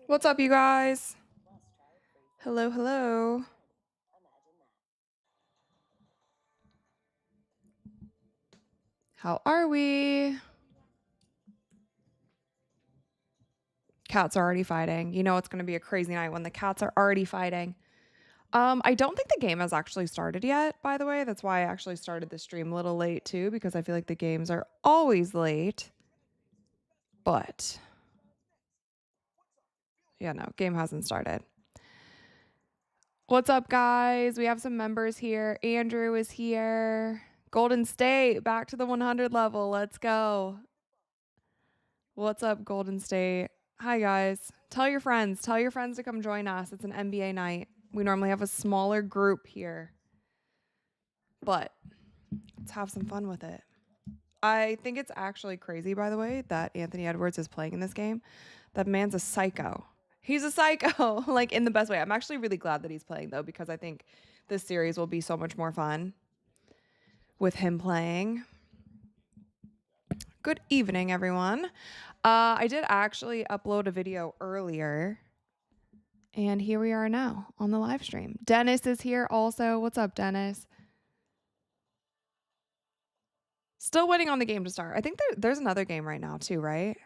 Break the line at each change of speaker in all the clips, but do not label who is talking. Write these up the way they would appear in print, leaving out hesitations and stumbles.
What's up, you guys? Hello, hello. How are we? Cats are already fighting. You know it's going to be a crazy night when the cats are already fighting. I don't think the game has actually started yet, by the way. That's why I actually started the stream a little late too, because I feel like the games are always late. But yeah, no, game hasn't started. What's up, guys? We have some members here. Andrew is here. Golden State, back to the 100 level. Let's go. What's up, Golden State? Hi, guys. Tell your friends to come join us. It's an NBA night. We normally have a smaller group here, but let's have some fun with it. I think it's actually crazy, by the way, that Anthony Edwards is playing in this game. That man's a psycho. He's a psycho, like in the best way. I'm actually really glad that he's playing, though, because I think this series will be so much more fun with him playing. Good evening, everyone. I did actually upload a video earlier, and here we are now on the live stream. Dennis is here also. What's up, Dennis? Still waiting on the game to start. I think there's another game right now too, right?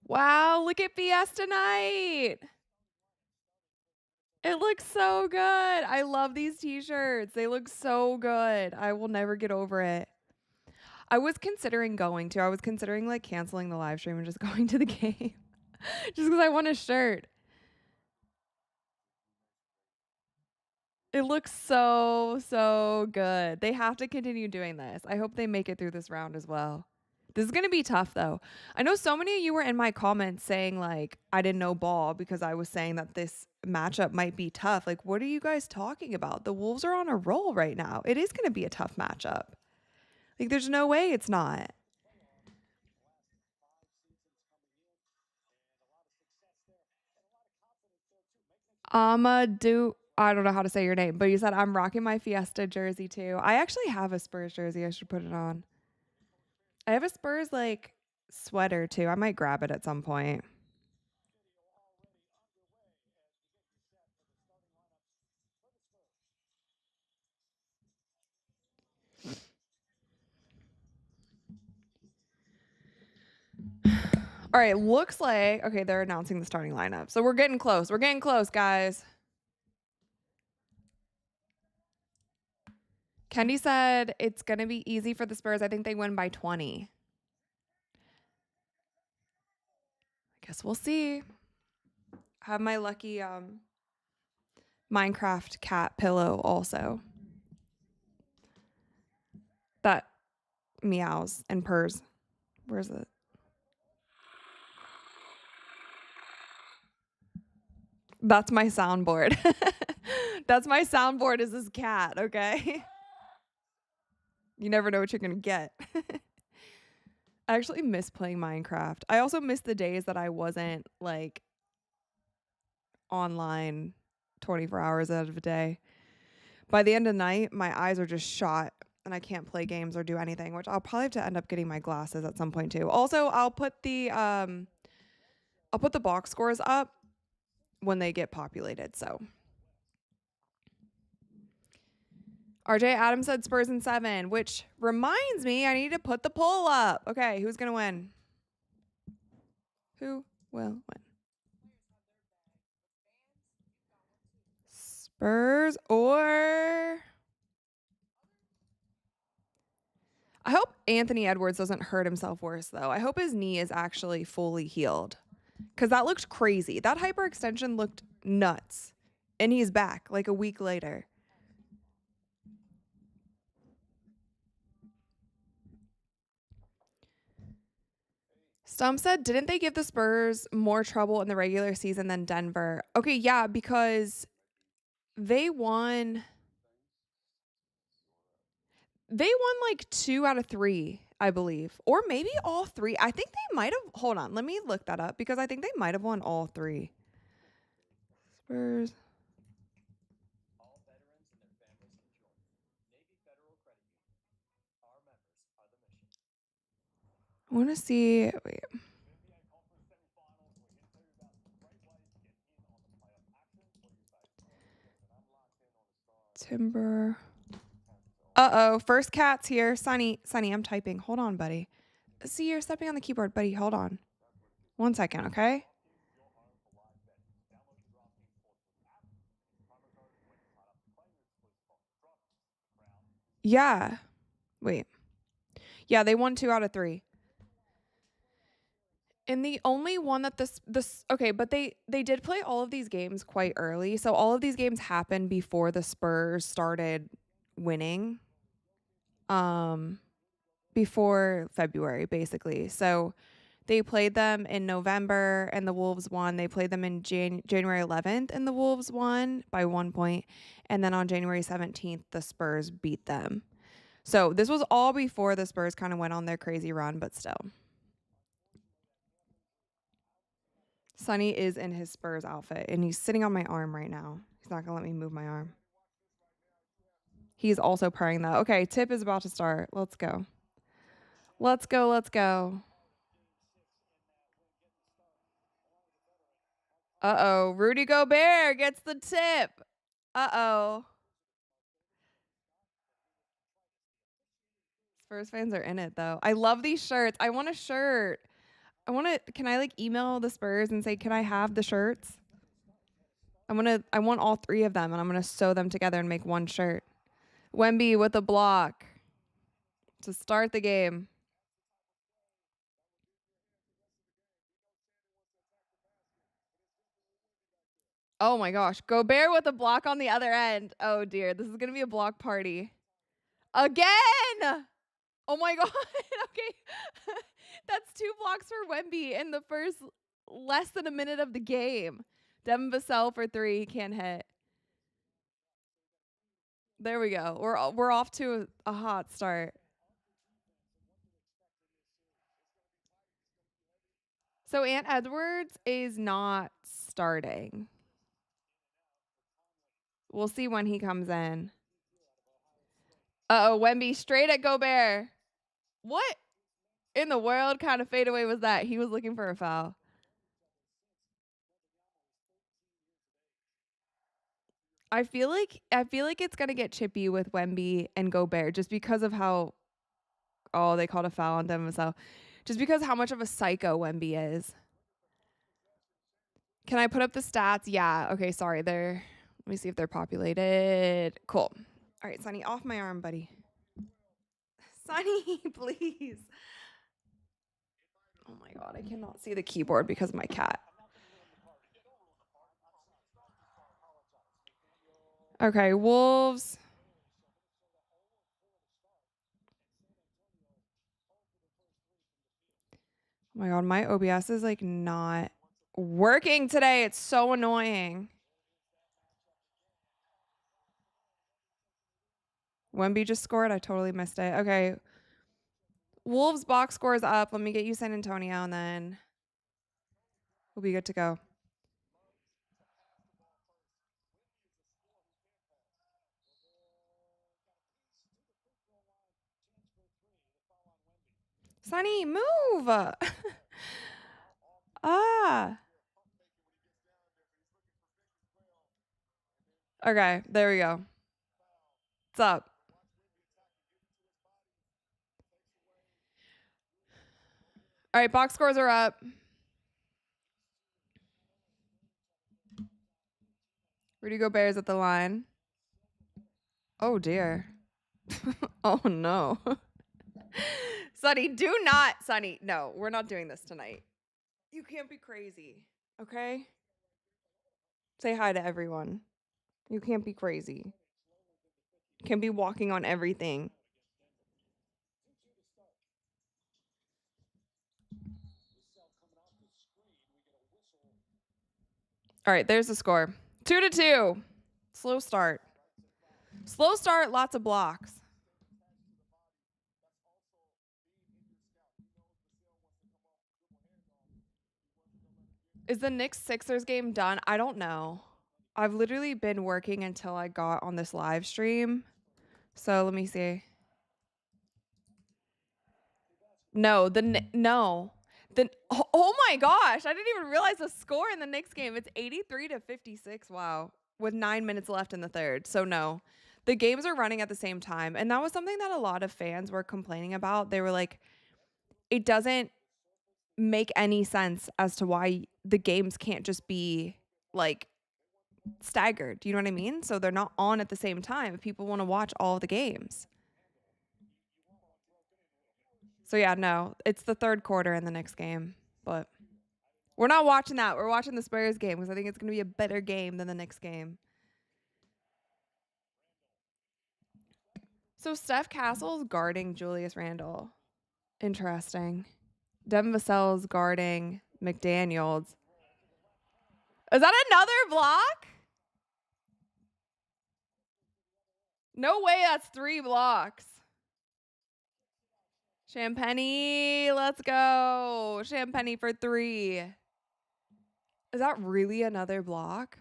Wow, look at Fiesta Night. It looks so good. I love these t-shirts. They look so good. I will never get over it. I was considering going to. I was considering like canceling the live stream and just going to the game. Just because I want a shirt. It looks so good. They have to continue doing this. I hope they make it through this round as well. This is going to be tough, though. I know so many of you were in my comments saying, like, I didn't know ball because I was saying that this matchup might be tough. Like, what are you guys talking about? The Wolves are on a roll right now. It is going to be a tough matchup. Like, there's no way it's not. I don't know how to say your name, but you said I'm rocking my Fiesta jersey, too. I actually have a Spurs jersey. I should put it on. I have a Spurs, like, sweater, too. I might grab it at some point. All right, looks like, okay, they're announcing the starting lineup. So we're getting close. We're getting close, guys. Kendi said it's going to be easy for the Spurs. I think they win by 20. I guess we'll see. I have my lucky Minecraft cat pillow also. That meows and purrs. Where's it? That's my soundboard. That's my soundboard is this cat, okay? You never know what you're going to get. I actually miss playing Minecraft. I also miss the days that I wasn't like online 24 hours out of a day. By the end of the night, my eyes are just shot and I can't play games or do anything, which I'll probably have to end up getting my glasses at some point too. Also, I'll put the box scores up when they get populated, so. RJ Adams said Spurs in 7, which reminds me I need to put the poll up. Okay, who's going to win? Who will win? Spurs or... I hope Anthony Edwards doesn't hurt himself worse, though. I hope his knee is actually fully healed. Because that looked crazy. That hyperextension looked nuts. And he's back like a week later. Stump said, didn't they give the Spurs more trouble in the regular season than Denver? Okay, yeah, because they won like 2 out of 3, I believe. Or maybe all 3. I think they might have. Hold on, let me look that up because I think they might have won all 3. Spurs. I want to see. Wait. Timber. Uh-oh. First cat's here. Sunny, I'm typing. Hold on, buddy. See, you're stepping on the keyboard, buddy. Hold on. 1 second, okay? Yeah. Wait. Yeah, they won 2 out of 3. And the only one that this okay, but they did play all of these games quite early. So all of these games happened before the Spurs started winning. Before February basically. So they played them in November and the Wolves won. They played them in January 11th and the Wolves won by 1 point. And then on January 17th the Spurs beat them. So this was all before the Spurs kind of went on their crazy run, but still. Sonny is in his Spurs outfit, and he's sitting on my arm right now. He's not going to let me move my arm. He's also purring, though. Okay, tip is about to start. Let's go. Let's go, let's go. Uh-oh, Rudy Gobert gets the tip. Uh-oh. Spurs fans are in it, though. I love these shirts. I want a shirt. Can I, like, email the Spurs and say, can I have the shirts? I want all 3 of them, and I'm going to sew them together and make one shirt. Wemby with a block to start the game. Oh my gosh. Gobert with a block on the other end. Oh dear. This is going to be a block party. Again. Oh my God. Okay. That's 2 blocks for Wemby in the first less than a minute of the game. Devin Vassell for 3. He can't hit. There we go. We're off to a hot start. So Ant Edwards is not starting. We'll see when he comes in. Uh-oh, Wemby straight at Gobert. What in the world kind of fadeaway was that? He was looking for a foul. I feel like it's gonna get chippy with Wemby and Gobert just because of how they called a foul on them. So just because how much of a psycho Wemby is. Can I put up the stats? Yeah. Okay, sorry. Let me see if they're populated. Cool. All right, Sonny, off my arm, buddy. Sonny, please. Oh my God, I cannot see the keyboard because of my cat. Okay, Wolves. Oh my God, my OBS is like not working today. It's so annoying. Wemby just scored. I totally missed it. Okay. Wolves box scores up. Let me get you San Antonio, and then we'll be good to go. Sonny, move. Okay, there we go. What's up? All right, box scores are up. Rudy Gobert's at the line. Oh, dear. Oh, no. Sonny, do not. Sonny, no, we're not doing this tonight. You can't be crazy, okay? Say hi to everyone. You can't be crazy. You can't be walking on everything. All right, there's the score. 2-2. Slow start. Slow start, lots of blocks. Is the Knicks Sixers game done? I don't know. I've literally been working until I got on this live stream. So let me see. No, no. Oh my gosh, I didn't even realize the score in the Knicks game. It's 83-56. Wow. With 9 minutes left in the third. So no. The games are running at the same time. And that was something that a lot of fans were complaining about. They were like, it doesn't make any sense as to why the games can't just be like staggered. Do you know what I mean? So they're not on at the same time if people want to watch all of the games. So yeah, no, it's the third quarter in the next game, but we're not watching that. We're watching the Spurs game because I think it's going to be a better game than the next game. So Steph Castle's guarding Julius Randle. Interesting. Devin Vassell's guarding McDaniels. Is that another block? No way, that's 3 blocks. Champagny, let's go. Champagny for 3. Is that really another block?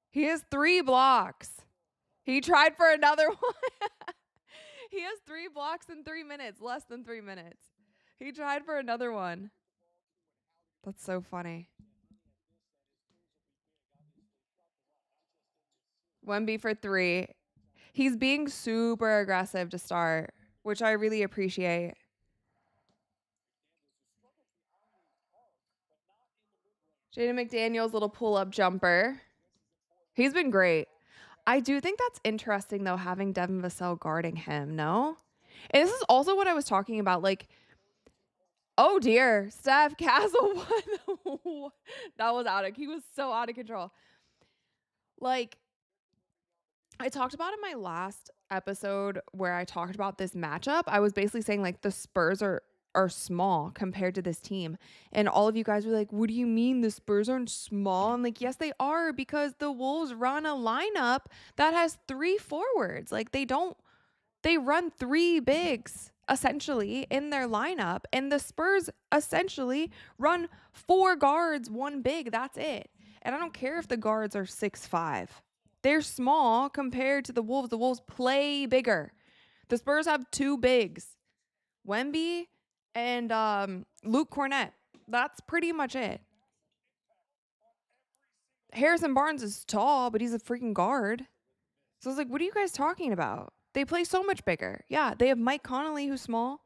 He has 3 blocks. He tried for another one. He has 3 blocks in 3 minutes, less than 3 minutes. He tried for another one. That's so funny. Wemby for 3. He's being super aggressive to start, which I really appreciate. Jaden McDaniels' little pull-up jumper. He's been great. I do think that's interesting, though, having Devin Vassell guarding him, no? And this is also what I was talking about. Like, oh, dear. Steph Castle. That was he was so out of control. Like, I talked about in my last episode where I talked about this matchup. I was basically saying, like, the Spurs are small compared to this team. And all of you guys were like, what do you mean the Spurs aren't small? I'm like, yes, they are, because the Wolves run a lineup that has 3 forwards. Like, they run 3 bigs essentially in their lineup. And the Spurs essentially run 4 guards, 1 big. That's it. And I don't care if the guards are 6'5". They're small compared to the Wolves. The Wolves play bigger. The Spurs have 2 bigs. Wemby and Luke Cornett. That's pretty much it. Harrison Barnes is tall, but he's a freaking guard. So I was like, what are you guys talking about? They play so much bigger. Yeah, they have Mike Conley, who's small.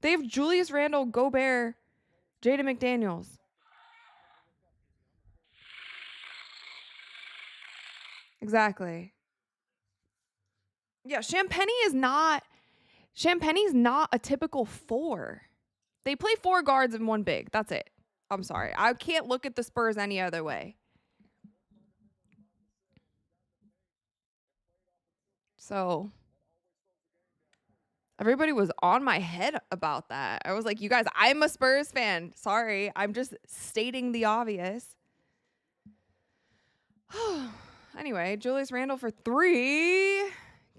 They have Julius Randle, Gobert, Jaden McDaniels. Exactly. Yeah, Champagny's not a typical 4. They play 4 guards and 1 big. That's it. I'm sorry. I can't look at the Spurs any other way. So everybody was on my head about that. I was like, you guys, I'm a Spurs fan. Sorry. I'm just stating the obvious. Anyway, Julius Randle for 3.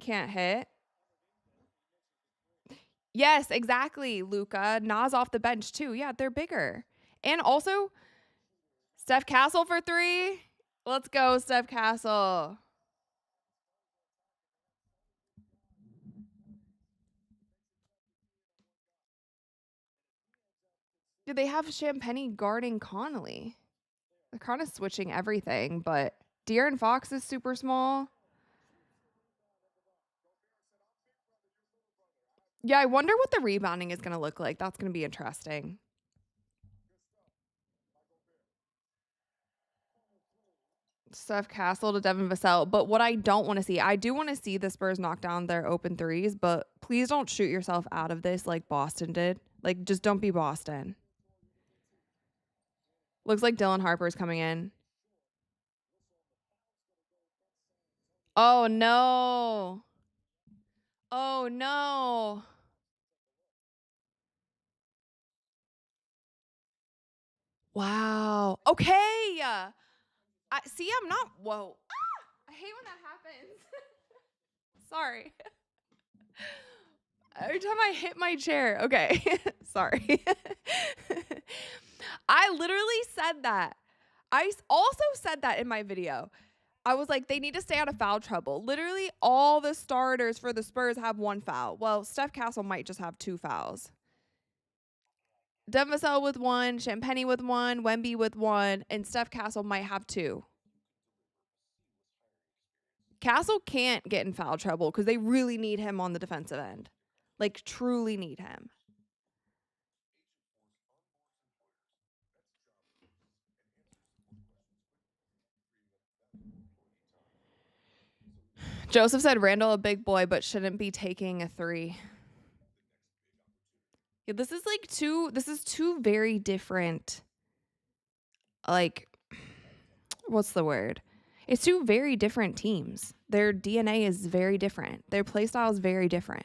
Can't hit. Yes, exactly, Luka. Nas off the bench, too. Yeah, they're bigger. And also, Steph Castle for 3. Let's go, Steph Castle. Did they have Champagny guarding Connolly? They're kind of switching everything, but De'Aaron Fox is super small. Yeah, I wonder what the rebounding is going to look like. That's going to be interesting. Steph Castle to Devin Vassell. But what I don't want to see, I do want to see the Spurs knock down their open threes, but please don't shoot yourself out of this like Boston did. Like, just don't be Boston. Looks like Dylan Harper's coming in. Oh, no. Oh, no. Wow. Okay. I see. I'm not. Whoa. I hate when that happens. Sorry. Every time I hit my chair. Okay. Sorry. I literally said that. Also said that in my video. I was like, they need to stay out of foul trouble. Literally, all the starters for the Spurs have 1 foul. Well, Steph Castle might just have 2 fouls. Devin Vassell with 1, Champagny with 1, Wemby with 1, and Steph Castle might have 2. Castle can't get in foul trouble because they really need him on the defensive end. Like, truly need him. Joseph said Randall a big boy, but shouldn't be taking a 3. Yeah, this is two very different, like, what's the word? It's 2 very different teams. Their DNA is very different. Their play style is very different.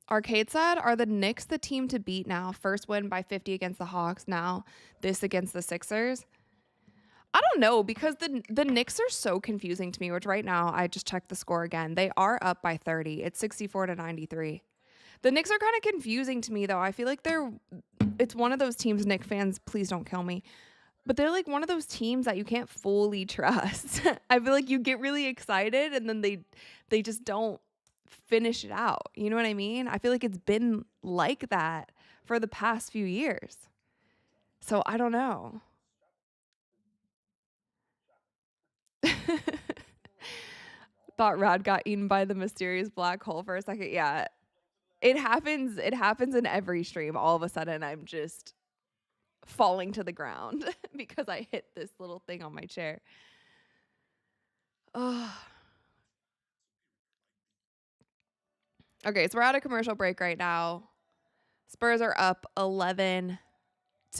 Arcade said, are the Knicks the team to beat now? First win by 50 against the Hawks. Now this against the Sixers. I don't know, because the Knicks are so confusing to me, which right now I just checked the score again. They are up by 30. It's 64-93. The Knicks are kind of confusing to me, though. I feel like it's one of those teams, Knicks fans, please don't kill me, but they're like one of those teams that you can't fully trust. I feel like you get really excited and then they just don't finish it out. You know what I mean? I feel like it's been like that for the past few years. So I don't know. Thought Rad got eaten by the mysterious black hole for a second. Yeah. It happens in every stream. All of a sudden I'm just falling to the ground because I hit this little thing on my chair. Oh. Okay, so we're at a commercial break right now. Spurs are up 11-8.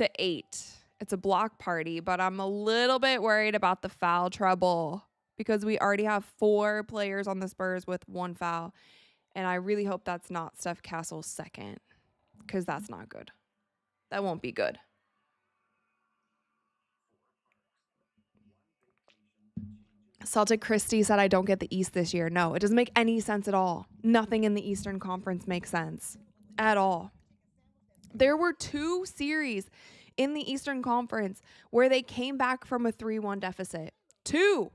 It's a block party, but I'm a little bit worried about the foul trouble because we already have 4 players on the Spurs with 1 foul. And I really hope that's not Steph Castle's second, because that's not good. That won't be good. Celtic Christie said, I don't get the East this year. No, it doesn't make any sense at all. Nothing in the Eastern Conference makes sense at all. There were 2 series in the Eastern Conference where they came back from a 3-1 deficit. 2.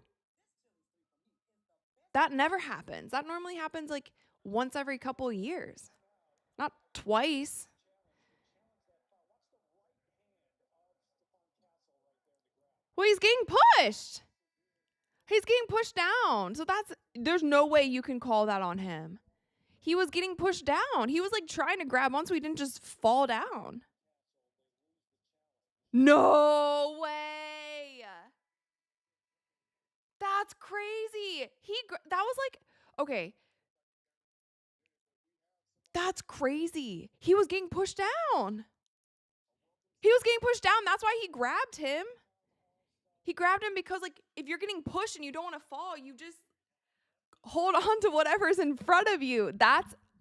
That never happens. That normally happens like once every couple of years, not twice. Well, he's getting pushed. He's getting pushed down. So there's no way you can call that on him. He was getting pushed down. He was like trying to grab on so he didn't just fall down. No way. That's crazy. That was like, okay. That's crazy. He was getting pushed down. He was getting pushed down. That's why he grabbed him. He grabbed him because, like, if you're getting pushed and you don't want to fall, you just hold on to whatever's in front of you.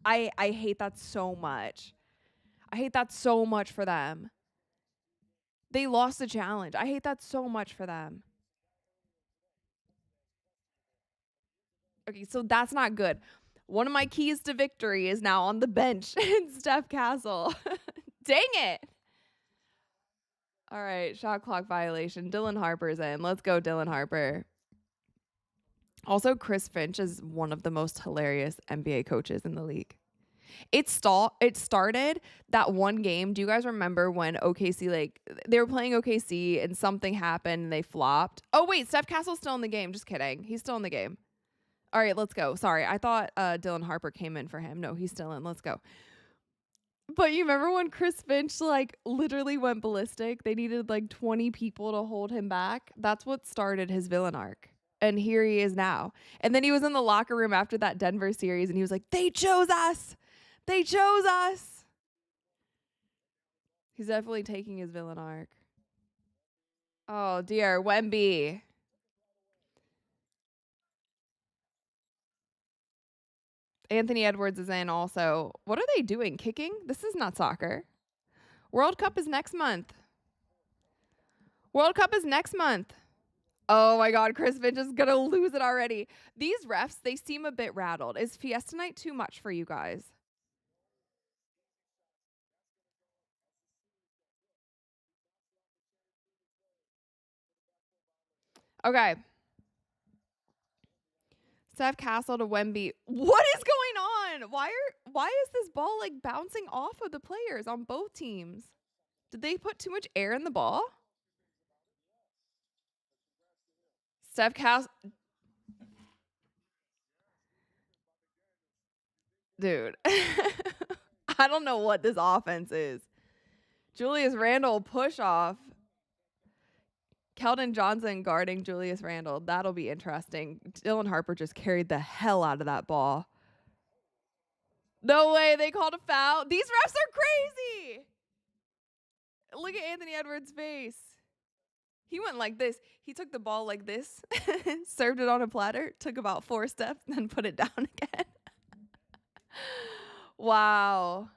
I hate that so much. I hate that so much for them. They lost the challenge. I hate that so much for them. Okay, so that's not good. One of my keys to victory is now on the bench in Steph Castle. Dang it. All right, shot clock violation. Dylan Harper's in. Let's go, Dylan Harper. Also, Chris Finch is one of the most hilarious NBA coaches in the league. It started that one game. Do you guys remember when OKC, like, they were playing OKC and something happened and they flopped? Oh, wait, Steph Castle's still in the game. Just kidding. He's still in the game. All right, let's go. Sorry, I thought Dylan Harper came in for him. No, he's still in. Let's go. But you remember when Chris Finch, like, literally went ballistic? They needed, like, 20 people to hold him back. That's what started his villain arc. And here he is now. And then he was in the locker room after that Denver series, and he was like, they chose us. They chose us. He's definitely taking his villain arc. Oh, dear. Wemby. Anthony Edwards is in also. What are they doing? Kicking? This is not soccer. World Cup is next month. World Cup is next month. Oh my God, Chris Finch is going to lose it already. These refs, they seem a bit rattled. Is Fiesta Night too much for you guys? Okay. Steph Castle to Wemby. What is going on? Why is this ball like bouncing off of the players on both teams? Did they put too much air in the ball? Steph Castle. Dude. I don't know what this offense is. Julius Randle push off. Keldon Johnson guarding Julius Randle. That'll be interesting. Dylan Harper just carried the hell out of that ball. No way. They called a foul. These refs are crazy. Look at Anthony Edwards' face. He went like this. He took the ball like this, served it on a platter, took about 4 steps, and then put it down again. Wow.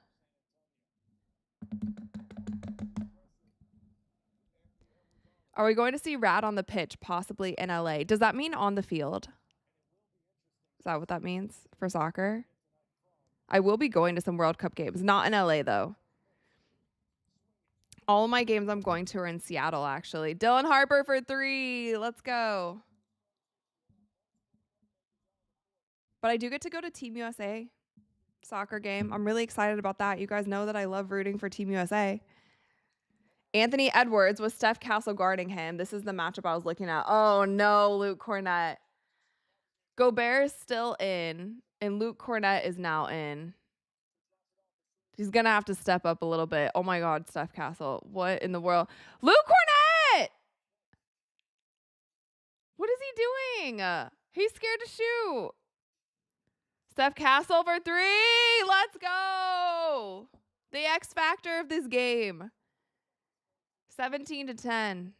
Are we going to see Rad on the pitch, possibly in LA? Does that mean on the field? Is that what that means for soccer? I will be going to some World Cup games. Not in LA, though. All of my games I'm going to are in Seattle, actually. Dylan Harper for 3. Let's go. But I do get to go to Team USA soccer game. I'm really excited about that. You guys know that I love rooting for Team USA. Anthony Edwards with Steph Castle guarding him. This is the matchup I was looking at. Oh, no, Luke Cornett. Gobert is still in, and Luke Cornett is now in. He's going to have to step up a little bit. Oh, my God, Steph Castle. What in the world? Luke Cornett! What is he doing? He's scared to shoot. Steph Castle for 3. Let's go. The X factor of this game. 17-10.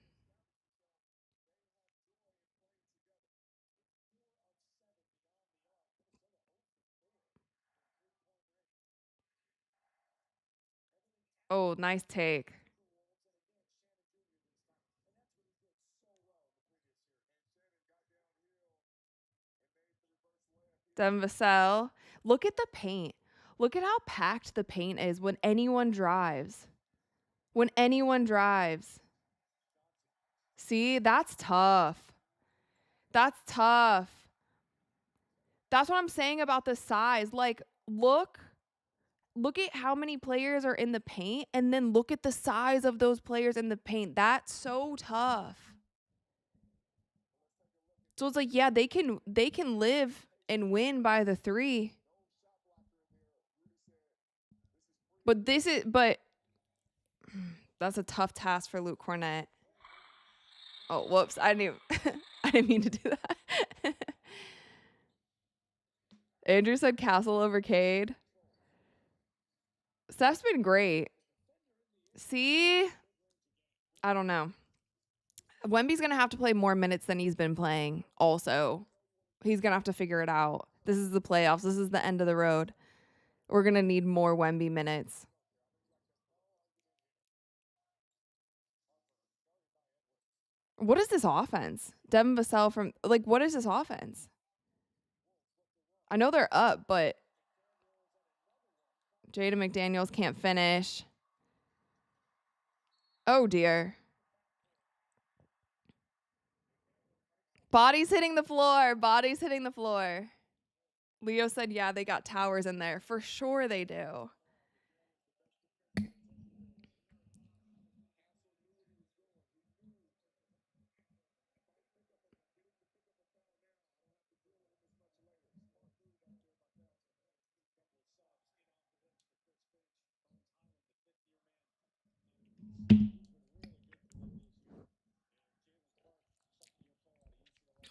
Oh, nice take. Devin Vassell. Look at the paint. Look at how packed the paint is when anyone drives. When anyone drives. See, that's tough. That's tough. That's what I'm saying about the size. Like, look at how many players are in the paint, and then look at the size of those players in the paint. That's so tough. So it's like, yeah, they can live and win by the 3. But that's a tough task for Luke Cornett. Oh, whoops. I didn't mean to do that. Andrew said Castle over Cade. Steph's been great. See? I don't know. Wemby's going to have to play more minutes than he's been playing also. He's going to have to figure it out. This is the playoffs. This is the end of the road. We're going to need more Wemby minutes. What is this offense? Devin Vassell from, like, what is this offense? I know they're up, but Jaden McDaniels can't finish. Oh, dear. Bodies hitting the floor. Bodies hitting the floor. Leo said, yeah, they got towers in there. For sure they do.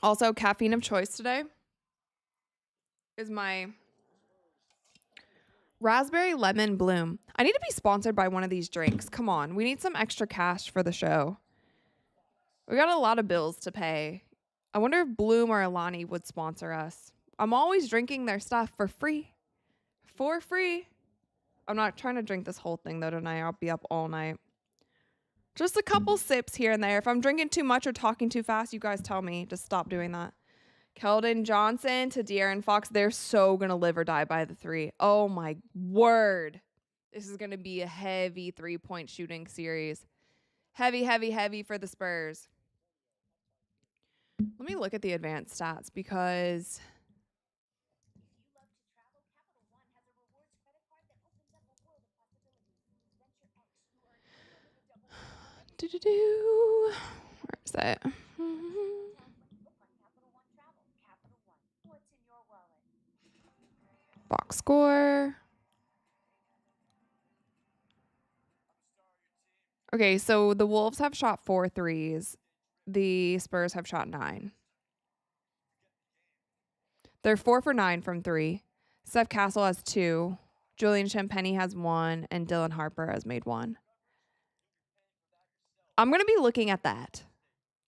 Also, caffeine of choice today is my raspberry lemon bloom. I need to be sponsored by one of these drinks. Come on. We need some extra cash for the show. We got a lot of bills to pay. I wonder if Bloom or Alani would sponsor us. I'm always drinking their stuff for free. For free. I'm not trying to drink this whole thing though tonight. I'll be up all night. Just a couple sips here and there. If I'm drinking too much or talking too fast, you guys tell me to stop doing that. Keldon Johnson to De'Aaron Fox. They're so going to live or die by the three. Oh my word. This is going to be a heavy 3-point shooting series. Heavy, heavy, heavy for the Spurs. Let me look at the advanced stats because where is it? Box score. Okay, so the Wolves have shot 4 threes. The Spurs have shot 9. They're 4 for 9 from 3. Steph Castle has 2. Julian Champagny has 1. And Dylan Harper has made 1. I'm going to be looking at that.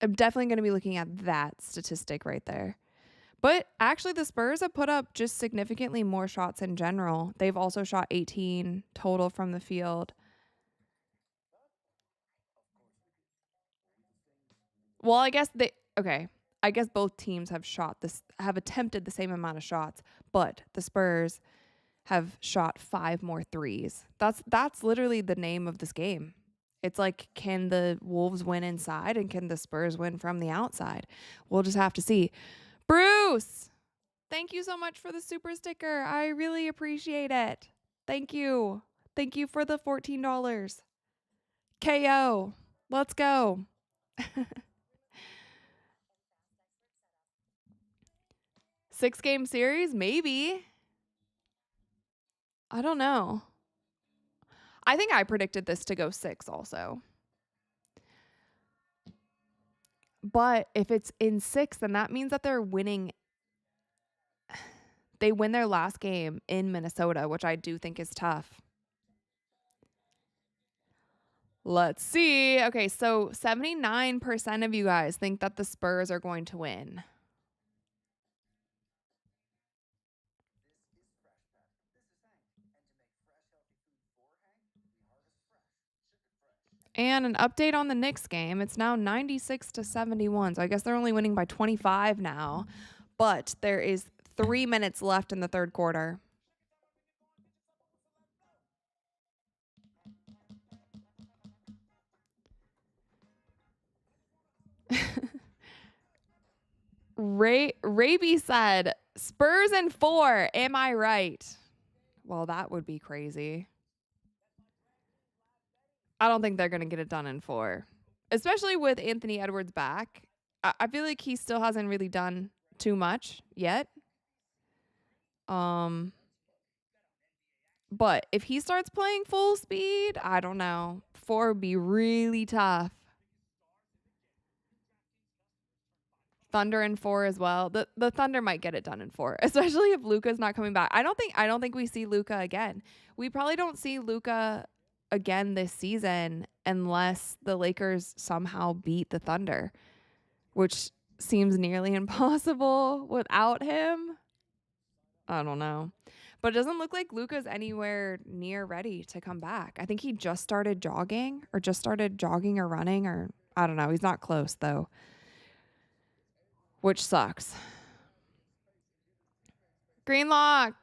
I'm definitely going to be looking at that statistic right there. But actually, the Spurs have put up just significantly more shots in general. They've also shot 18 total from the field. Well, I guess I guess both teams have attempted the same amount of shots, but the Spurs have shot 5 more threes. That's literally the name of this game. It's like, can the Wolves win inside and can the Spurs win from the outside? We'll just have to see. Bruce, thank you so much for the super sticker. I really appreciate it. Thank you. Thank you for the $14. KO. Let's go. 6-game series? Maybe. I don't know. I think I predicted this to go 6 also. But if it's in 6, then that means that they're winning. They win their last game in Minnesota, which I do think is tough. Let's see. Okay, so 79% of you guys think that the Spurs are going to win. And an update on the Knicks game. It's now 96-71. So I guess they're only winning by 25 now. But there is 3 minutes left in the third quarter. Raby said, Spurs in 4. Am I right? Well, that would be crazy. I don't think they're going to get it done in 4. Especially with Anthony Edwards back. I feel like he still hasn't really done too much yet. But if he starts playing full speed, I don't know. 4 would be really tough. Thunder in 4 as well. The Thunder might get it done in 4, especially if Luka's not coming back. I don't think we see Luka again. We probably don't see Luka again this season unless the Lakers somehow beat the Thunder, which seems nearly impossible without him. I don't know. But it doesn't look like Luka's anywhere near ready to come back. I think he just started jogging or running, or I don't know. He's not close though, which sucks. Greenlock,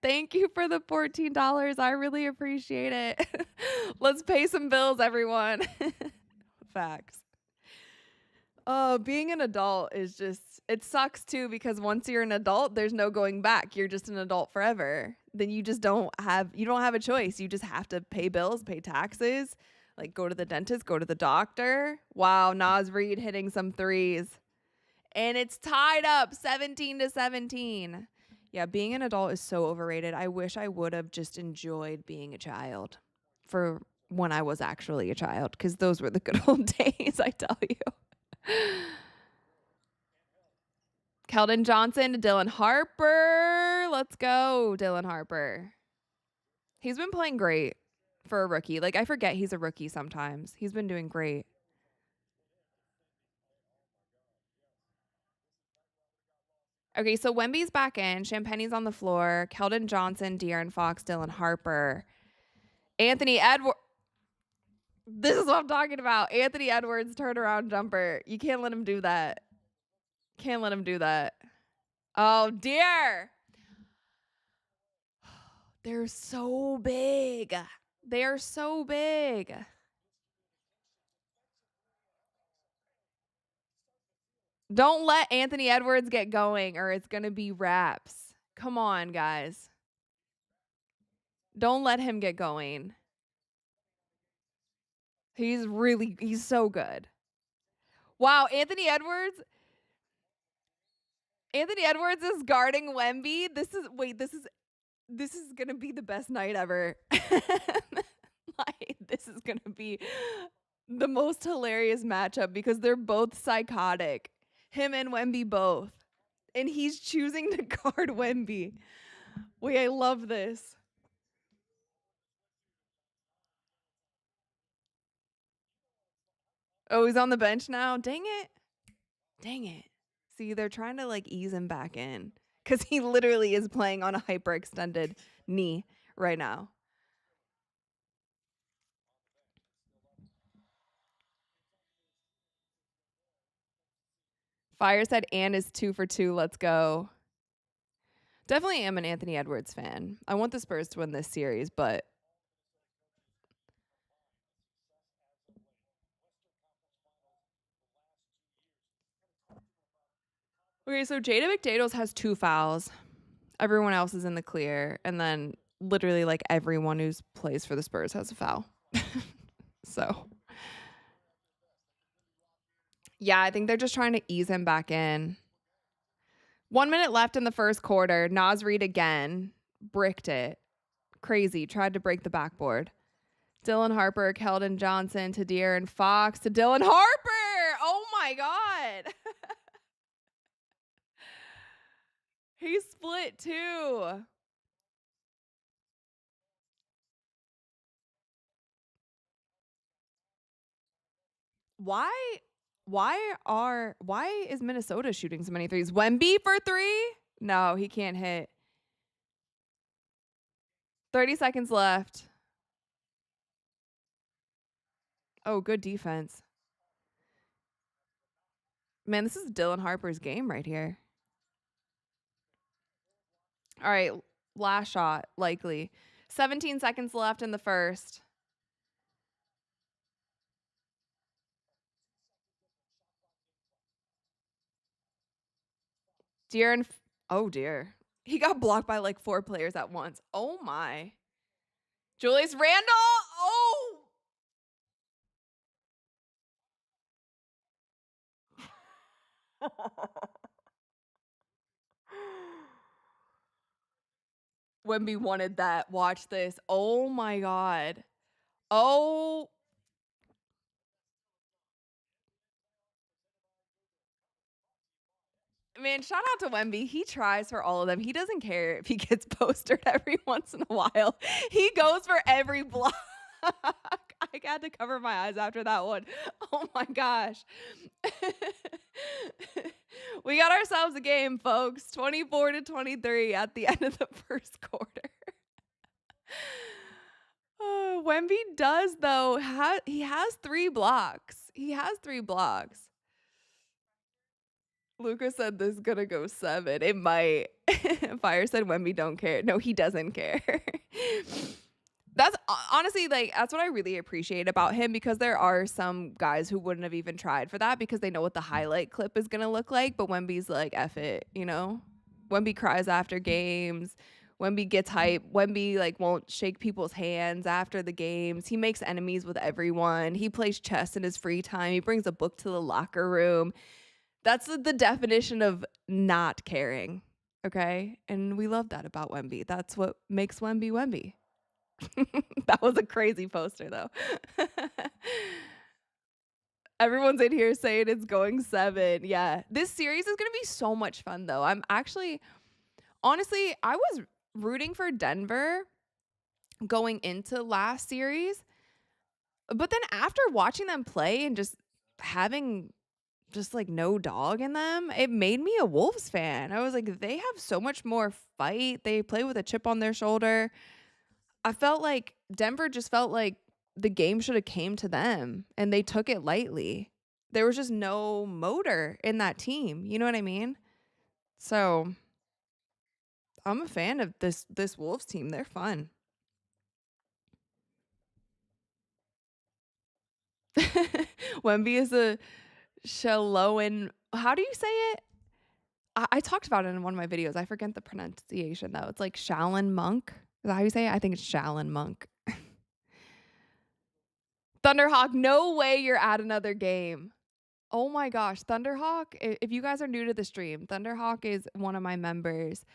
thank you for the $14. I really appreciate it. Let's pay some bills, everyone. Facts. Being an adult is just, it sucks too, because once you're an adult, there's no going back. You're just an adult forever. Then you don't have a choice. You just have to pay bills, pay taxes, like go to the dentist, go to the doctor. Wow, Naz Reid hitting some threes. And it's tied up 17-17. Yeah, being an adult is so overrated. I wish I would have just enjoyed being a child for when I was actually a child, because those were the good old days, I tell you. Keldon Johnson to Dylan Harper. Let's go, Dylan Harper. He's been playing great for a rookie. Like, I forget he's a rookie sometimes. He's been doing great. Okay, so Wemby's back in. Champagne's on the floor. Keldon Johnson, De'Aaron Fox, Dylan Harper. Anthony Edwards. This is what I'm talking about. Anthony Edwards turnaround jumper. You can't let him do that. Can't let him do that. Oh, dear. They're so big. They are so big. Don't let Anthony Edwards get going or it's going to be wraps. Come on, guys. Don't let him get going. He's so good. Wow, Anthony Edwards is guarding Wemby. This is going to be the best night ever. Like, this is going to be the most hilarious matchup because they're both psychotic. Him and Wemby both. And he's choosing to guard Wemby. Wait, I love this. Oh, he's on the bench now? Dang it. Dang it. See, they're trying to like ease him back in because he literally is playing on a hyperextended knee right now. Fire said Ann is 2 for 2. Let's go. Definitely am an Anthony Edwards fan. I want the Spurs to win this series, but okay, so Jada McDaniels has 2 fouls. Everyone else is in the clear. And then literally like everyone who plays for the Spurs has a foul. So, yeah, I think they're just trying to ease him back in. 1 minute left in the first quarter. Naz Reid again. Bricked it. Crazy. Tried to break the backboard. Dylan Harper, Keldon Johnson to De'Aaron Fox to Dylan Harper. Oh, my God. He split too. Why is Minnesota shooting so many threes? Wemby for 3? No, he can't hit. 30 seconds left. Oh, good defense. Man, this is Dylan Harper's game right here. All right, last shot, likely. 17 seconds left in the first. Oh, dear. He got blocked by like 4 players at once. Oh, my. Julius Randle. Oh. Wemby wanted that. Watch this. Oh, my God. Oh. Man, shout out to Wemby. He tries for all of them. He doesn't care if he gets postered every once in a while. He goes for every block. I had to cover my eyes after that one. Oh my gosh. We got ourselves a game, folks. 24-23 at the end of the first quarter. Wemby does, though. He has 3 blocks. He has 3 blocks. Luca said this is gonna go 7. It might. Fire said Wemby don't care. No, he doesn't care. That's honestly like that's what I really appreciate about him because there are some guys who wouldn't have even tried for that because they know what the highlight clip is gonna look like. But Wemby's like, F it, you know? Wemby cries after games. Wemby gets hype. Wemby like won't shake people's hands after the games. He makes enemies with everyone. He plays chess in his free time. He brings a book to the locker room. That's the definition of not caring, okay? And we love that about Wemby. That's what makes Wemby Wemby. That was a crazy poster, though. Everyone's in here saying it's going 7. Yeah. This series is going to be so much fun, though. Honestly, I was rooting for Denver going into last series. But then after watching them play and just having just like no dog in them. It made me a Wolves fan. I was like, they have so much more fight. They play with a chip on their shoulder. I felt like Denver just felt like the game should have came to them and they took it lightly. There was just no motor in that team. You know what I mean? So I'm a fan of this Wolves team. They're fun. Wemby is a Shallowan. How do you say it? I talked about it in one of my videos. I forget the pronunciation though. It's like Shallon Monk. Is that how you say it? I think it's Shallon Monk. Thunderhawk, no way you're at another game. Oh my gosh, Thunderhawk. If you guys are new to the stream, Thunderhawk is one of my members.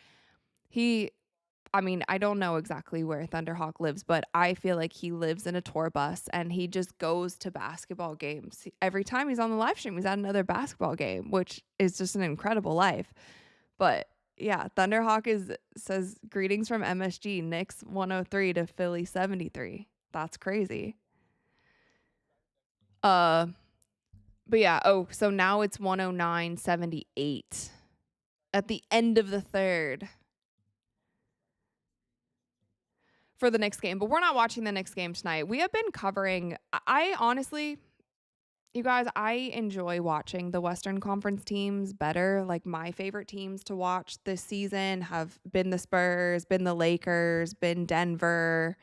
I mean, I don't know exactly where Thunderhawk lives, but I feel like he lives in a tour bus and he just goes to basketball games. Every time he's on the live stream, he's at another basketball game, which is just an incredible life. But yeah, Thunderhawk says greetings from MSG, Knicks 103 to Philly 73. That's crazy. But yeah, so now it's 109-78 at the end of the third for the Knicks game. But we're not watching the Knicks game tonight. We have been covering, I honestly, you guys, I enjoy watching the Western Conference teams better. Like my favorite teams to watch this season have been the Spurs, been the Lakers, been Denver,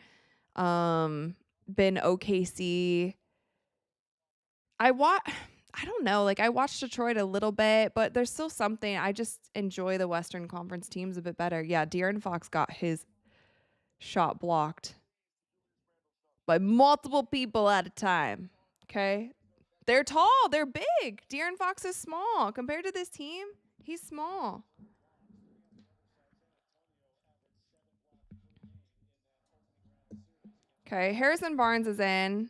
been OKC. I don't know. Like I watched Detroit a little bit, but there's still something. I just enjoy the Western Conference teams a bit better. Yeah, De'Aaron Fox got his shot blocked by multiple people at a time. Okay. They're tall. They're big. De'Aaron Fox is small. Compared to this team, he's small. Okay. Harrison Barnes is in.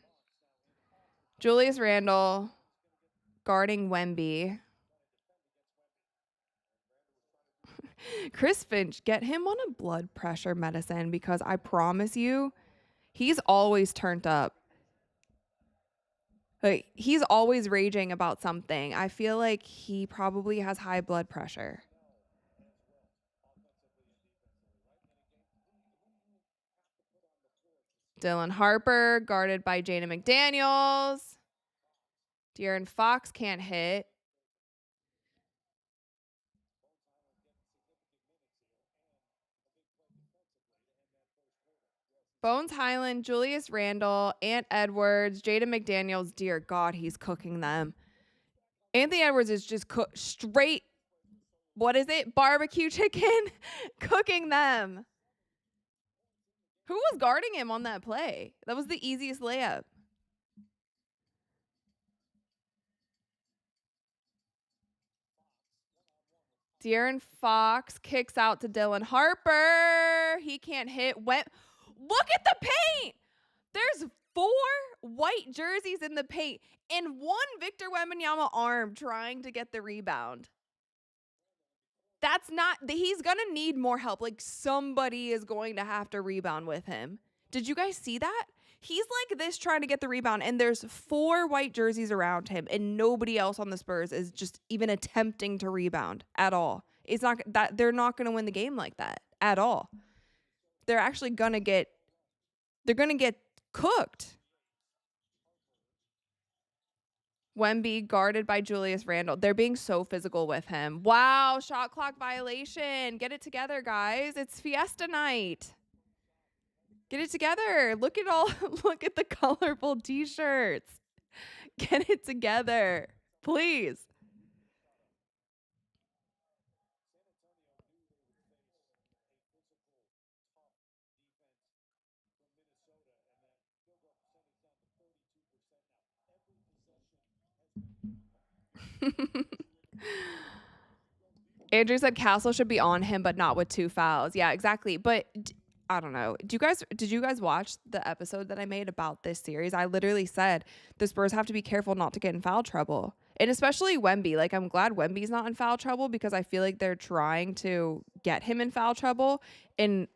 Julius Randle guarding Wemby. Chris Finch, get him on a blood pressure medicine because I promise you, he's always turned up. Like, he's always raging about something. I feel like he probably has high blood pressure. Dylan Harper, guarded by Jaden McDaniels. De'Aaron Fox can't hit. Bones Highland, Julius Randle, Ant Edwards, Jaden McDaniels. Dear God, he's cooking them. Anthony Edwards is just straight, what is it? Barbecue chicken? Cooking them. Who was guarding him on that play? That was the easiest layup. De'Aaron Fox kicks out to Dylan Harper. He can't hit. Look at the paint. There's 4 white jerseys in the paint and 1 Victor Wembanyama arm trying to get the rebound. That's not, he's going to need more help. Like somebody is going to have to rebound with him. Did you guys see that? He's like this trying to get the rebound and there's 4 white jerseys around him and nobody else on the Spurs is just even attempting to rebound at all. It's not that they're not going to win the game like that at all. They're actually going to get cooked. Wemby guarded by Julius Randle. They're being so physical with him. Wow, shot clock violation. Get it together, guys. It's fiesta night. Get it together. Look at the colorful t-shirts. Get it together, please. Andrew said Castle should be on him, but not with 2 fouls. Yeah, exactly. But I don't know. Did you guys watch the episode that I made about this series? I literally said the Spurs have to be careful not to get in foul trouble. And especially Wemby. Like, I'm glad Wemby's not in foul trouble because I feel like they're trying to get him in foul trouble. And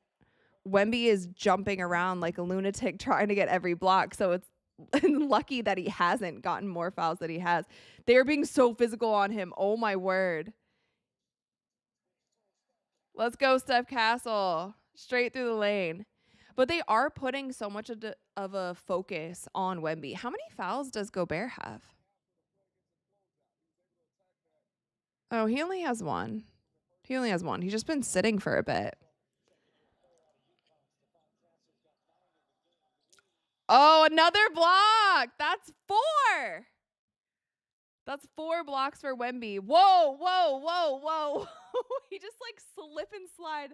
Wemby is jumping around like a lunatic trying to get every block. So it's lucky that he hasn't gotten more fouls than he has. They're being so physical on him. Oh my word. Let's go, Steph Castle. Straight through the lane. But they are putting so much of a focus on Wemby. How many fouls does Gobert have? Oh, he only has one. He only has one. He's just been sitting for a bit. Oh, another block. That's 4. That's 4 blocks for Wemby. Whoa, whoa, whoa, whoa. He just like slip and slide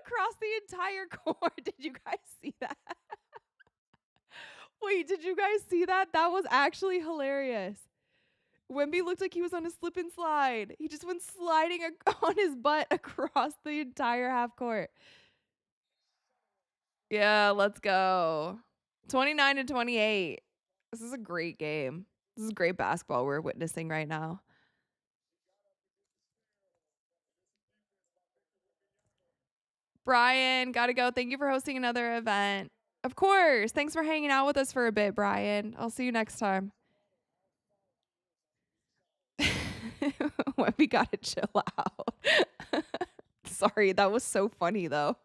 across the entire court. Did you guys see that? Wait, did you guys see that? That was actually hilarious. Wemby looked like he was on a slip and slide. He just went sliding on his butt across the entire half court. Yeah, let's go. 29-28. This is a great game. This is great basketball we're witnessing right now. Brian, gotta go. Thank you for hosting another event. Of course. Thanks for hanging out with us for a bit, Brian. I'll see you next time. When we gotta chill out. Sorry, that was so funny though.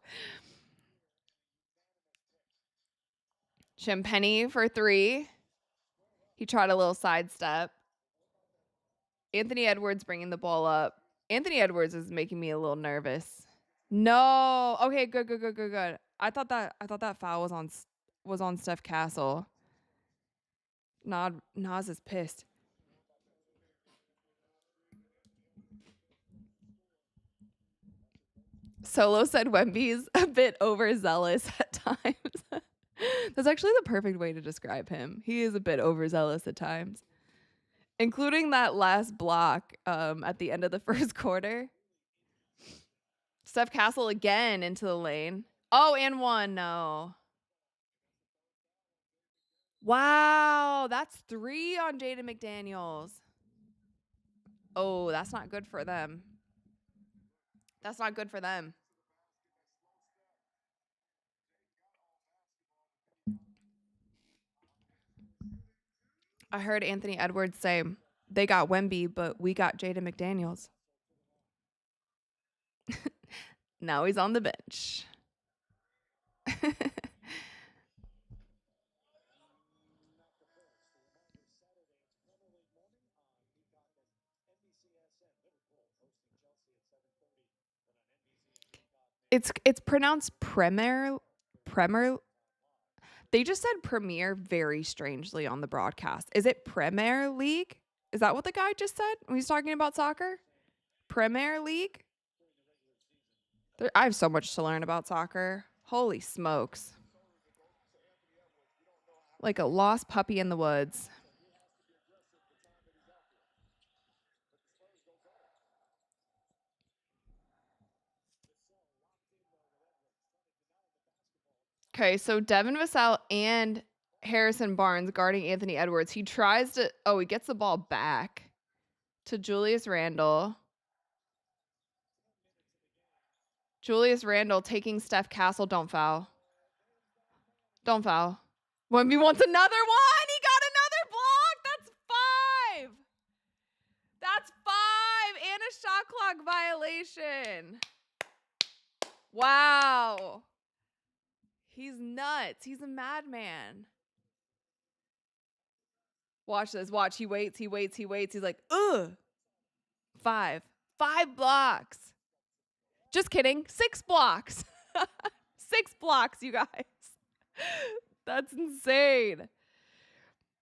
Champagny for 3. He tried a little sidestep. Anthony Edwards bringing the ball up. Anthony Edwards is making me a little nervous. No. Okay, good. I thought that foul was on Steph Castle. Nas is pissed. Solo said Wemby's a bit overzealous at times. That's actually the perfect way to describe him. He is a bit overzealous at times, including that last block at the end of the first quarter. Steph Castle again into the lane. Oh, and 1. No. Wow, that's 3 on Jaden McDaniels. Oh, that's not good for them. That's not good for them. I heard Anthony Edwards say, they got Wemby, but we got Jaden McDaniels. Now he's on the bench. It's pronounced Premier. They just said Premier very strangely on the broadcast. Is it Premier League? Is that what the guy just said when he's talking about soccer? Premier League? I have so much to learn about soccer. Holy smokes. Like a lost puppy in the woods. Okay, so Devin Vassell and Harrison Barnes guarding Anthony Edwards. He tries to, he gets the ball back to Julius Randle. Julius Randle taking Steph Castle. Don't foul. Don't foul. Wemby wants another one. He got another block. That's 5. That's 5 and a shot clock violation. Wow. He's nuts. He's a madman. Watch this. Watch. He waits. He's like, ugh. 5 blocks. Just kidding. 6 blocks. 6 blocks, you guys. That's insane.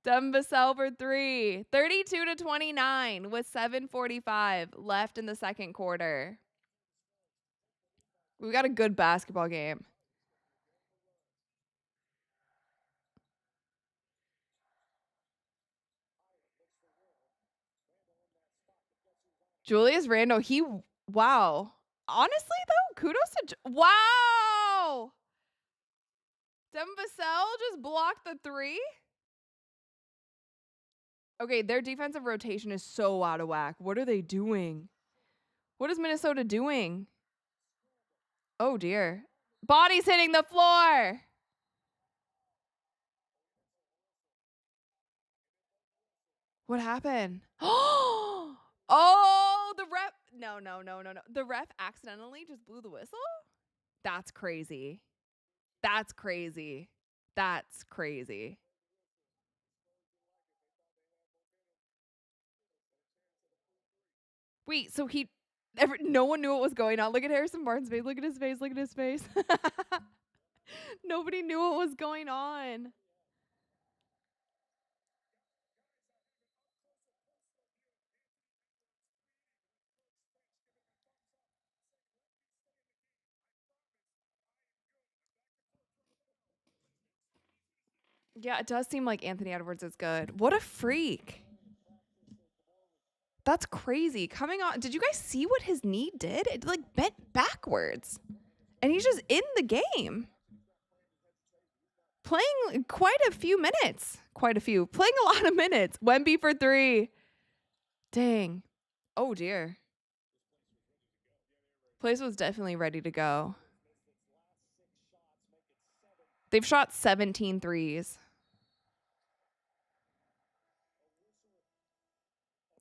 Devin Vassell for 3. 32-29 with 7:45 left in the second quarter. We got a good basketball game. Julius Randle, wow. Honestly, though, kudos to, wow. Devin Vassell just blocked the 3. Okay, their defensive rotation is so out of whack. What are they doing? What is Minnesota doing? Oh, dear. Body's hitting the floor. What happened? Oh, the ref. No. The ref accidentally just blew the whistle? That's crazy. That's crazy. That's crazy. Wait, so no one knew what was going on. Look at Harrison Barnes' face. Look at his face. Look at his face. Nobody knew what was going on. Yeah, it does seem like Anthony Edwards is good. What a freak. That's crazy. Coming on, did you guys see what his knee did? It like bent backwards. And he's just in the game. Playing quite a few minutes. Quite a few. Playing a lot of minutes. Wemby for 3. Dang. Oh, dear. Place was definitely ready to go. They've shot 17 threes.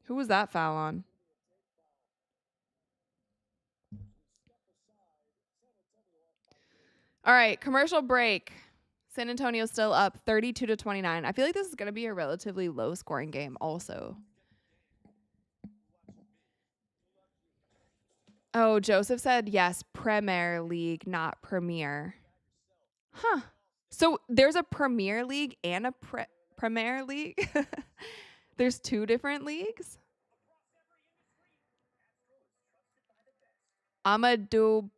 Who was that foul on? All right, commercial break. San Antonio's still up 32-29. I feel like this is going to be a relatively low-scoring game also. Oh, Joseph said yes, Premier League, not Premier. Huh. So there's a Premier League and a Premier League? There's 2 different leagues? Amadou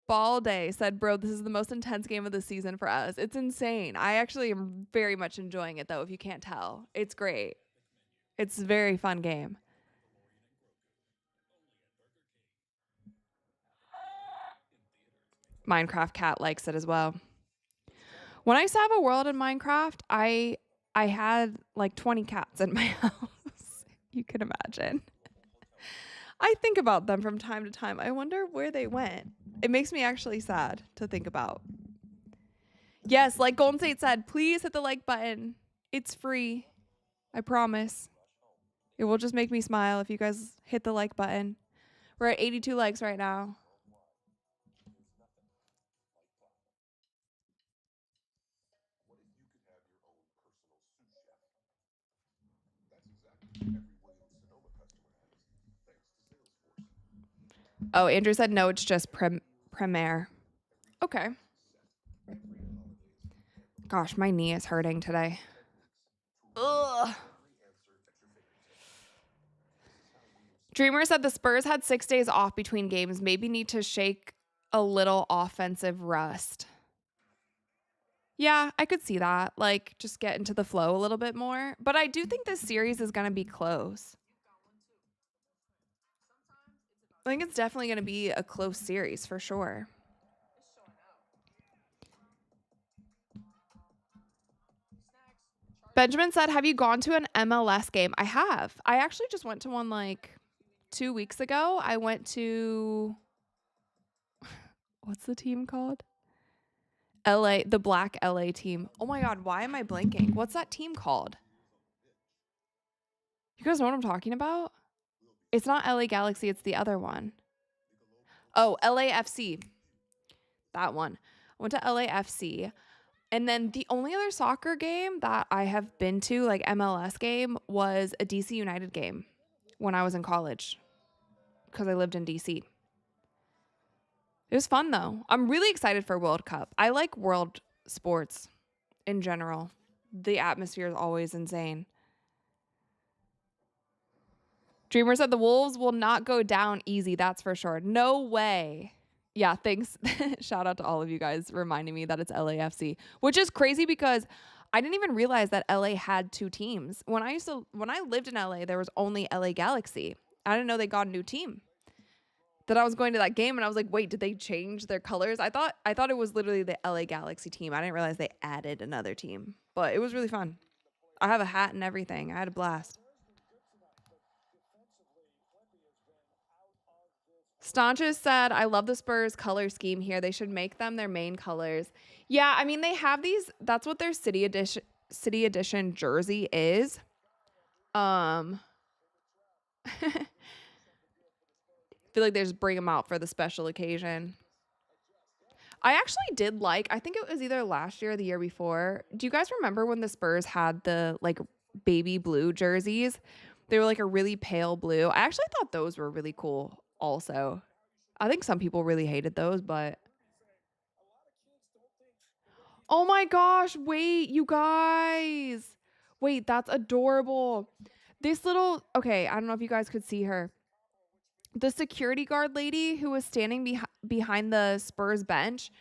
Balde said, bro, this is the most intense game of the season for us. It's insane. I actually am very much enjoying it, though, if you can't tell. It's great. It's a very fun game. Minecraft Cat likes it as well. When I used to have a world in Minecraft, I had like 20 cats in my house. You can imagine. I think about them from time to time. I wonder where they went. It makes me actually sad to think about. Yes, like Golden State said, please hit the like button. It's free. I promise. It will just make me smile if you guys hit the like button. We're at 82 likes right now. Oh, Andrew said no, it's just Premier. Okay. Gosh, my knee is hurting today. Ugh. Dreamer said the Spurs had 6 days off between games. Maybe need to shake a little offensive rust. Yeah, I could see that. Like, just get into the flow a little bit more. But I do think this series is going to be close. I think it's definitely going to be a close series for sure. Benjamin said, have you gone to an MLS game? I have. I actually just went to one like 2 weeks ago. I went to, what's the team called? LA, the black LA team. Oh my God, why am I blanking? What's that team called? You guys know what I'm talking about? It's not LA Galaxy, it's the other one. Oh, LAFC. That one. I went to LAFC. And then the only other soccer game that I have been to, like MLS game, was a DC United game when I was in college because I lived in DC. It was fun, though. I'm really excited for World Cup. I like world sports in general. The atmosphere is always insane. Dreamer said the Wolves will not go down easy, that's for sure. No way. Yeah, thanks. Shout out to all of you guys reminding me that it's LAFC, which is crazy because I didn't even realize that LA had 2 teams. When I lived in LA, there was only LA Galaxy. I didn't know they got a new team. Then I was going to that game and I was like, wait, did they change their colors? I thought it was literally the LA Galaxy team. I didn't realize they added another team, but it was really fun. I have a hat and everything. I had a blast. Staunches said, I love the Spurs color scheme here. They should make them their main colors. Yeah, I mean, they have these. That's what their city edition City Edition jersey is. I feel like they just bring them out for the special occasion. I actually did like, I think it was either last year or the year before. Do you guys remember when the Spurs had the like baby blue jerseys? They were like a really pale blue. I actually thought those were really cool also. I think some people really hated those, but oh my gosh, wait, you guys. Wait, that's adorable. This little, okay, I don't know if you guys could see her. The security guard lady who was standing behind the Spurs bench,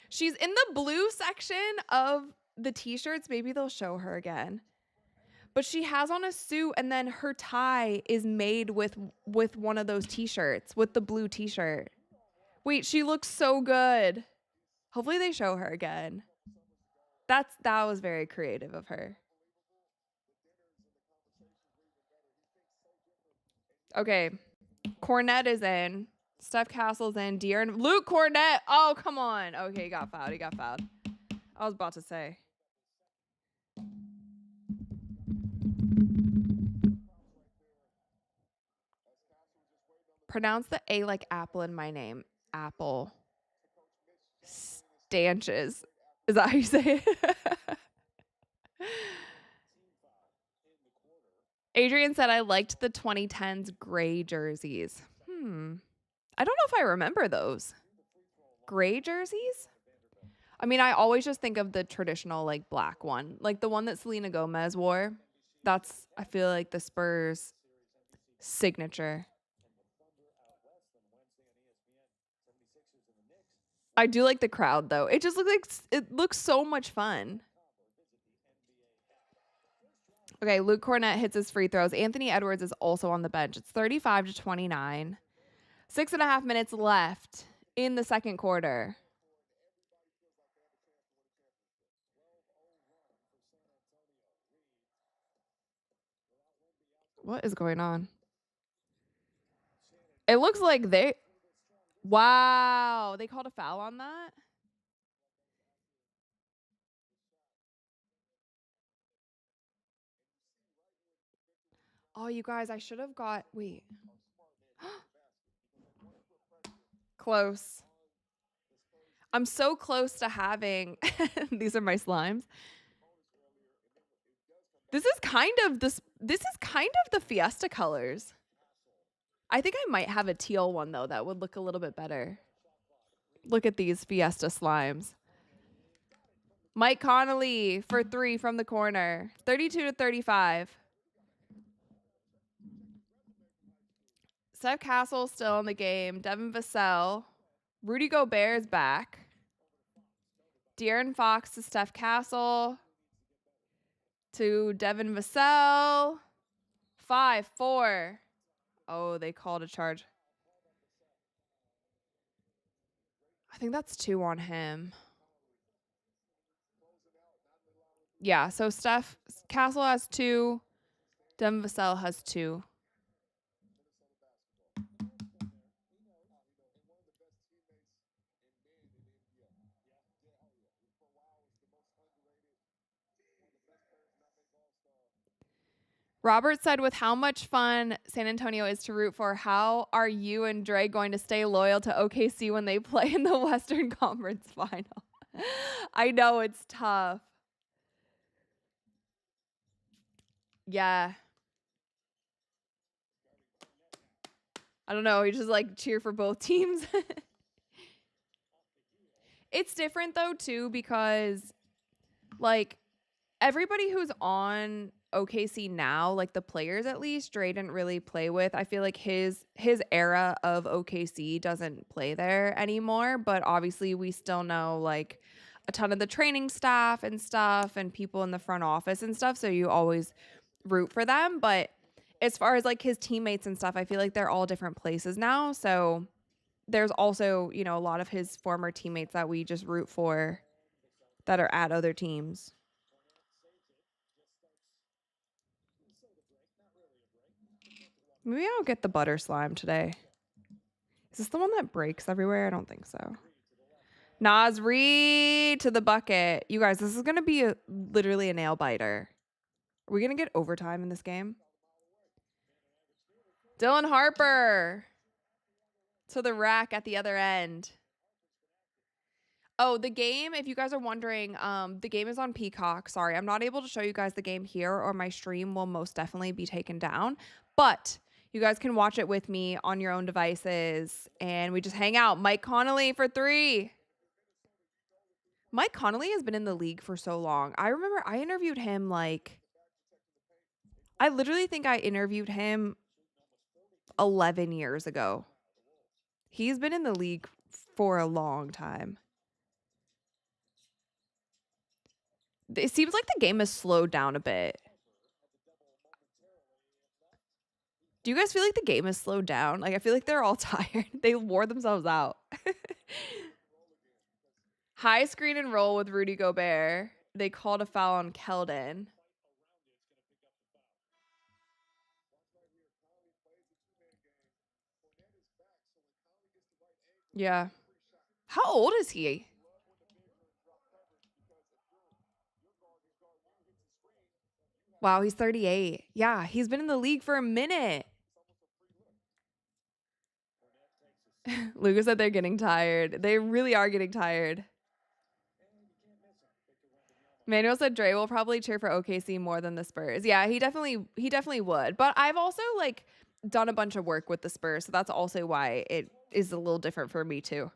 she's in the blue section of the t-shirts. Maybe they'll show her again. But she has on a suit, and then her tie is made with one of those t-shirts, with the blue t-shirt. Wait, she looks so good. Hopefully they show her again. That was very creative of her. Okay. Cornette is in. Steph Castle's in. De'Aaron. Luke Cornette. Oh, come on. Okay, he got fouled. He got fouled. I was about to say. Pronounce the A like apple in my name. Apple. Stanches. Is that how you say it? Adrian said I liked the 2010s gray jerseys. I don't know if I remember those. Gray jerseys? I mean, I always just think of the traditional like black one. Like the one that Selena Gomez wore. That's, I feel like, the Spurs signature. I do like the crowd though. It just looks like it looks so much fun. Okay, Luke Cornette hits his free throws. Anthony Edwards is also on the bench. It's 35-29. 6.5 minutes left in the second quarter. What is going on? It looks like they... Wow. They called a foul on that? Oh, you guys, I should have got... Wait. Close. I'm so close to having... These are my slimes. This is kind of the Fiesta colors. I think I might have a teal one though that would look a little bit better. Look at these Fiesta slimes. Mike Connolly for 3 from the corner. 32-35. Steph Castle still in the game. Devin Vassell. Rudy Gobert is back. De'Aaron Fox to Steph Castle. To Devin Vassell. 5-4. Oh, they called a charge. I think that's 2 on him. Yeah, so Steph Castle has 2. Devin Vassell has 2. Robert said, with how much fun San Antonio is to root for, how are you and Dre going to stay loyal to OKC when they play in the Western Conference Final? I know, it's tough. Yeah. I don't know. You just like cheer for both teams. It's different though, too, because like everybody who's on OKC now, like the players at least, Dre didn't really play with. I feel like his era of OKC doesn't play there anymore, but obviously we still know like a ton of the training staff and stuff and people in the front office and stuff, so you always root for them. But as far as like his teammates and stuff, I feel like they're all different places now, so there's also, you know, a lot of his former teammates that we just root for that are at other teams. Maybe I'll get the butter slime today. Is this the one that breaks everywhere? I don't think so. Nasri to the bucket. You guys, this is going to be literally a nail biter. Are we going to get overtime in this game? Dylan Harper to the rack at the other end. Oh, the game, if you guys are wondering, the game is on Peacock. Sorry, I'm not able to show you guys the game here, or my stream will most definitely be taken down. But you guys can watch it with me on your own devices, and we just hang out. Mike Connolly for 3. Mike Connolly has been in the league for so long. I remember I interviewed him I literally think I interviewed him 11 years ago. He's been in the league for a long time. It seems like the game has slowed down a bit. Do you guys feel like the game has slowed down? Like, I feel like they're all tired. They wore themselves out. High screen and roll with Rudy Gobert. They called a foul on Keldon. Yeah. How old is he? Wow, he's 38. Yeah, he's been in the league for a minute. Lucas said they're getting tired. They really are getting tired. Manuel said Dre will probably cheer for OKC more than the Spurs. Yeah, he definitely would. But I've also done a bunch of work with the Spurs, so that's also why it is a little different for me too.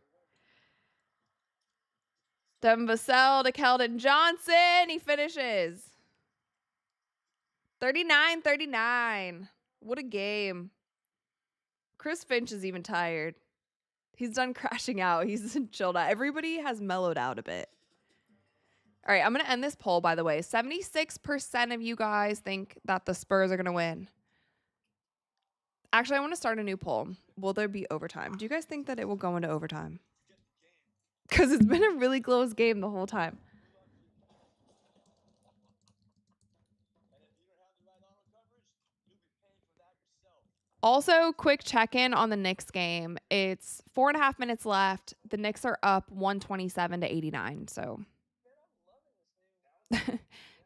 Devin Vassell to Keldon Johnson. He finishes. 39-39. What a game. Chris Finch is even tired. He's done crashing out. He's chilled out. Everybody has mellowed out a bit. All right, I'm going to end this poll, by the way. 76% of you guys think that the Spurs are going to win. Actually, I want to start a new poll. Will there be overtime? Do you guys think that it will go into overtime? Because it's been a really close game the whole time. Also, quick check-in on the Knicks game. It's 4.5 minutes left. The Knicks are up 127-89. So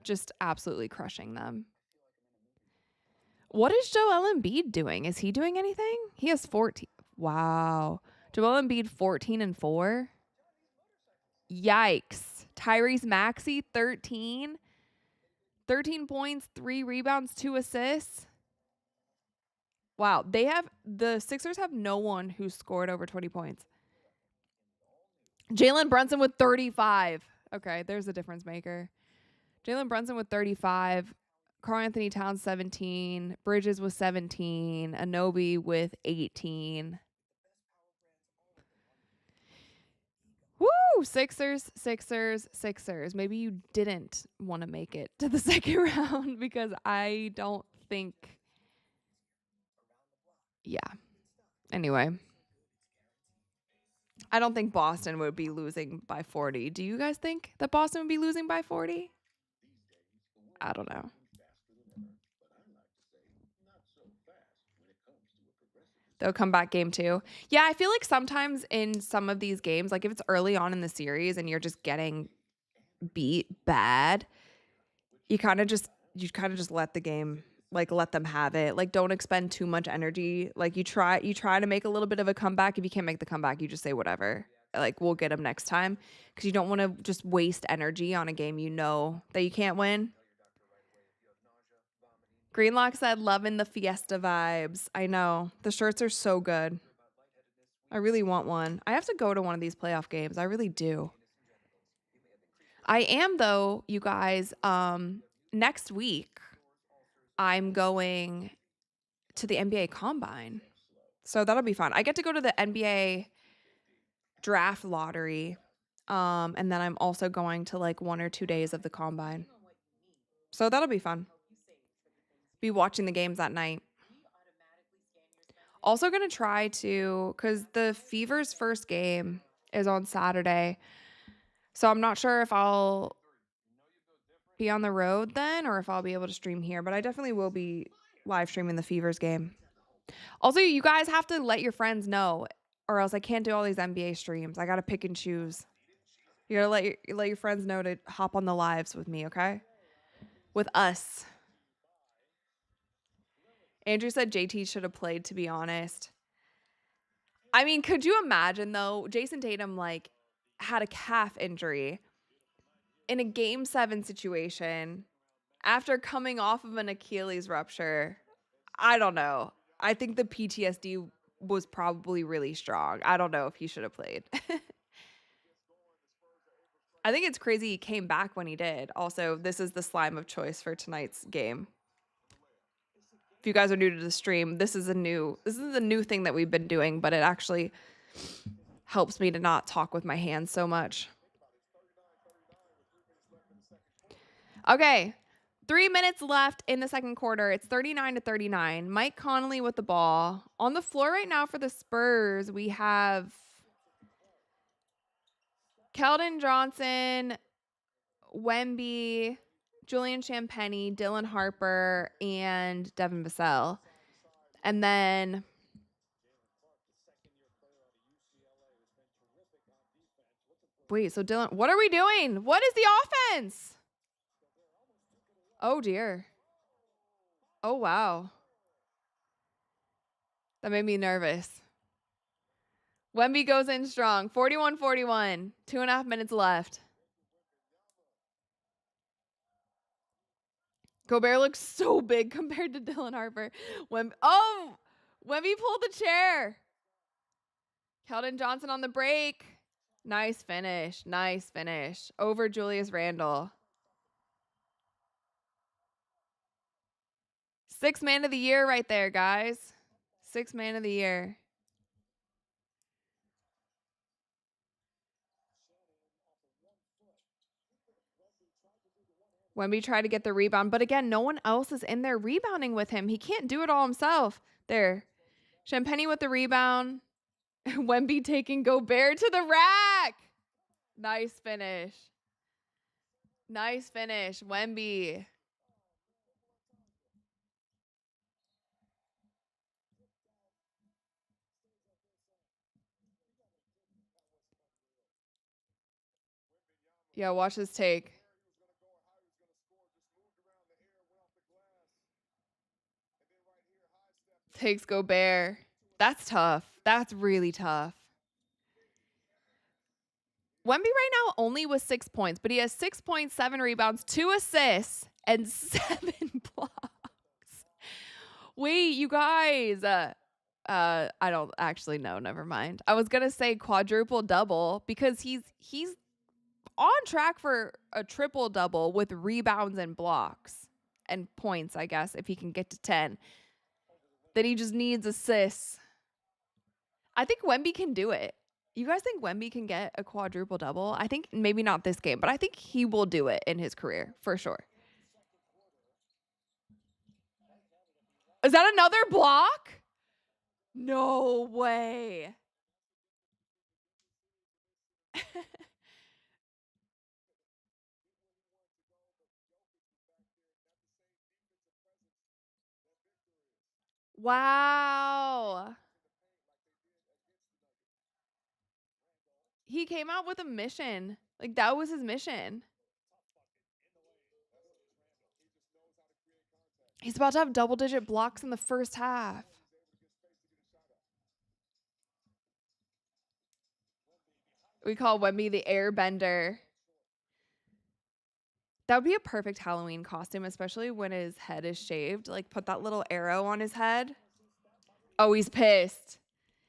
just absolutely crushing them. What is Joel Embiid doing? Is he doing anything? He has 14. Wow. Joel Embiid 14-4. Yikes. Tyrese Maxey 13. 13 points, 3 rebounds, 2 assists. Wow. The Sixers have no one who scored over 20 points. Jalen Brunson with 35. Okay, there's a difference maker. Jalen Brunson with 35. Karl Anthony Towns 17. Bridges with 17. Anunoby with 18. Woo! Sixers. Maybe you didn't want to make it to the second round because I don't think. Yeah. Anyway. I don't think Boston would be losing by 40. Do you guys think that Boston would be losing by 40? I don't know. They'll come back game 2. Yeah, I feel like sometimes in some of these games, like if it's early on in the series and you're just getting beat bad, you kind of just let the game, let them have it. Like, don't expend too much energy. Like, you try to make a little bit of a comeback. If you can't make the comeback, you just say whatever. Like, we'll get them next time, because you don't want to just waste energy on a game you know that you can't win. Greenlock said, loving the fiesta vibes. I know. The shirts are so good. I really want one. I have to go to one of these playoff games. I really do. I am, though, you guys. Next week, I'm going to the NBA Combine. So that'll be fun. I get to go to the NBA draft lottery. And then I'm also going to 1 or 2 days of the Combine. So that'll be fun. Be watching the games that night. Also going to try to, because the Fever's first game is on Saturday. So I'm not sure if I'll be on the road then or if I'll be able to stream here. But I definitely will be live streaming the Fever's game. Also, you guys have to let your friends know, or else I can't do all these NBA streams. I got to pick and choose. You gotta let your friends know to hop on the lives with me, okay? With us. Andrew said JT should have played, to be honest. I mean, could you imagine, though? Jason Tatum, like, had a calf injury in a Game 7 situation after coming off of an Achilles rupture. I don't know. I think the PTSD was probably really strong. I don't know if he should have played. I think it's crazy he came back when he did. Also, this is the slime of choice for tonight's game. If you guys are new to the stream, this is a new thing that we've been doing, but it actually helps me to not talk with my hands so much. Okay. 3 minutes left in the second quarter. It's 39-39. Mike Conley with the ball. On the floor right now for the Spurs, we have Keldon Johnson, Wemby, Julian Champagnie, Dylan Harper, and Devin Vassell. And then wait, so Dylan, what are we doing? What is the offense? Oh, dear. Oh, wow. That made me nervous. Wemby goes in strong. 41-41. 2.5 minutes left. Gobert looks so big compared to Dylan Harper. Wemby pulled the chair. Keldon Johnson on the break. Nice finish. Nice finish. Over Julius Randle. 6th man of the year right there, guys. 6th man of the year. Wemby tried to get the rebound, but again, no one else is in there rebounding with him. He can't do it all himself. There. Champagnie with the rebound. Wemby taking Gobert to the rack. Nice finish. Nice finish, Wemby. Yeah, watch this take. Takes Gobert. That's tough. That's really tough. Wemby right now only with 6 points, but he has 6.7 rebounds, 2 assists, and 7 blocks. Wait, you guys. I don't actually know. Never mind. I was gonna say quadruple double because he's on track for a triple double with rebounds and blocks and points. I guess if he can get to 10, then he just needs assists. I think Wemby can do it. You guys think Wemby can get a quadruple double? I think maybe not this game, but I think he will do it in his career for sure. Is that another block? No way. Wow. He came out with a mission. Like, that was his mission. He's about to have double-digit blocks in the first half. We call Wemby the airbender. That would be a perfect Halloween costume, especially when his head is shaved. Like, put that little arrow on his head. Oh, he's pissed.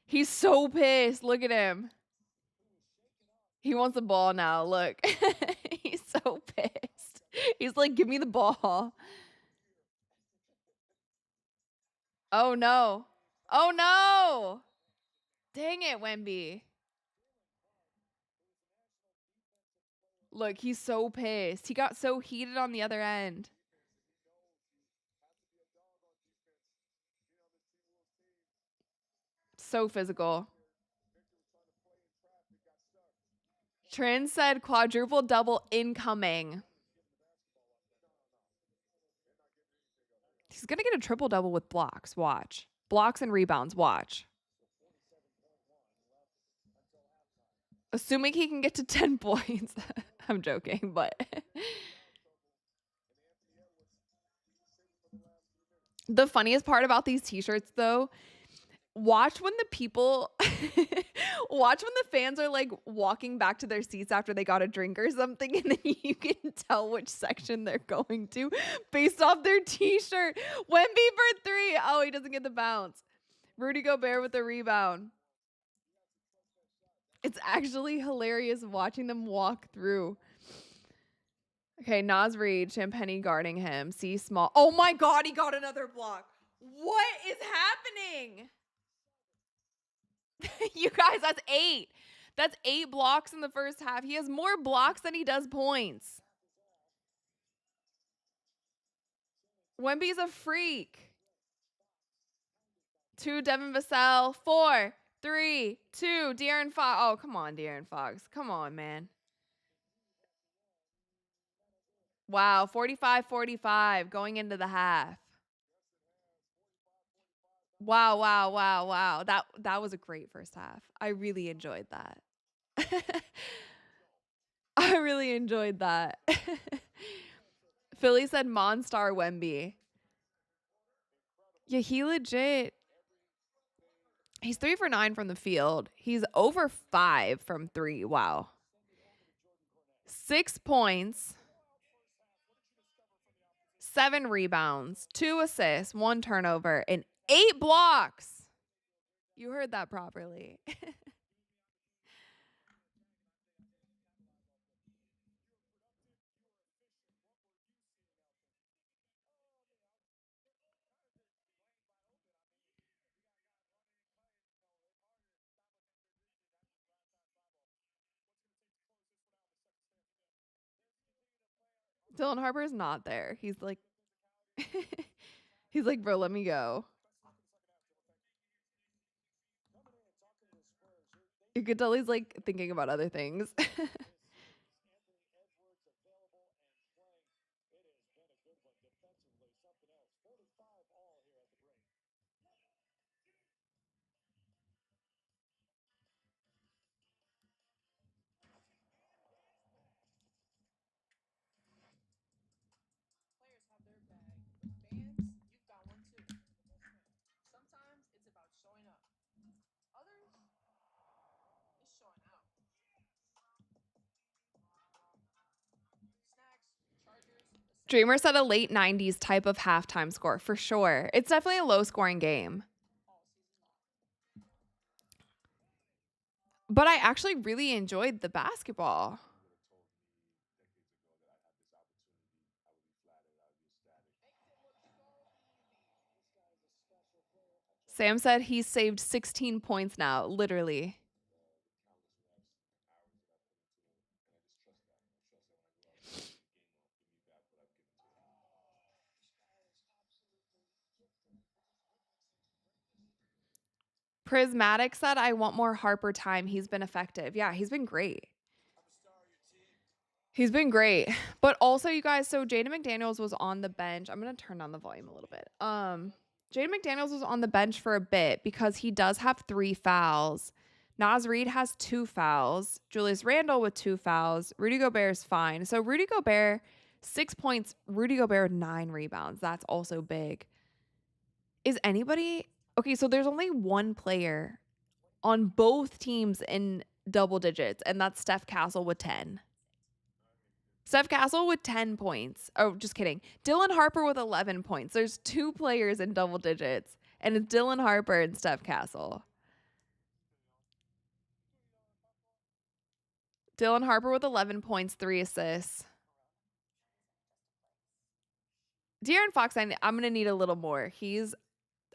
He's so pissed. Look at him. He wants the ball now. Look. He's so pissed. He's like, give me the ball. Oh, no. Oh, no. Dang it, Wemby. Look, he's so pissed. He got so heated on the other end. So physical. Trin said quadruple double incoming. He's going to get a triple double with blocks. Watch. Blocks and rebounds. Watch. Assuming he can get to 10 points. I'm joking, but the funniest part about these t-shirts though, watch when the people watch when the fans are like walking back to their seats after they got a drink or something, and then you can tell which section they're going to based off their t-shirt. Wemby for 3. Oh, he doesn't get the bounce. Rudy Gobert with the rebound. It's actually hilarious watching them walk through. Okay, Naz Reid, Champagny guarding him. C small. Oh my God, he got another block. What is happening? You guys, that's 8. That's 8 blocks in the first half. He has more blocks than he does points. Wemby's a freak. 2, Devin Vassell. 4, 3, 2, De'Aaron Fox. Oh, come on, De'Aaron Fox. Come on, man. Wow, 45-45 going into the half. Wow. That was a great first half. I really enjoyed that. I really enjoyed that. Philly said Monstar Wemby. Yeah, he legit. He's 3 for 9 from the field. He's over 5 from 3. Wow. 6 points, 7 rebounds, 2 assists, 1 turnover, and 8 blocks. You heard that properly. Dylan Harper's not there. He's like, he's like, bro, let me go. You could tell he's like thinking about other things. Dreamer said a late 90s type of halftime score for sure. It's definitely a low scoring game. But I actually really enjoyed the basketball. Sam said he's saved 16 points now, literally. Prismatic said, I want more Harper time. He's been effective. Yeah, he's been great. He's been great. But also, you guys, so Jaden McDaniels was on the bench. I'm going to turn down the volume a little bit. Jaden McDaniels was on the bench for a bit because he does have 3 fouls. Naz Reid has 2 fouls. Julius Randle with 2 fouls. Rudy Gobert's fine. So Rudy Gobert, 6 points. Rudy Gobert, 9 rebounds. That's also big. Is anybody... Okay, so there's only one player on both teams in double digits, and that's Steph Castle with 10. Steph Castle with 10 points. Oh, just kidding. Dylan Harper with 11 points. There's 2 players in double digits, and it's Dylan Harper and Steph Castle. Dylan Harper with 11 points, 3 assists. De'Aaron Fox, I'm going to need a little more. He's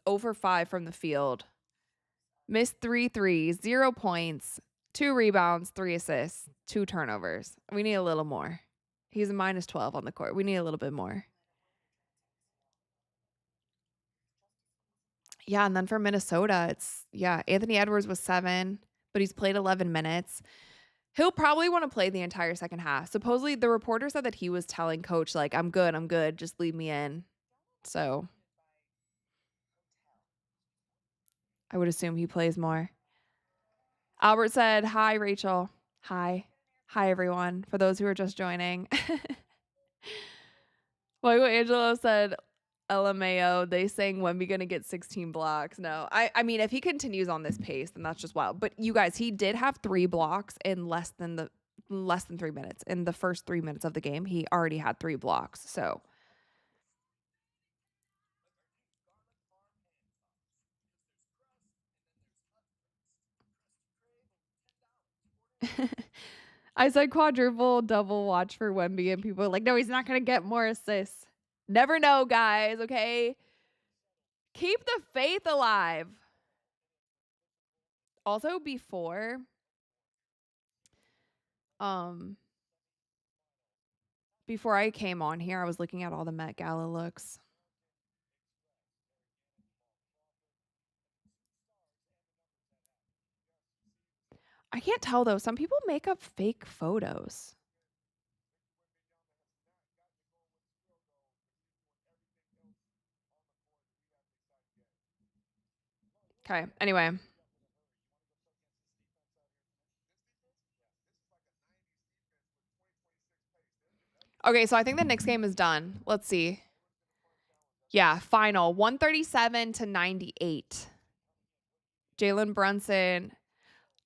over 5 from the field. Missed 3 threes, 0 points, 2 rebounds, 3 assists, 2 turnovers. We need a little more. He's a minus 12 on the court. We need a little bit more. Yeah, and then for Minnesota, it's, Anthony Edwards was 7, but he's played 11 minutes. He'll probably want to play the entire second half. Supposedly, the reporter said that he was telling coach, like, I'm good, just leave me in. So I would assume he plays more. Albert said, hi, Rachel. Hi. Hi, everyone. For those who are just joining. Michael Angelo said, LMAO, they saying Wemby gonna get 16 blocks. No, I mean, if he continues on this pace, then that's just wild. But you guys, he did have 3 blocks in less than 3 minutes. In the first 3 minutes of the game, he already had 3 blocks. So I said quadruple double watch for Wemby, and people are like, no, he's not gonna get more assists. Never know, guys. Okay, keep the faith alive. Also, um before I came on here, I was looking at all the Met Gala looks. I can't tell though. Some people make up fake photos. Okay. Anyway. Okay, so I think the Knicks game is done. Let's see. Yeah, final 137-98. Jalen Brunson.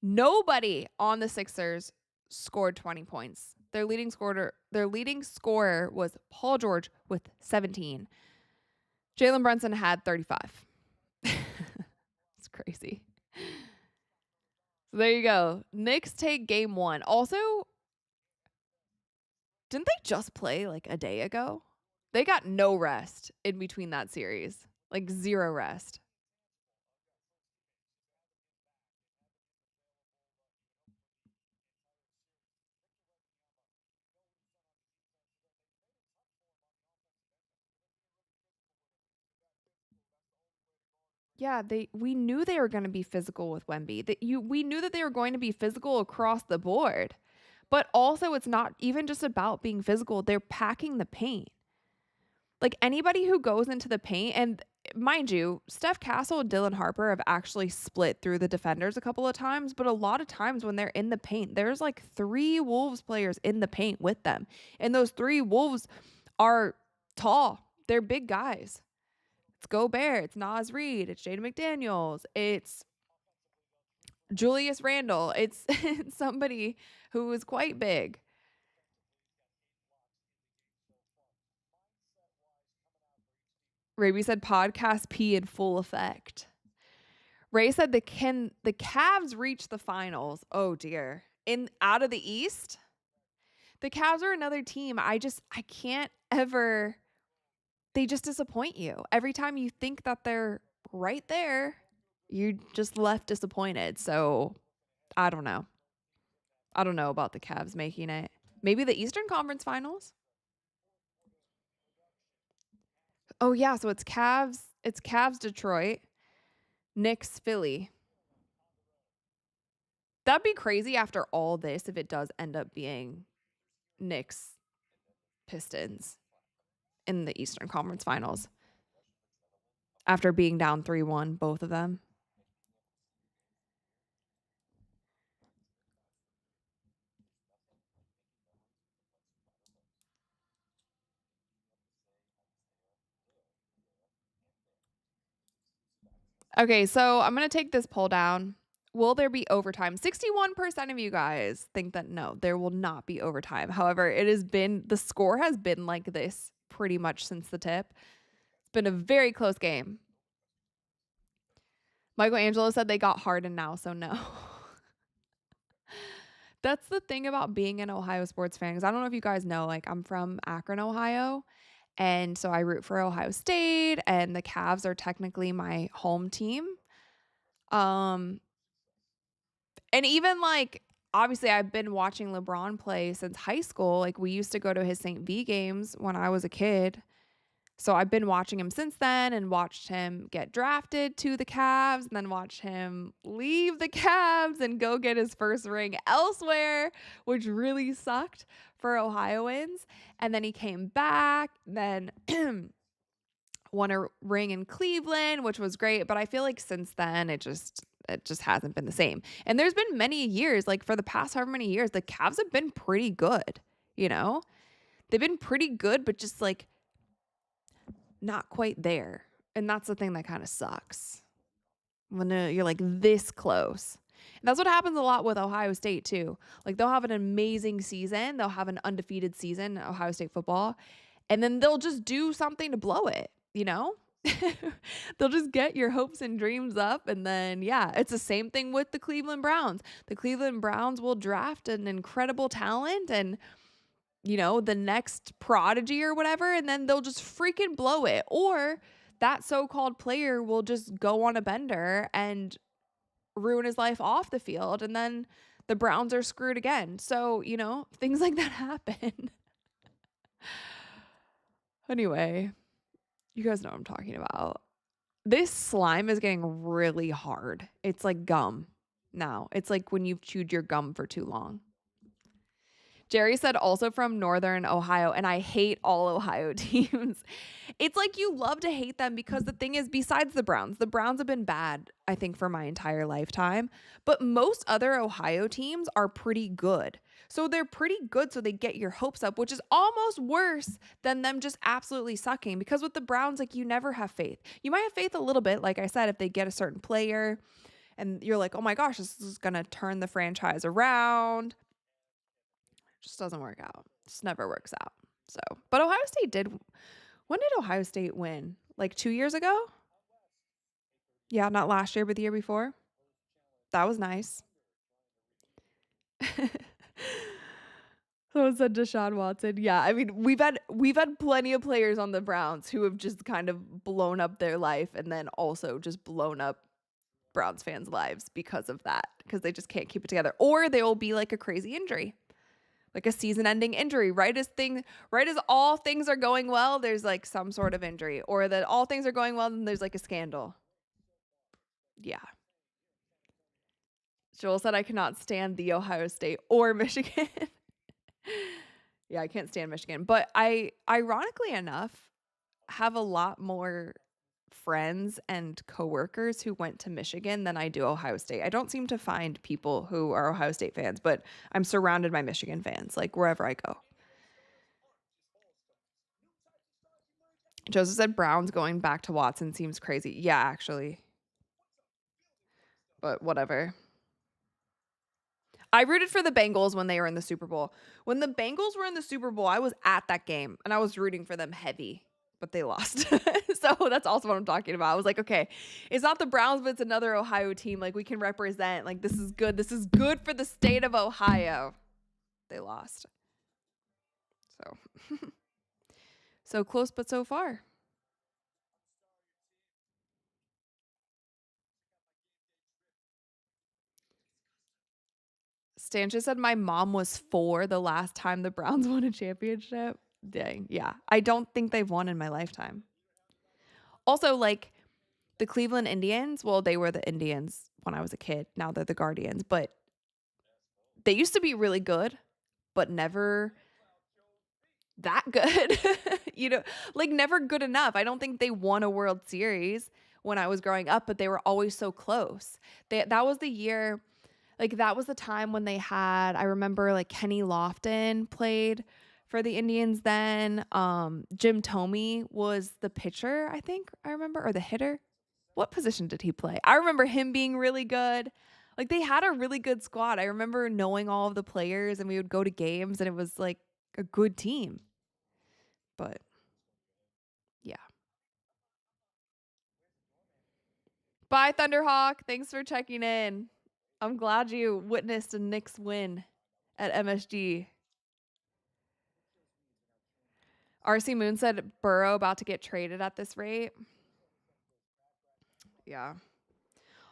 Nobody on the Sixers scored 20 points. Their leading scorer was Paul George with 17. Jalen Brunson had 35. It's crazy. So there you go. Knicks take game 1. Also, didn't they just play like a day ago? They got no rest in between that series. Like 0 rest. Yeah, we knew they were going to be physical with Wemby. We knew that they were going to be physical across the board. But also it's not even just about being physical. They're packing the paint. Like anybody who goes into the paint, and mind you, Steph Castle and Dylan Harper have actually split through the defenders a couple of times, but a lot of times when they're in the paint, there's like 3 Wolves players in the paint with them. And those 3 Wolves are tall. They're big guys. It's Gobert, it's Naz Reid, it's Jaden McDaniels, it's Julius Randle, it's somebody who is quite big. Raby said podcast P in full effect. Ray said the Cavs reach the finals? Oh dear. Out of the East? The Cavs are another team. I can't ever, they just disappoint you. Every time you think that they're right there, you're just left disappointed. So I don't know. I don't know about the Cavs making it. Maybe the Eastern Conference Finals. Oh yeah, so it's Cavs Detroit, Knicks Philly. That'd be crazy after all this if it does end up being Knicks Pistons in the Eastern Conference Finals after being down 3-1, both of them. Okay, so I'm going to take this poll down. Will there be overtime? 61% of you guys think that no, there will not be overtime. However, the score has been like this pretty much since the tip. It's been a very close game. Michael Angelo said they got Harden now, so no. That's the thing about being an Ohio sports fan, because I don't know if you guys know, like I'm from Akron, Ohio. And so I root for Ohio State, and the Cavs are technically my home team. And even like obviously I've been watching LeBron play since high school. Like we used to go to his St. V games when I was a kid. So I've been watching him since then and watched him get drafted to the Cavs and then watched him leave the Cavs and go get his first ring elsewhere, which really sucked for Ohioans. And then he came back, then won a ring in Cleveland, which was great. But I feel like since then, it just hasn't been the same. And there's been many years, like for the past however many years, the Cavs have been pretty good, you know? They've been pretty good, but just like not quite there. And that's the thing that kind of sucks when you're like this close. And that's what happens a lot with Ohio State too. Like they'll have an amazing season. They'll have an undefeated season in Ohio State football. And then they'll just do something to blow it, you know? They'll just get your hopes and dreams up. And then, yeah, it's the same thing with the Cleveland Browns. The Cleveland Browns will draft an incredible talent and, you know, the next prodigy or whatever, and then they'll just freaking blow it. Or that so-called player will just go on a bender and ruin his life off the field. And then the Browns are screwed again. So, you know, things like that happen. Anyway, you guys know what I'm talking about. This slime is getting really hard. It's like gum now. It's like when you've chewed your gum for too long. Jerry said also from Northern Ohio, and I hate all Ohio teams. It's like you love to hate them because the thing is, besides the Browns have been bad, I think, for my entire lifetime. But most other Ohio teams are pretty good. So they're pretty good, so they get your hopes up, which is almost worse than them just absolutely sucking. Because with the Browns, like, you never have faith. You might have faith a little bit, like I said, if they get a certain player and you're like, oh my gosh, this is going to turn the franchise around. Just doesn't work out. Just never works out. So, but Ohio State did. When did Ohio State win? Like 2 years ago? Yeah, not last year, but the year before. That was nice. Someone said Deshaun Watson. Yeah, I mean, we've had plenty of players on the Browns who have just kind of blown up their life and then also just blown up Browns fans' lives because of that, because they just can't keep it together. Or they will be like a crazy injury. Like a season-ending injury, right as all things are going well, there's like some sort of injury, or that all things are going well, then there's like a scandal. Yeah. Joel said I cannot stand the Ohio State or Michigan. Yeah, I can't stand Michigan, but I, ironically enough, have a lot more friends and coworkers who went to Michigan than I do Ohio State. I don't seem to find people who are Ohio State fans, but I'm surrounded by Michigan fans, like wherever I go. Joseph said Browns going back to Watson seems crazy. Yeah, actually. But whatever. I rooted for the Bengals when they were in the Super Bowl. When the Bengals were in the Super Bowl, I was at that game and I was rooting for them heavy, but they lost. So that's also what I'm talking about. I was like, okay, it's not the Browns, but it's another Ohio team. Like we can represent, like this is good. This is good for the state of Ohio. They lost. So, so close, but so far. Stancha said my mom was 4 the last time the Browns won a championship. Dang. Yeah. I don't think they've won in my lifetime. Also, like the Cleveland Indians, well, they were the Indians when I was a kid. Now they're the Guardians, but they used to be really good, but never that good. You know, like never good enough. I don't think they won a World Series when I was growing up, but they were always so close. That was the year. Like that was the time when they had, I remember like Kenny Lofton played for the Indians then. Jim Thome was the pitcher, I think I remember, or the hitter. What position did he play? I remember him being really good. Like they had a really good squad. I remember knowing all of the players and we would go to games and it was like a good team. But yeah. Bye, Thunderhawk. Thanks for checking in. I'm glad you witnessed a Knicks win at MSG. RC Moon said Burrow about to get traded at this rate. Yeah.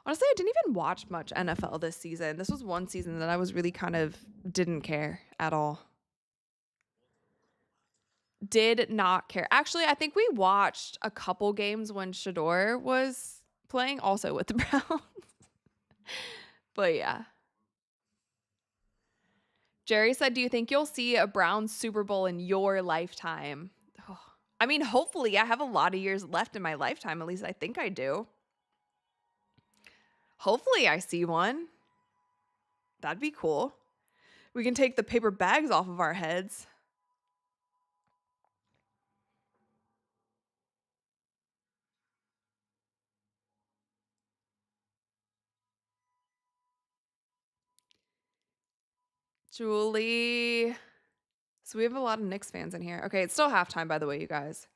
Honestly, I didn't even watch much NFL this season. This was one season that I was really kind of didn't care at all. Did not care. Actually, I think we watched a couple games when Shador was playing, also with the Browns. But yeah. Jerry said, do you think you'll see a Browns Super Bowl in your lifetime? Oh, I mean, hopefully. I have a lot of years left in my lifetime. At least I think I do. Hopefully I see one. That'd be cool. We can take the paper bags off of our heads. Julie. So we have a lot of Knicks fans in here. Okay, it's still halftime, by the way, you guys.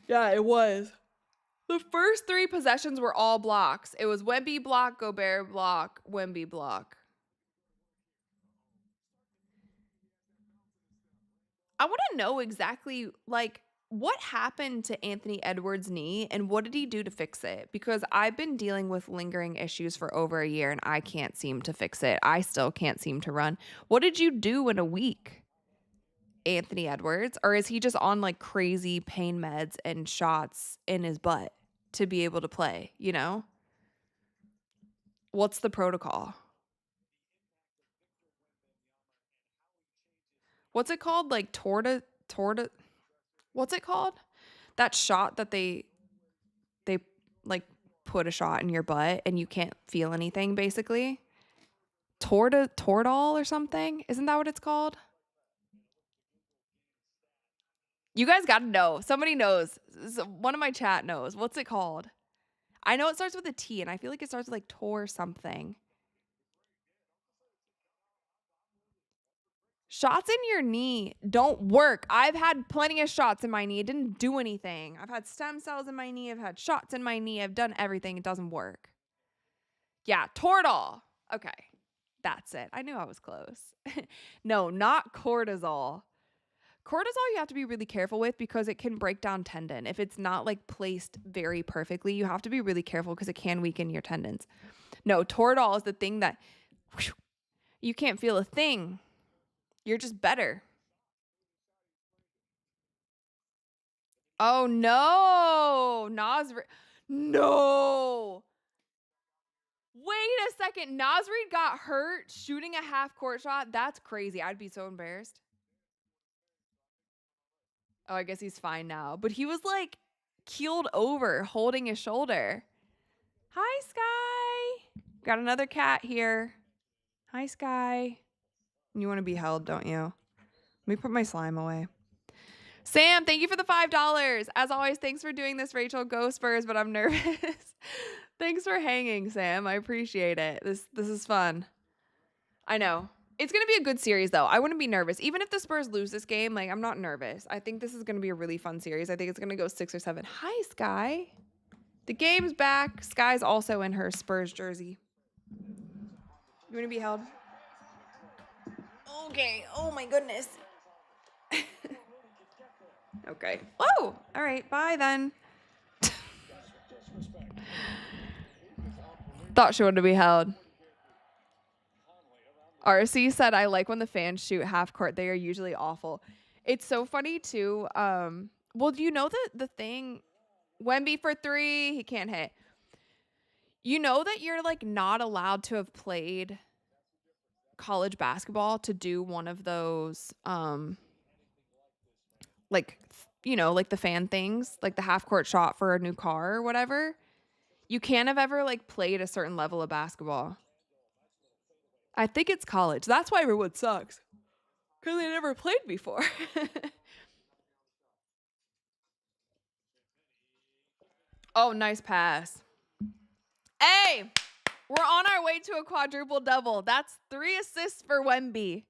Yeah, it was. The first 3 possessions were all blocks. It was Wemby block, Gobert block, Wemby block. I want to know exactly, like, what happened to Anthony Edwards' knee and what did he do to fix it? Because I've been dealing with lingering issues for over a year and I can't seem to fix it. I still can't seem to run. What did you do in a week, Anthony Edwards? Or is he just on like crazy pain meds and shots in his butt to be able to play, you know? What's the protocol? What's it called? Like torta. What's it called? That shot that they like put a shot in your butt and you can't feel anything basically. Toradol or something? Isn't that what it's called? You guys got to know. Somebody knows. One of my chat knows. What's it called? I know it starts with a T and I feel like it starts with like Tor something. Shots in your knee don't work. I've had plenty of shots in my knee. It didn't do anything. I've had stem cells in my knee. I've had shots in my knee. I've done everything. It doesn't work. Yeah, Toradol. Okay. That's it. I knew I was close. No, not cortisol. Cortisol you have to be really careful with because it can break down tendon. If it's not like placed very perfectly, you have to be really careful because it can weaken your tendons. No, Toradol is the thing that you can't feel a thing. You're just better. Oh no, no. Wait a second. Nasrid got hurt shooting a half court shot. That's crazy. I'd be so embarrassed. Oh, I guess he's fine now. But he was like keeled over, holding his shoulder. Hi, Sky. Got another cat here. Hi, Sky. You want to be held, don't you? Let me put my slime away. Sam, thank you for the $5. As always, thanks for doing this, Rachel. Go Spurs, but I'm nervous. Thanks for hanging, Sam. I appreciate it. This is fun. I know. It's going to be a good series, though. I wouldn't be nervous. Even if the Spurs lose this game, like, I'm not nervous. I think this is going to be a really fun series. I think it's going to go 6 or 7. Hi, Sky. The game's back. Sky's also in her Spurs jersey. You want to be held? Okay. Oh, my goodness. Okay. Oh, all right. Bye, then. Thought she wanted to be held. RC said, I like when the fans shoot half court. They are usually awful. It's so funny, too. Well, do you know the thing? Wemby for 3. He can't hit. You know that you're, like, not allowed to have played college basketball to do one of those, like, you know, like the fan things, like the half court shot for a new car or whatever. You can't have ever, like, played a certain level of basketball. I think it's college. That's why everyone sucks. Because they never played before. Oh, nice pass. Hey, we're on our way to a quadruple double. That's 3 assists for Wemby.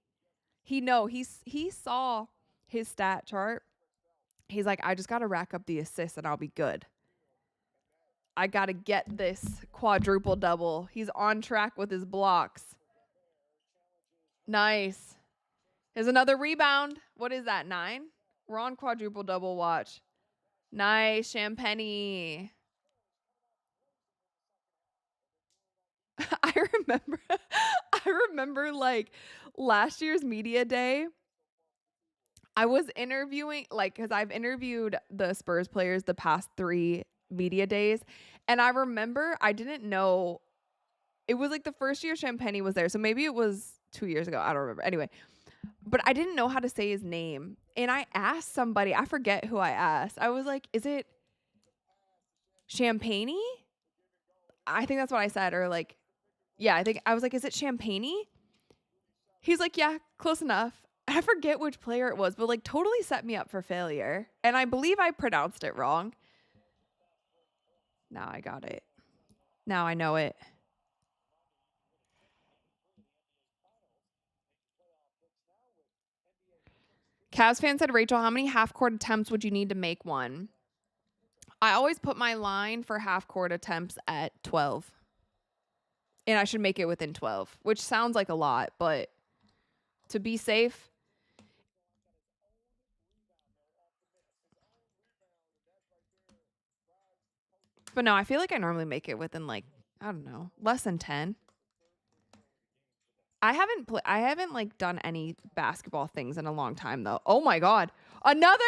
He saw his stat chart. He's like, I just got to rack up the assists and I'll be good. I got to get this quadruple double. He's on track with his blocks. Nice. There's another rebound. What is that, 9? We're on quadruple double watch. Nice, Champagne. I remember like last year's media day. I was interviewing, like, because I've interviewed the Spurs players the past 3 media days. And I remember I didn't know. It was like the first year Champagne was there. So maybe it was 2 years ago. I don't remember. Anyway. But I didn't know how to say his name. And I asked somebody, I forget who I asked. I was like, is it Champagne? I think that's what I said. Or like, yeah, I think I was like, is it Champagne? He's like, yeah, close enough. I forget which player it was, but like totally set me up for failure. And I believe I pronounced it wrong. Now I got it. Now I know it. Cavs fan said, Rachel, how many half-court attempts would you need to make one? I always put my line for half-court attempts at 12. And I should make it within 12, which sounds like a lot, but to be safe. But no, I feel like I normally make it within like, I don't know, less than 10. I haven't like done any basketball things in a long time though. Oh my god. Another.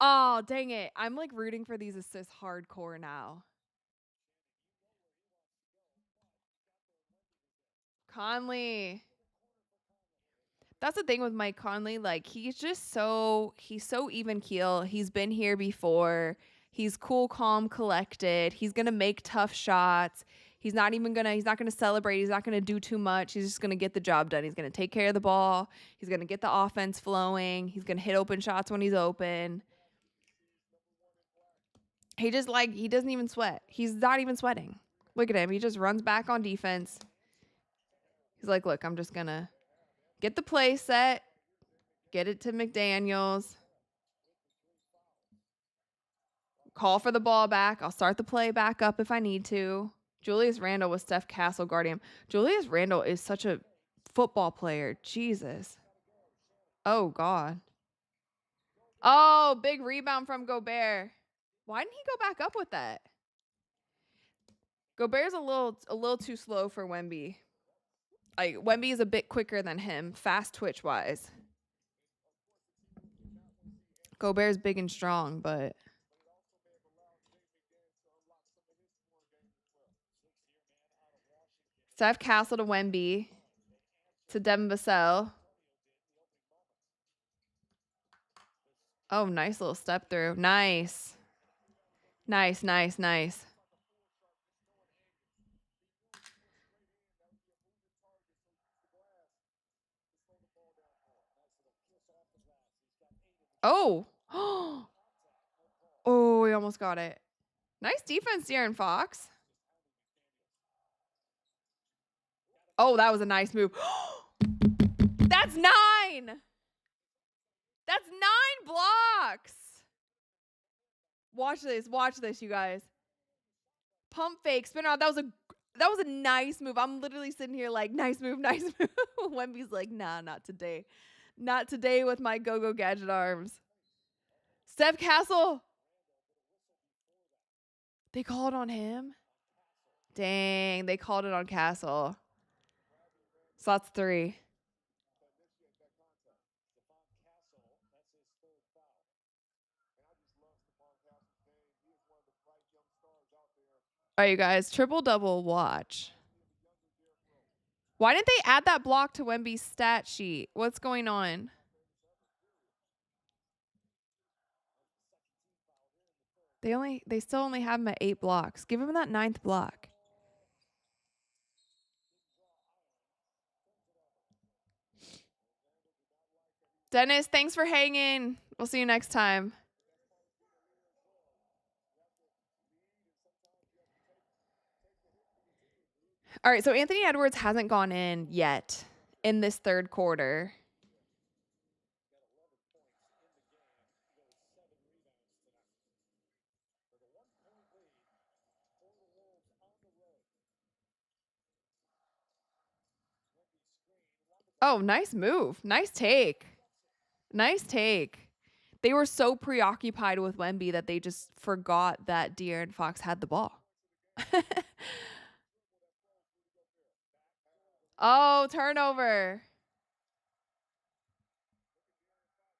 Oh, dang it. I'm like rooting for these assists hardcore now. Conley. That's the thing with Mike Conley. Like he's so even keel. He's been here before. He's cool, calm, collected. He's gonna make tough shots. He's not gonna celebrate. He's not gonna do too much. He's just gonna get the job done. He's gonna take care of the ball. He's gonna get the offense flowing. He's gonna hit open shots when he's open. He doesn't even sweat. He's not even sweating. Look at him. He just runs back on defense. He's like, look, I'm just gonna get the play set, get it to McDaniels, call for the ball back. I'll start the play back up if I need to. Julius Randle with Steph Castle guarding him. Julius Randle is such a football player. Jesus. Oh, God. Oh, big rebound from Gobert. Why didn't he go back up with that? Gobert's a little too slow for Wemby. Like Wemby is a bit quicker than him, fast twitch wise. Gobert's big and strong, but Steph Castle to Wemby to Devin Vassell. Oh, nice little step through. Nice. Nice, nice, nice. Oh. Oh, we almost got it. Nice defense, De'Aaron Fox. Oh, that was a nice move. That's 9. That's 9 blocks. Watch this, you guys. Pump fake, spin around. That was a nice move. I'm literally sitting here like, nice move, nice move. Wemby's like, nah, not today. Not today with my go-go gadget arms. Steph Castle. They called on him? Dang, they called it on Castle. So that's 3. All right, you guys, triple-double watch. Why didn't they add that block to Wemby's stat sheet? What's going on? They still only have him at 8 blocks. Give him that 9th block. Dennis, thanks for hanging. We'll see you next time. All right, so Anthony Edwards hasn't gone in yet in this third quarter. Oh, nice move. Nice take. Nice take. They were so preoccupied with Wemby that they just forgot that De'Aaron Fox had the ball. Oh, turnover.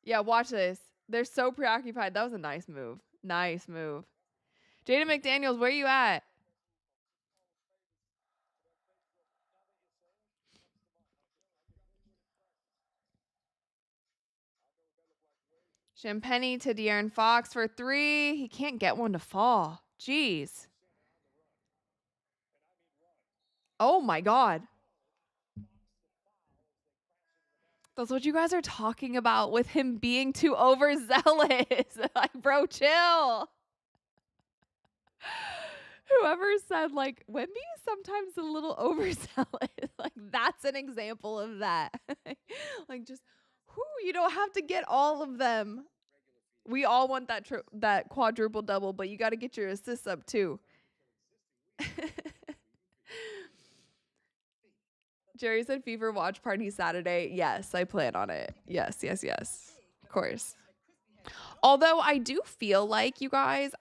Yeah, watch this. They're so preoccupied. That was a nice move. Nice move. Jaden McDaniels, where you at? Champagny to De'Aaron Fox for 3. He can't get one to fall. Jeez. Oh my God. That's what you guys are talking about with him being too overzealous. Like, bro, chill. Whoever said, like, Wemby is sometimes a little overzealous. Like, that's an example of that. Like, just, you don't have to get all of them. We all want that quadruple double, but you got to get your assists up too. Jerry said Fever watch party Saturday. Yes, I plan on it. Yes. Of course. Although I do feel like you guys,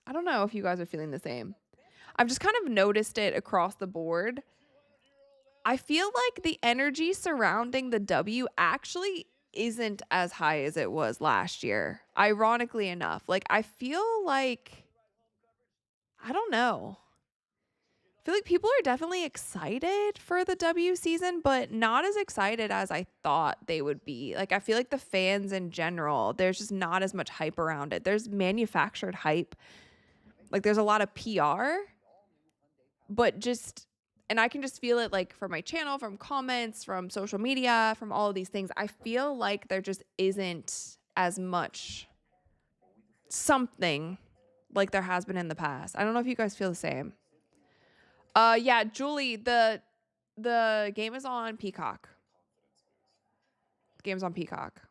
I don't know if you guys are feeling the same. I've just kind of noticed it across the board. I feel like the energy surrounding the W actually isn't as high as it was last year. Ironically enough, like I feel like, I don't know. I feel like people are definitely excited for the W season, but not as excited as I thought they would be. Like I feel like the fans in general, there's just not as much hype around it. There's manufactured hype. Like there's a lot of PR, but just, and I can just feel it like from my channel, from comments, from social media, from all of these things. I feel like there just isn't as much something like there has been in the past. I don't know if you guys feel the same. Yeah, Julie, the game is on Peacock. The game's on Peacock.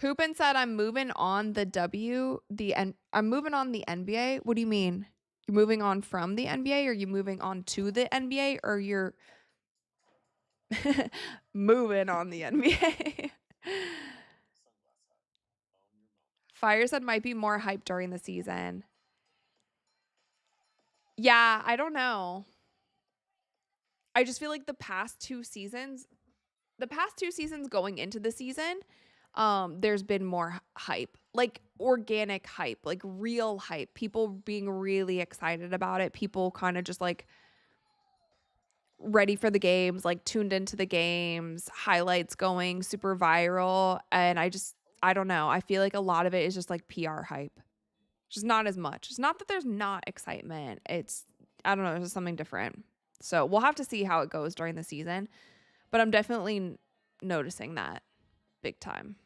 Hoopin said, "I'm moving on I'm moving on the NBA." What do you mean? You're moving on from the NBA, or you moving on to the NBA, or you're moving on the NBA? Fire said might be more hype during the season. Yeah, I don't know. I just feel like the past two seasons going into the season, there's been more hype, like organic hype, like real hype. People being really excited about it. People kind of just like ready for the games, like tuned into the games, highlights going super viral. And I don't know. I feel like a lot of it is just like PR hype. Just not as much. It's not that there's not excitement. I don't know. There's just something different. So we'll have to see how it goes during the season. But I'm definitely noticing that big time.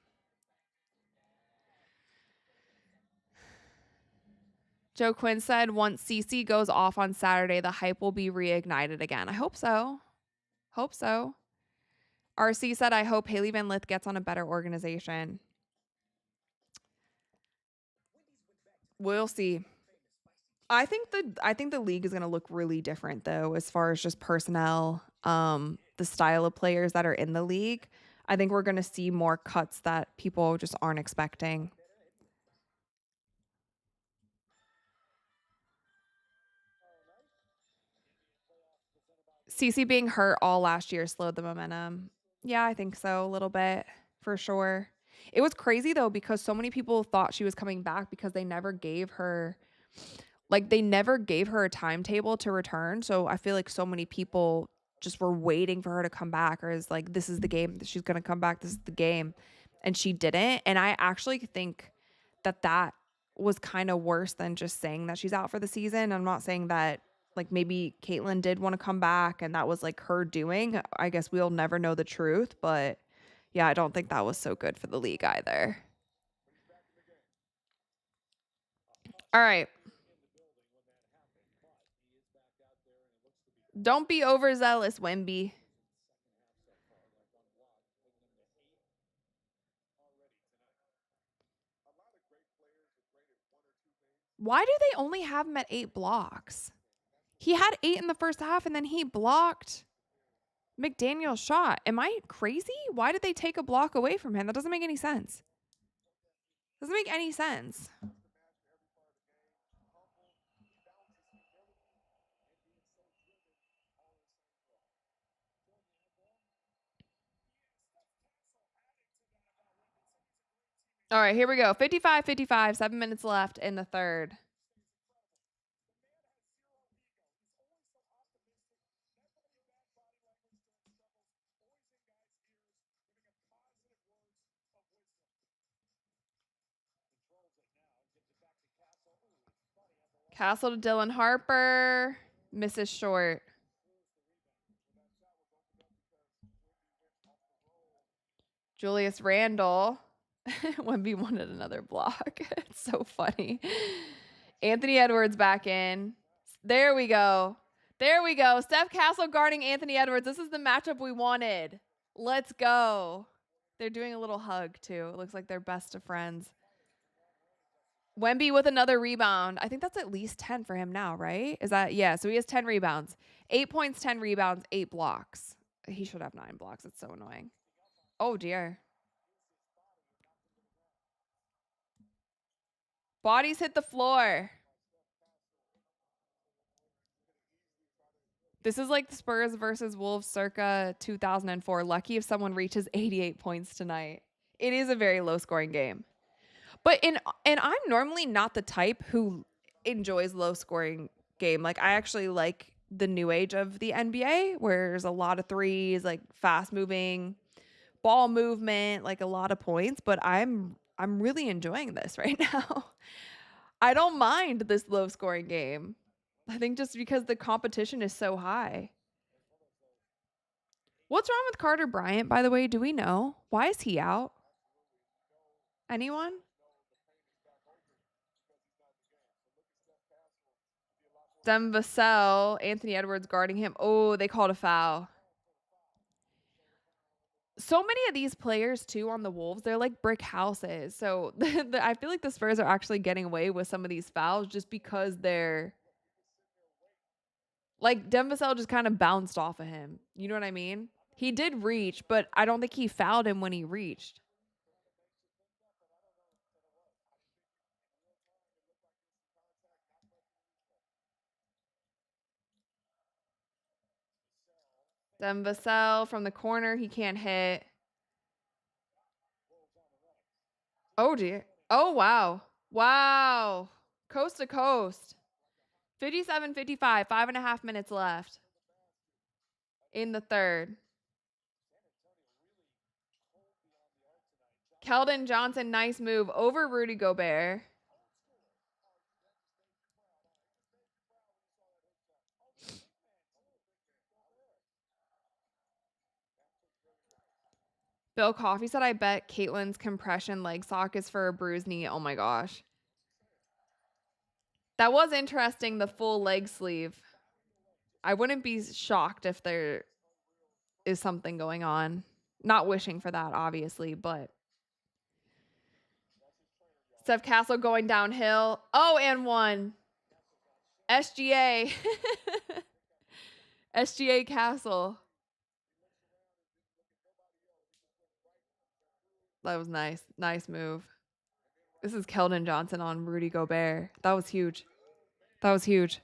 Joe Quinn said, once CC goes off on Saturday, the hype will be reignited again. I hope so. Hope so. RC said, I hope Haley Van Lith gets on a better organization. We'll see. I think the league is going to look really different though, as far as just personnel, the style of players that are in the league. I think we're going to see more cuts that people just aren't expecting. CC being hurt all last year slowed the momentum. Yeah, I think so, a little bit, for sure. It was crazy though, because so many people thought she was coming back because they never gave her a timetable to return. So I feel like so many people just were waiting for her to come back, or is like, this is the game, she's going to come back, this is the game. And she didn't. And I actually think that was kind of worse than just saying that she's out for the season. I'm not saying that, like, maybe Caitlyn did want to come back and that was like her doing. I guess we'll never know the truth, but yeah, I don't think that was so good for the league either. All right. Don't be overzealous, Wemby. Why do they only have him at 8 blocks? He had 8 in the first half and then he blocked McDaniel's shot. Am I crazy? Why did they take a block away from him? That doesn't make any sense. Doesn't make any sense. All right, here we go. 55-55, 7 minutes left in the third. Castle to Dylan Harper. Misses short. Julius Randle. Wemby wanted another block. It's so funny. Anthony Edwards back in. There we go. There we go. Steph Castle guarding Anthony Edwards. This is the matchup we wanted. Let's go. They're doing a little hug, too. It looks like they're best of friends. Wemby with another rebound. I think that's at least 10 for him now, right? Is that, yeah, so he has 10 rebounds. 8 points, 10 rebounds, 8 blocks. He should have 9 blocks. It's so annoying. Oh, dear. Bodies hit the floor. This is like the Spurs versus Wolves circa 2004. Lucky if someone reaches 88 points tonight. It is a very low scoring game. But I'm normally not the type who enjoys low scoring game. Like I actually like the new age of the NBA where there's a lot of threes, like fast moving, ball movement, like a lot of points, but I'm really enjoying this right now. I don't mind this low scoring game. I think just because the competition is so high. What's wrong with Carter Bryant, by the way? Do we know? Why is he out? Anyone? Dem Vassell, Anthony Edwards guarding him. Oh, they called a foul. So many of these players, too, on the Wolves, they're like brick houses. So I feel like the Spurs are actually getting away with some of these fouls just because they're... Like, Dem Vassell just kind of bounced off of him. You know what I mean? He did reach, but I don't think he fouled him when he reached. Dem Vassell from the corner, he can't hit. Oh, dear. Oh, wow. Wow. Coast to coast. 57-55, 5.5 minutes left in the third. Keldon Johnson, nice move over Rudy Gobert. Bill Coffey said, I bet Caitlin's compression leg sock is for a bruised knee. Oh my gosh. That was interesting, the full leg sleeve. I wouldn't be shocked if there is something going on. Not wishing for that, obviously, but. Steph Castle going downhill. Oh, and one. SGA. SGA Castle. That was nice. Nice move. This is Keldon Johnson on Rudy Gobert. That was huge. That was huge.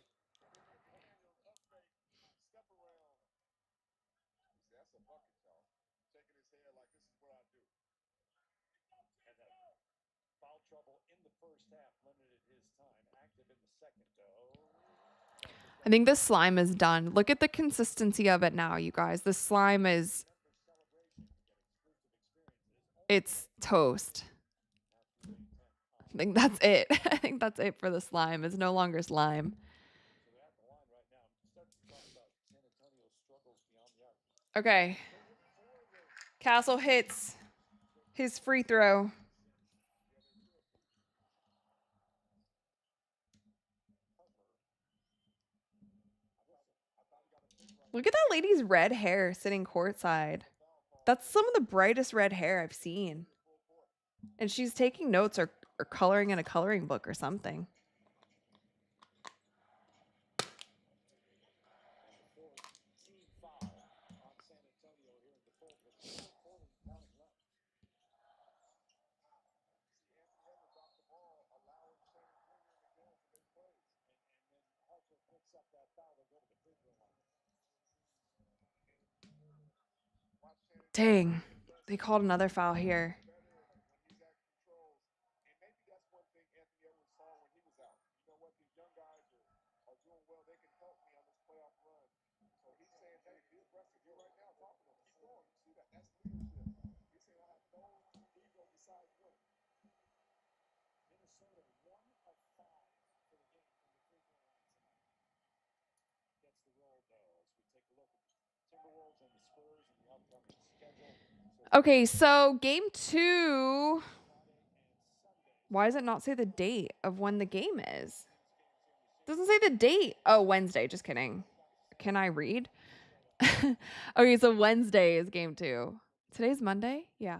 I think this slime is done. Look at the consistency of it now, you guys. The slime is... It's toast. I think that's it. I think that's it for the slime. It's no longer slime. Okay. Castle hits his free throw. Look at that lady's red hair sitting courtside. That's some of the brightest red hair I've seen. And she's taking notes or coloring in a coloring book or something. Dang. They called another foul here. Okay, so game 2. Why does it not say the date of when the game is? Doesn't say the date. Oh, Wednesday. Just kidding. Can I read? Okay, so Wednesday is game 2. Today's Monday? Yeah.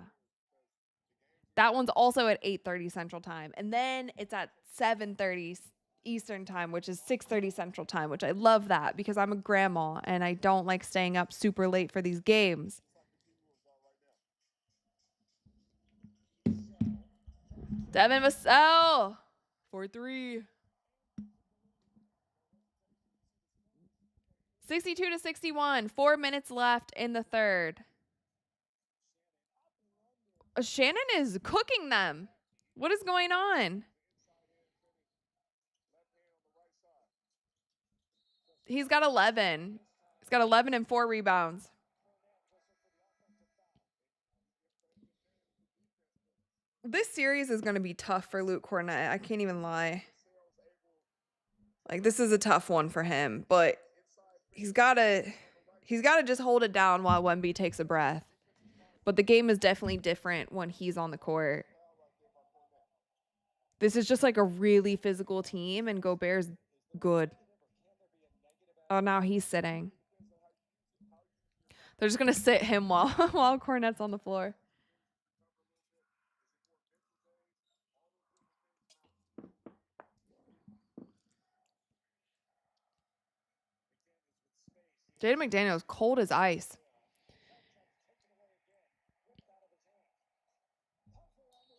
That one's also at 8:30 Central Time. And then it's at 7:30 Eastern Time, which is 6:30 Central Time, which I love that because I'm a grandma and I don't like staying up super late for these games. Devin Vassell for 3. 62-61. 4 minutes left in the third. Shannon is cooking them. What is going on? He's got 11. He's got 11 and 4 rebounds. This series is going to be tough for Luke Cornett. I can't even lie. Like, this is a tough one for him, but he's got to just hold it down while Wemby takes a breath. But the game is definitely different when he's on the court. This is just like a really physical team, and Gobert's good. Oh, now he's sitting. They're just going to sit him while Cornette's on the floor. Jaden McDaniels, cold as ice.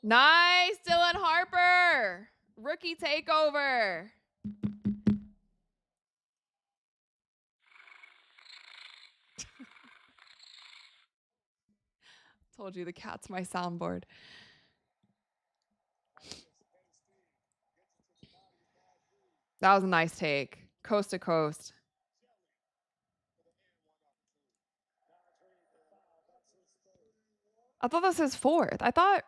Nice, Dylan Harper. Rookie takeover. Told you the cat's my soundboard. That was a nice take. Coast to coast. I thought this was 4th. I thought,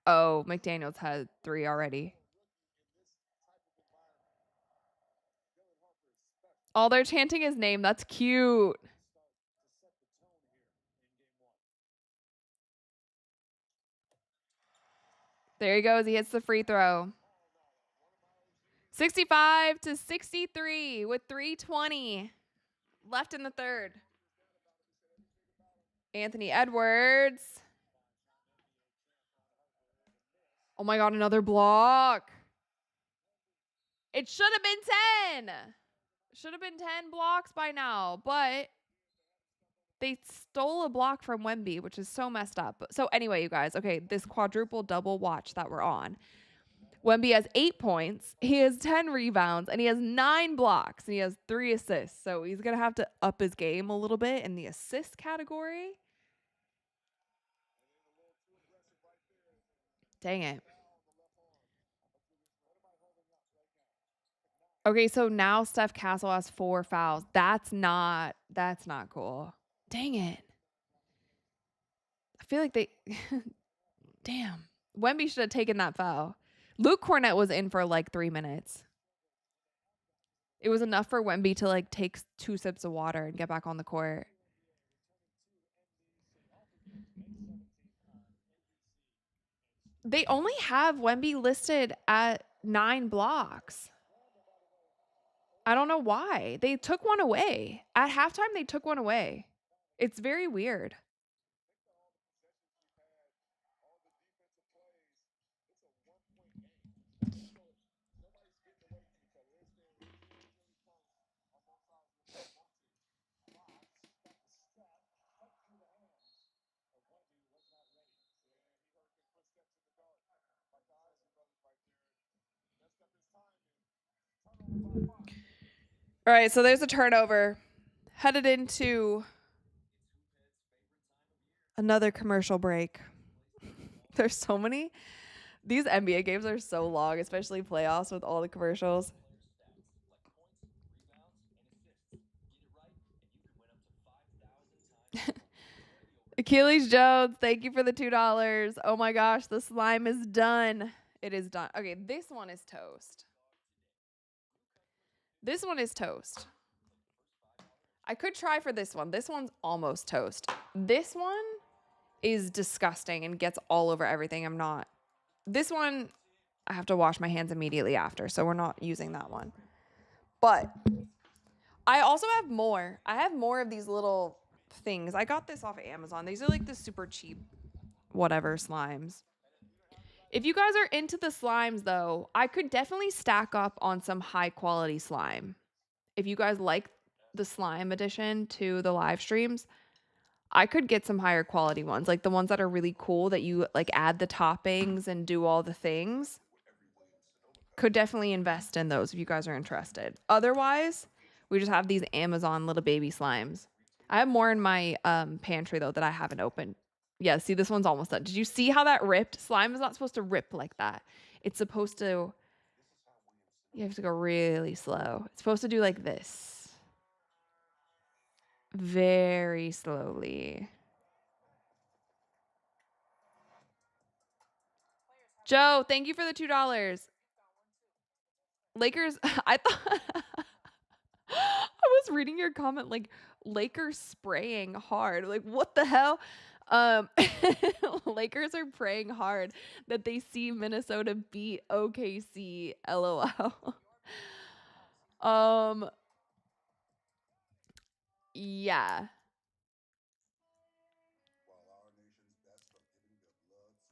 oh, McDaniels had 3 already. Oh, they're chanting his name. That's cute. There he goes. He hits the free throw. 65-63 with 3:20 left in the third. Anthony Edwards. Oh my God, another block. It should have been 10. Should have been 10 blocks by now, but they stole a block from Wemby, which is so messed up. So anyway, you guys, okay, this quadruple double watch that we're on. Wemby has 8 points, he has 10 rebounds, and he has 9 blocks, and he has 3 assists. So he's going to have to up his game a little bit in the assist category. Dang it. Okay, so now Steph Castle has 4 fouls. That's not cool. Dang it. I feel like they damn. Wemby should have taken that foul. Luke Cornett was in for like 3 minutes. It was enough for Wemby to like take 2 sips of water and get back on the court. They only have Wemby listed at 9 blocks. I don't know why. They took one away. At halftime, they took one away. It's very weird. All right, so there's a turnover. Headed into another commercial break. There's so many. These NBA games are so long, especially playoffs with all the commercials. Achilles Jones, thank you for the $2. Oh my gosh, the slime is done. It is done. Okay, this one is toast. This one is toast. I could try for this one. This one's almost toast. This one is disgusting and gets all over everything. This one, I have to wash my hands immediately after, so we're not using that one. But I also have more. I have more of these little things. I got this off of Amazon. These are like the super cheap whatever slimes. If you guys are into the slimes though, I could definitely stack up on some high quality slime. If you guys like the slime edition to the live streams, I could get some higher quality ones, like the ones that are really cool that you like add the toppings and do all the things. Could definitely invest in those if you guys are interested. Otherwise, we just have these Amazon little baby slimes. I have more in my pantry though that I haven't opened. Yeah, see, this one's almost done. Did you see how that ripped? Slime is not supposed to rip like that. It's supposed to, you have to go really slow. It's supposed to do like this. Very slowly. Joe, thank you for the $2. Lakers, I thought I was reading your comment like Lakers spraying hard. Like what the hell? Lakers are praying hard that they see Minnesota beat OKC. LOL. Yeah.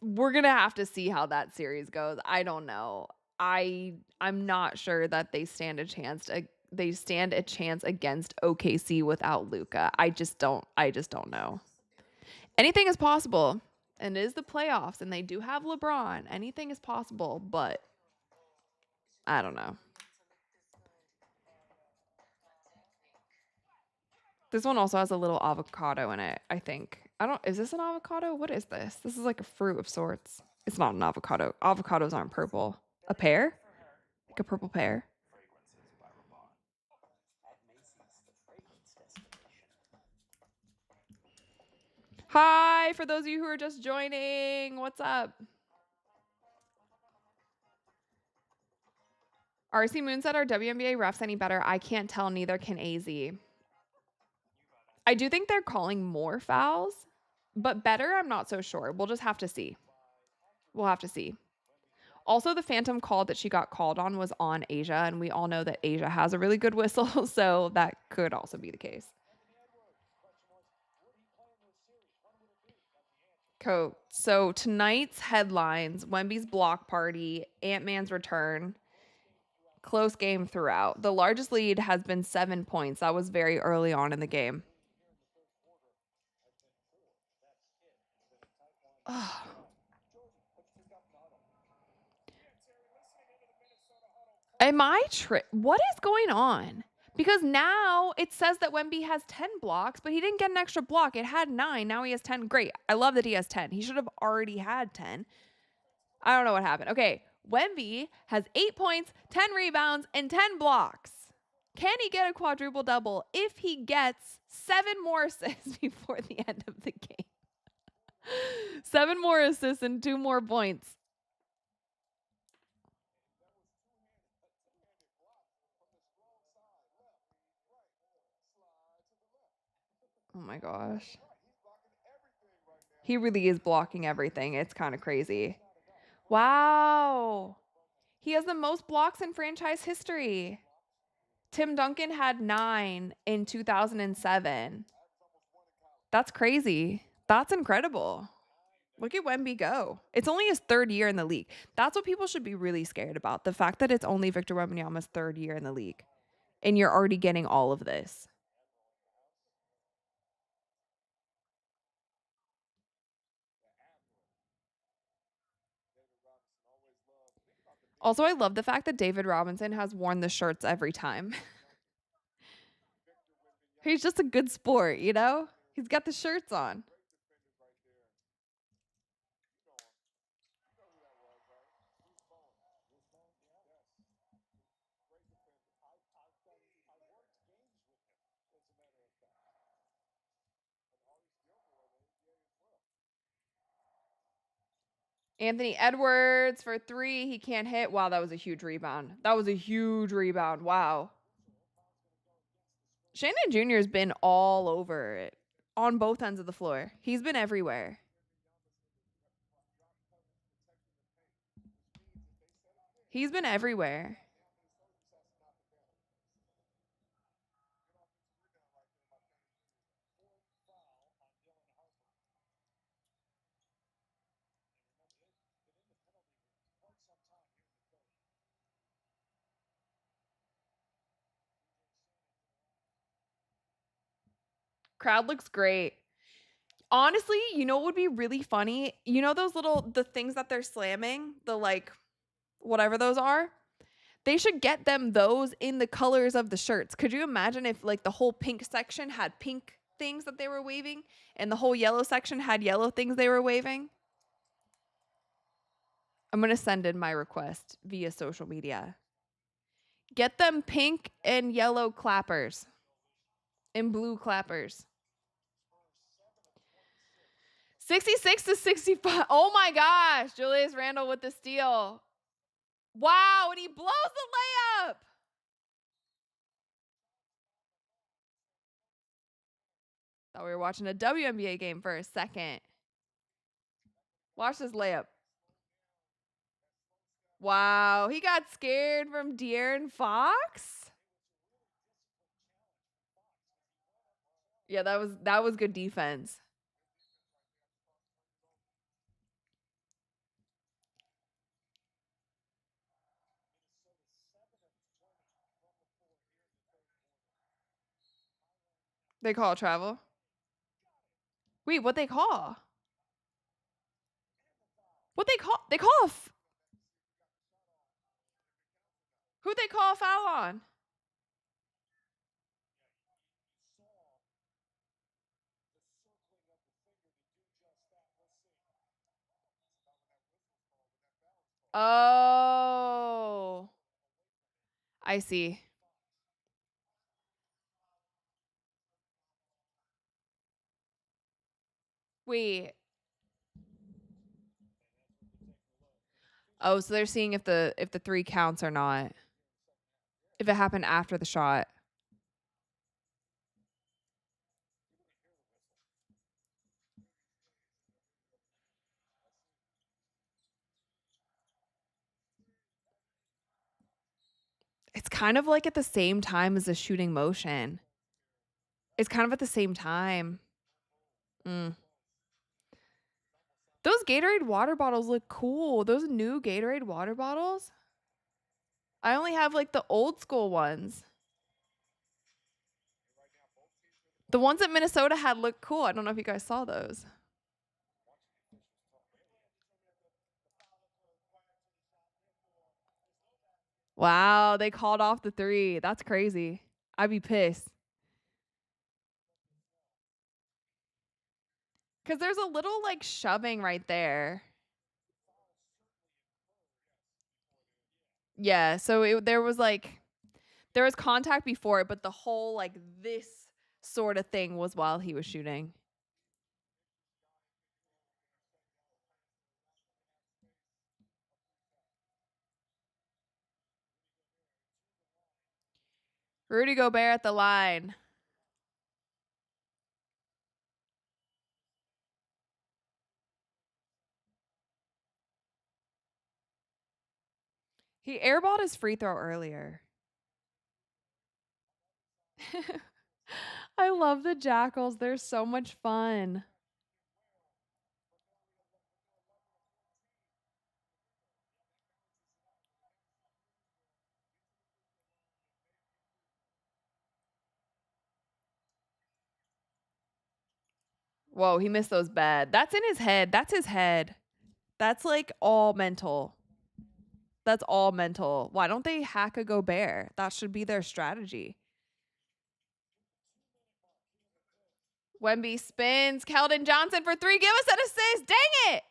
We're going to have to see how that series goes. I don't know. I'm not sure that they stand a chance against OKC without Luka. I just don't know. Anything is possible. And it is the playoffs and they do have LeBron. Anything is possible, but I don't know. This one also has a little avocado in it, I think. Is this an avocado? What is this? This is like a fruit of sorts. It's not an avocado. Avocados aren't purple. A pear? Like a purple pear. Hi, for those of you who are just joining. What's up? RC Moon said, are WNBA refs any better? I can't tell. Neither can AZ. I do think they're calling more fouls, but better, I'm not so sure. We'll just have to see. We'll have to see. Also, the phantom call that she got called on was on Asia, and we all know that Asia has a really good whistle, so that could also be the case. Cool. So tonight's headlines, Wemby's block party, Ant-Man's return, close game throughout. The largest lead has been 7 points. That was very early on in the game. Oh. What is going on? Because now it says that Wemby has 10 blocks, but he didn't get an extra block. It had 9. Now he has 10. Great. I love that he has 10. He should have already had 10. I don't know what happened. Okay. Wemby has 8 points, 10 rebounds, and 10 blocks. Can he get a quadruple double if he gets 7 more assists before the end of the game? 7 more assists and 2 more points. Oh my gosh. He really is blocking everything. It's kind of crazy. Wow. He has the most blocks in franchise history. Tim Duncan had 9 in 2007. That's crazy. That's incredible. Look at Wemby go. It's only his 3rd year in the league. That's what people should be really scared about. The fact that it's only Victor Wembanyama's 3rd year in the league. And you're already getting all of this. Also, I love the fact that David Robinson has worn the shirts every time. He's just a good sport, you know? He's got the shirts on. Anthony Edwards for 3. He can't hit. Wow, that was a huge rebound. That was a huge rebound. Wow. Shannon Jr. has been all over it on both ends of the floor. He's been everywhere. He's been everywhere. Crowd looks great. Honestly, you know what would be really funny? You know those the things that they're slamming? The like whatever those are? They should get them those in the colors of the shirts. Could you imagine if like the whole pink section had pink things that they were waving and the whole yellow section had yellow things they were waving? I'm going to send in my request via social media. Get them pink and yellow clappers and blue clappers. 66-65. Oh my gosh. Julius Randle with the steal. Wow. And he blows the layup. Thought we were watching a WNBA game for a second. Watch this layup. Wow. He got scared from De'Aaron Fox. Yeah, that was good defense. They call travel. Wait, what they call? What they call? They call who they call a foul on? Oh, I see. Wait. Oh, so they're seeing if the three counts or not. If it happened after the shot. It's kind of like at the same time as the shooting motion. It's kind of at the same time. Mm. Those Gatorade water bottles look cool. Those new Gatorade water bottles. I only have like the old school ones. The ones that Minnesota had look cool. I don't know if you guys saw those. Wow, they called off the three. That's crazy. I'd be pissed. Because there's a little like shoving right there. Yeah, so there was contact before it, but the whole like this sort of thing was while he was shooting. Rudy Gobert at the line. He airballed his free throw earlier. I love the Jackals. They're so much fun. Whoa, he missed those bad. That's in his head. That's his head. That's like all mental. That's all mental. Why don't they hack a Gobert? That should be their strategy. Wemby spins. Keldon Johnson for three. Give us an assist. Dang it.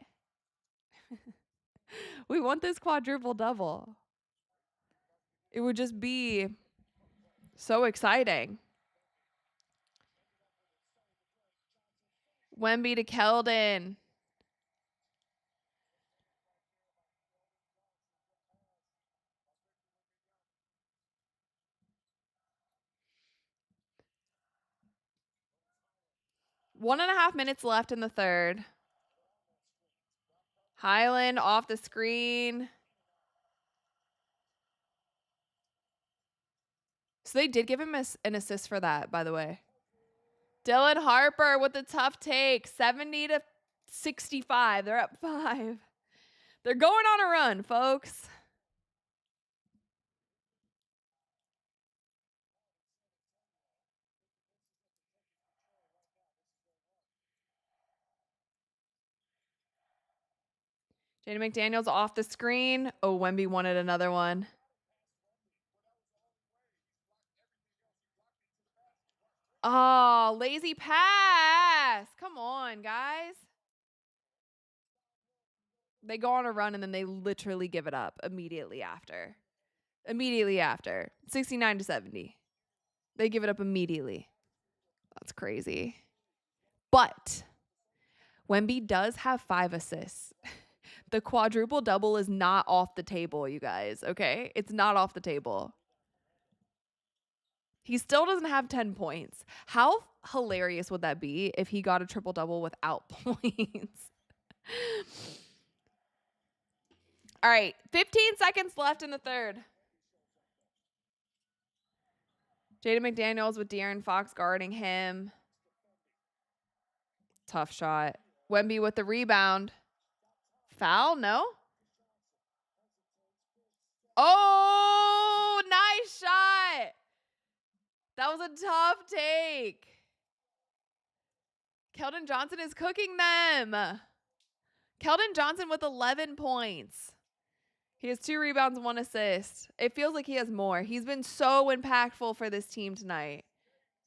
We want this quadruple double. It would just be so exciting. Wemby to Keldon. 1.5 minutes left in the third. Highland off the screen. So they did give him an assist for that, by the way. Dylan Harper with a tough take. 70-65. They're up 5. They're going on a run, folks. Jaden McDaniels off the screen. Oh, Wemby wanted another one. Oh, lazy pass. Come on, guys. They go on a run and then they literally give it up immediately after. 69-70. They give it up immediately. That's crazy. But Wemby does have 5 assists. The quadruple double is not off the table, you guys, okay? It's not off the table. He still doesn't have 10 points. How hilarious would that be if he got a triple double without points? All right, 15 seconds left in the third. Jaden McDaniels with De'Aaron Fox guarding him. Tough shot. Wemby with the rebound. Foul? No? Oh, nice shot. That was a tough take. Keldon Johnson is cooking them. Keldon Johnson with 11 points. He has 2 rebounds, 1 assist. It feels like he has more. He's been so impactful for this team tonight.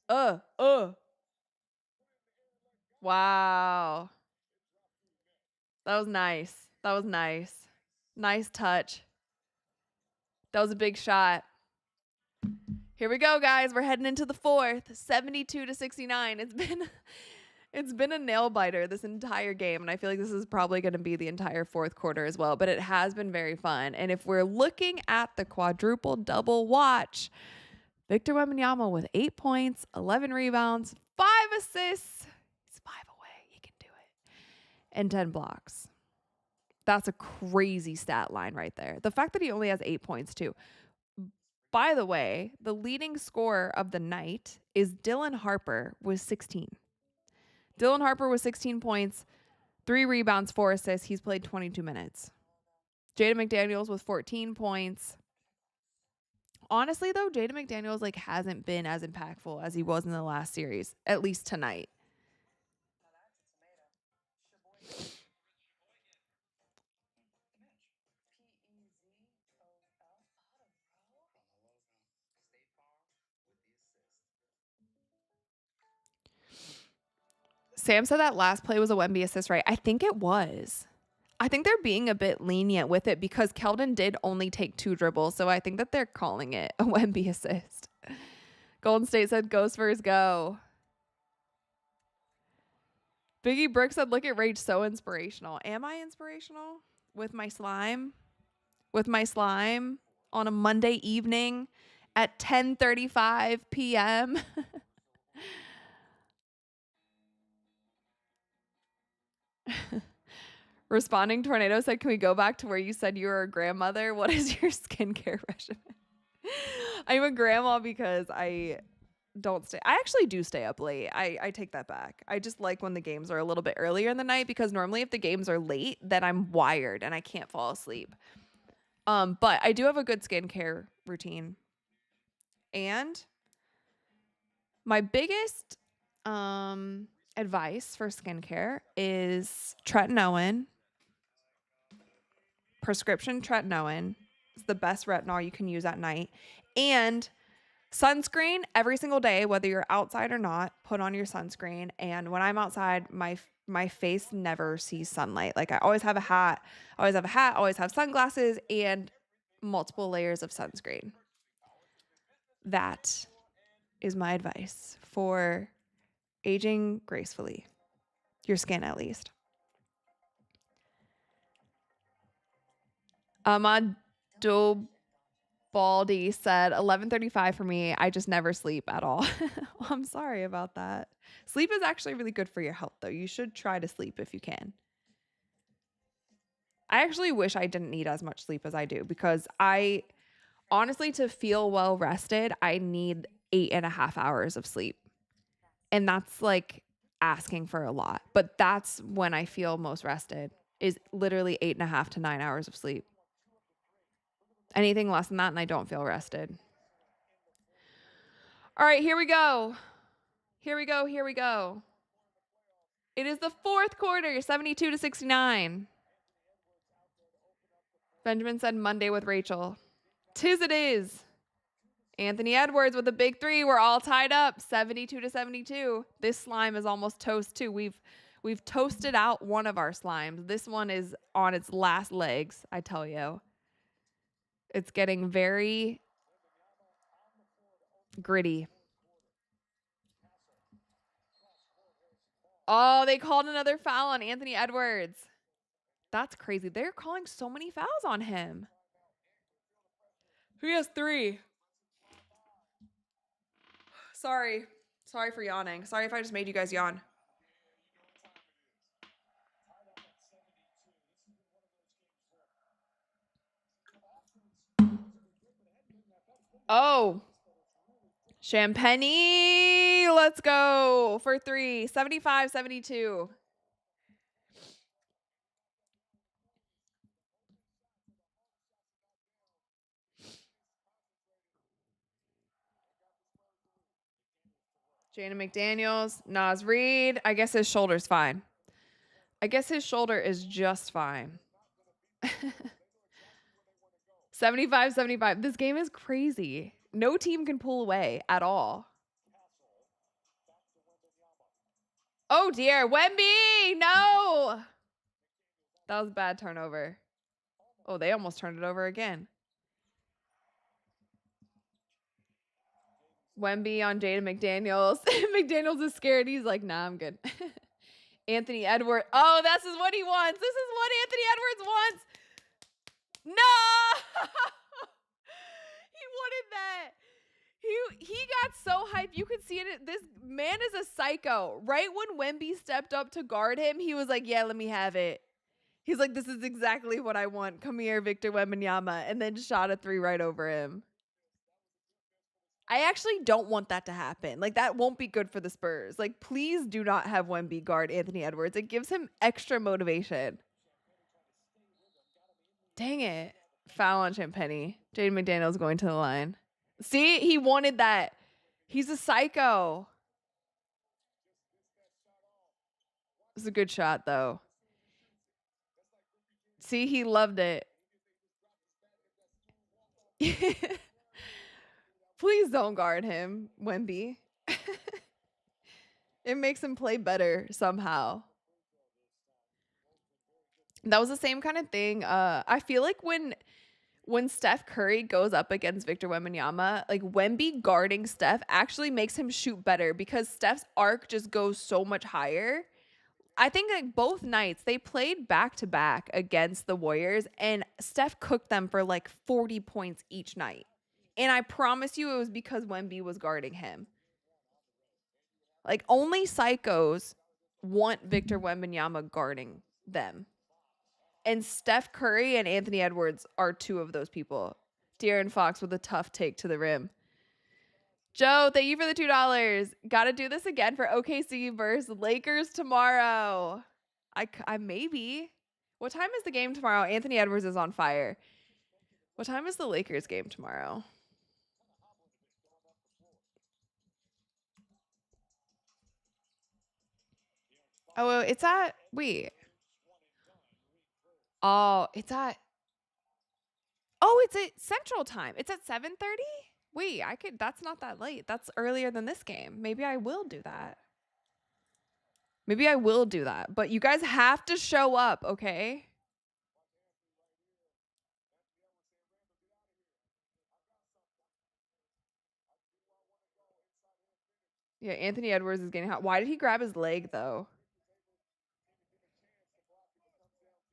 Wow. That was nice. That was nice. Nice touch. That was a big shot. Here we go, guys. We're heading into the fourth. 72-69. It's been a nail biter this entire game, and I feel like this is probably going to be the entire fourth quarter as well, but it has been very fun. And if we're looking at the quadruple double watch, Victor Wembanyama with 8 points, 11 rebounds, 5 assists. He's 5 away. He can do it. And 10 blocks. That's a crazy stat line right there. The fact that he only has 8 points too. By the way, the leading scorer of the night is Dylan Harper with 16. Dylan Harper with 16 points, 3 rebounds, 4 assists. He's played 22 minutes. Jaden McDaniels with 14 points. Honestly, though, Jaden McDaniels hasn't been as impactful as he was in the last series, at least tonight. Sam said that last play was a Wemby assist, right? I think it was. I think they're being a bit lenient with it because Keldon did only take 2 dribbles, so I think that they're calling it a Wemby assist. Golden State said, "Go Spurs, go." Biggie Brick said, "Look at Rage, so inspirational." Am I inspirational with my slime? With my slime on a Monday evening at 10:35 p.m. Responding Tornado said, "Can we go back to where you said you were a grandmother? What is your skincare regimen?" I'm a grandma because I actually do stay up late. I take that back. I just like when the games are a little bit earlier in the night because normally if the games are late, then I'm wired and I can't fall asleep. But I do have a good skincare routine. And my biggest advice for skincare is tretinoin. Prescription tretinoin is the best retinol you can use at night. And sunscreen every single day, whether you're outside or not, put on your sunscreen. And when I'm outside, my face never sees sunlight. I always have a hat, always have sunglasses, and multiple layers of sunscreen. That is my advice for aging gracefully. Your skin, at least. Ahmad Baldy said 11:35 for me. I just never sleep at all. Well, I'm sorry about that. Sleep is actually really good for your health, though. You should try to sleep if you can. I actually wish I didn't need as much sleep as I do because I honestly, to feel well rested, I need 8.5 hours of sleep. And that's like asking for a lot. But that's when I feel most rested, is literally 8.5 to 9 hours of sleep. Anything less than that, and I don't feel rested. All right, here we go. Here we go. Here we go. It is the fourth quarter, 72-69. Benjamin said Monday with Rachel. 'Tis it is. Anthony Edwards with a big three. We're all tied up, 72-72. This slime is almost toast too. We've toasted out one of our slimes. This one is on its last legs, I tell you. It's getting very gritty. Oh, they called another foul on Anthony Edwards. That's crazy. They're calling so many fouls on him. He has 3. Sorry. Sorry for yawning. Sorry if I just made you guys yawn. Oh. Champagne. Let's go for 3. 75-72. Jana McDaniels, Naz Reid. I guess his shoulder's fine. I guess his shoulder is just fine. 75-75. This game is crazy. No team can pull away at all. Oh, dear. Wemby! No! That was a bad turnover. Oh, they almost turned it over again. Wemby on Jada McDaniels. McDaniels is scared. He's like, nah, I'm good. Anthony Edwards. Oh, this is what he wants. This is what Anthony Edwards wants. No! He wanted that. He got so hyped. You could see it. This man is a psycho. Right when Wemby stepped up to guard him, he was like, yeah, let me have it. He's like, this is exactly what I want. Come here, Victor Wembanyama. And then shot a 3 right over him. I actually don't want that to happen. Like, that won't be good for the Spurs. Like, please do not have Wemby guard Anthony Edwards. It gives him extra motivation. Dang it. Foul on Champagny. Jaden McDaniels going to the line. See, he wanted that. He's a psycho. It's a good shot, though. See, he loved it. Please don't guard him, Wemby. It makes him play better somehow. That was the same kind of thing. I feel like when Steph Curry goes up against Victor Wembanyama, like Wemby guarding Steph actually makes him shoot better because Steph's arc just goes so much higher. I think like both nights they played back to back against the Warriors and Steph cooked them for like 40 points each night. And I promise you it was because Wemby was guarding him. Like only psychos want Victor Wembanyama guarding them. And Steph Curry and Anthony Edwards are 2 of those people. De'Aaron Fox with a tough take to the rim. Joe, thank you for the $2. Got to do this again for OKC versus Lakers tomorrow. I maybe. What time is the game tomorrow? Anthony Edwards is on fire. What time is the Lakers game tomorrow? Oh, it's at, wait. Oh, it's at Central Time. It's at 7:30? Wait, that's not that late. That's earlier than this game. Maybe I will do that. But you guys have to show up, okay? Yeah, Anthony Edwards is getting hot. Why did he grab his leg, though?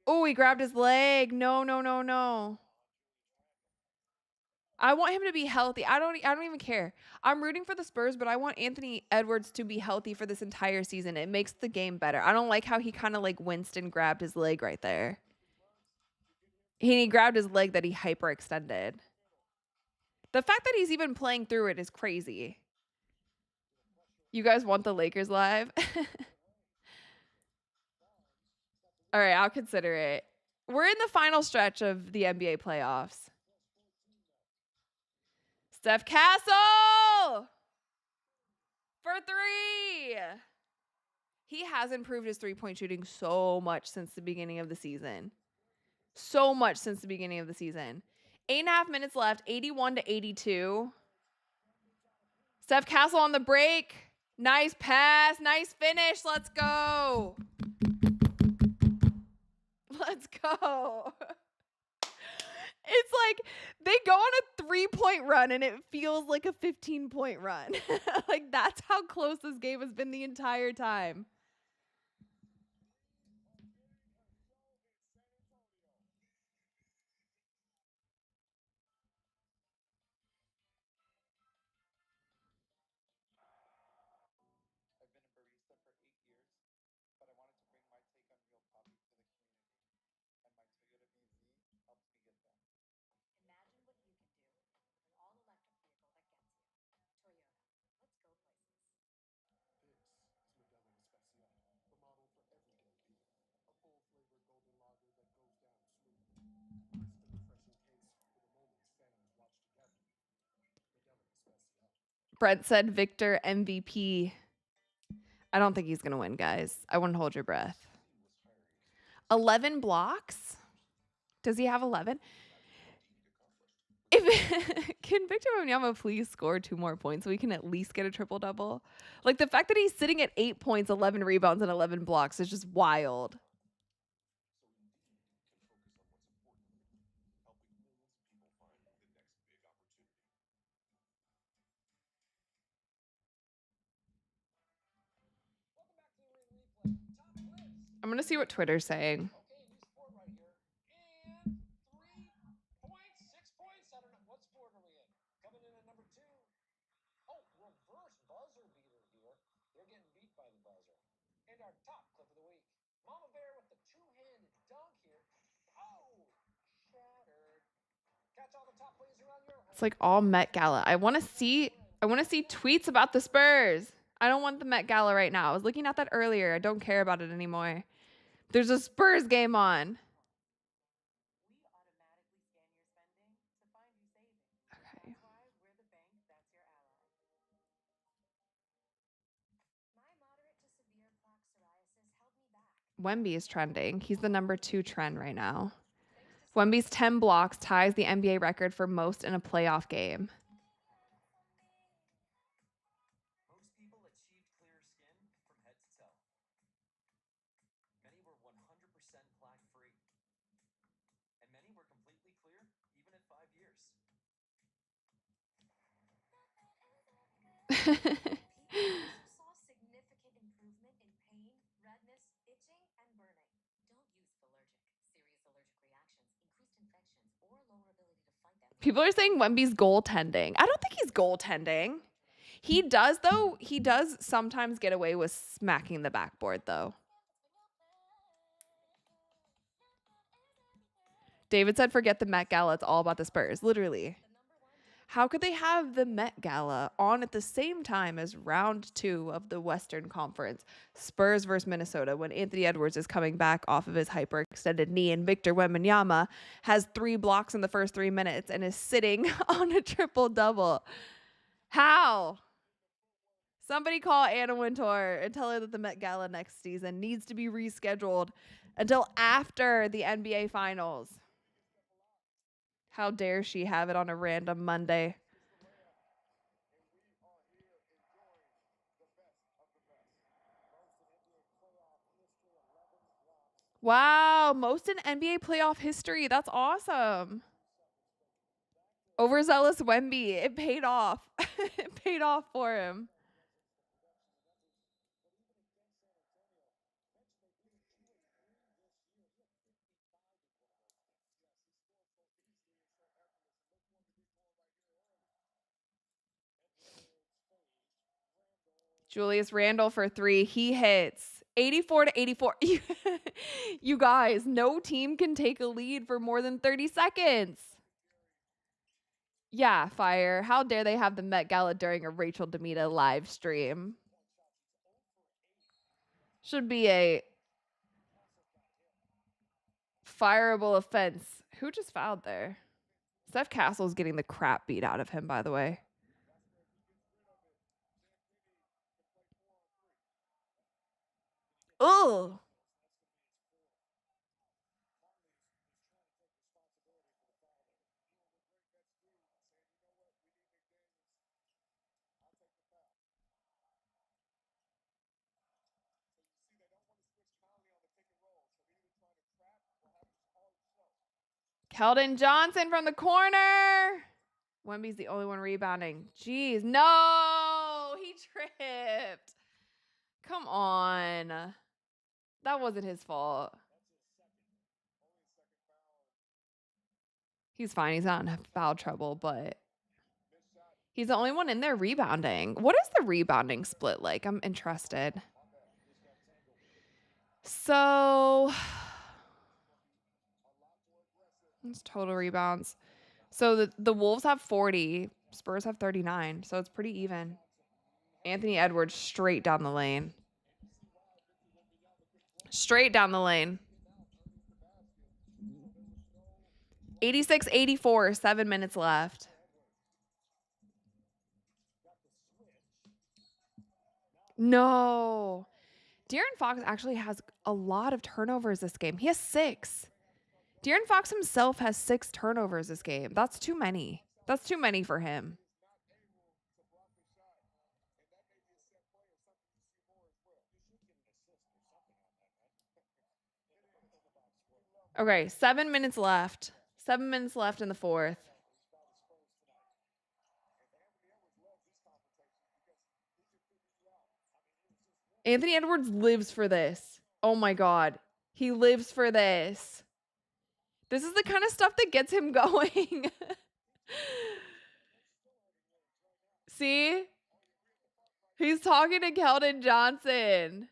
Oh, he grabbed his leg. No. I want him to be healthy. I don't even care. I'm rooting for the Spurs, but I want Anthony Edwards to be healthy for this entire season. It makes the game better. I don't like how he kind of like winced and grabbed his leg right there. He grabbed his leg that he hyperextended. The fact that he's even playing through it is crazy. You guys want the Lakers live? All right, I'll consider it. We're in the final stretch of the NBA playoffs. Steph Castle for 3. He has improved his three-point shooting so much since the beginning of the season. So much since the beginning of the season. 8.5 minutes left, 81-82. Steph Castle on the break. Nice pass, nice finish. Let's go. Let's go. It's like they go on a 3-point run and it feels like a 15-point run. Like that's how close this game has been the entire time. Brent said Victor MVP. I don't think he's going to win, guys. I wouldn't hold your breath. 11 blocks? Does he have 11? Can Victor Wembanyama please score 2 more points so we can at least get a triple-double? Like the fact that he's sitting at 8 points, 11 rebounds, and 11 blocks is just wild. I'm going to see what Twitter's saying. It's like all Met Gala. I want to see tweets about the Spurs. I don't want the Met Gala right now. I was looking at that earlier. I don't care about it anymore. There's a Spurs game on. Okay. Wemby is trending. He's the number 2 trend right now. Wemby's 10 blocks ties the NBA record for most in a playoff game. People are saying Wemby's goaltending. I don't think he's goaltending. He does, though. He does sometimes get away with smacking the backboard, though. David said, forget the Met Gala. It's all about the Spurs. Literally. How could they have the Met Gala on at the same time as round 2 of the Western Conference, Spurs versus Minnesota, when Anthony Edwards is coming back off of his hyperextended knee and Victor Wembanyama has 3 blocks in the first 3 minutes and is sitting on a triple-double? How? Somebody call Anna Wintour and tell her that the Met Gala next season needs to be rescheduled until after the NBA Finals. How dare she have it on a random Monday? Wow, most in NBA playoff history. That's awesome. Overzealous Wemby. It paid off. It paid off for him. Julius Randle for 3. He hits 84-84. You guys, no team can take a lead for more than 30 seconds. Yeah, fire. How dare they have the Met Gala during a Rachel Demita live stream? Should be a fireable offense. Who just fouled there? Steph Castle's getting the crap beat out of him, by the way. Ugh. Keldon Johnson from the corner. Wemby's the only one rebounding. Jeez, no, he tripped. Come on. That wasn't his fault. He's fine. He's not in foul trouble, but he's the only one in there rebounding. What is the rebounding split like? I'm interested. So, it's total rebounds. So the Wolves have 40. Spurs have 39. So it's pretty even. Anthony Edwards straight down the lane. Straight down the lane. 86-84, 7 minutes left. No. De'Aaron Fox actually has a lot of turnovers this game. He has 6. De'Aaron Fox himself has 6 turnovers this game. That's too many. That's too many for him. Okay, 7 minutes left. 7 minutes left in the fourth. Anthony Edwards lives for this. Oh my God. He lives for this. This is the kind of stuff that gets him going. See? He's talking to Keldon Johnson.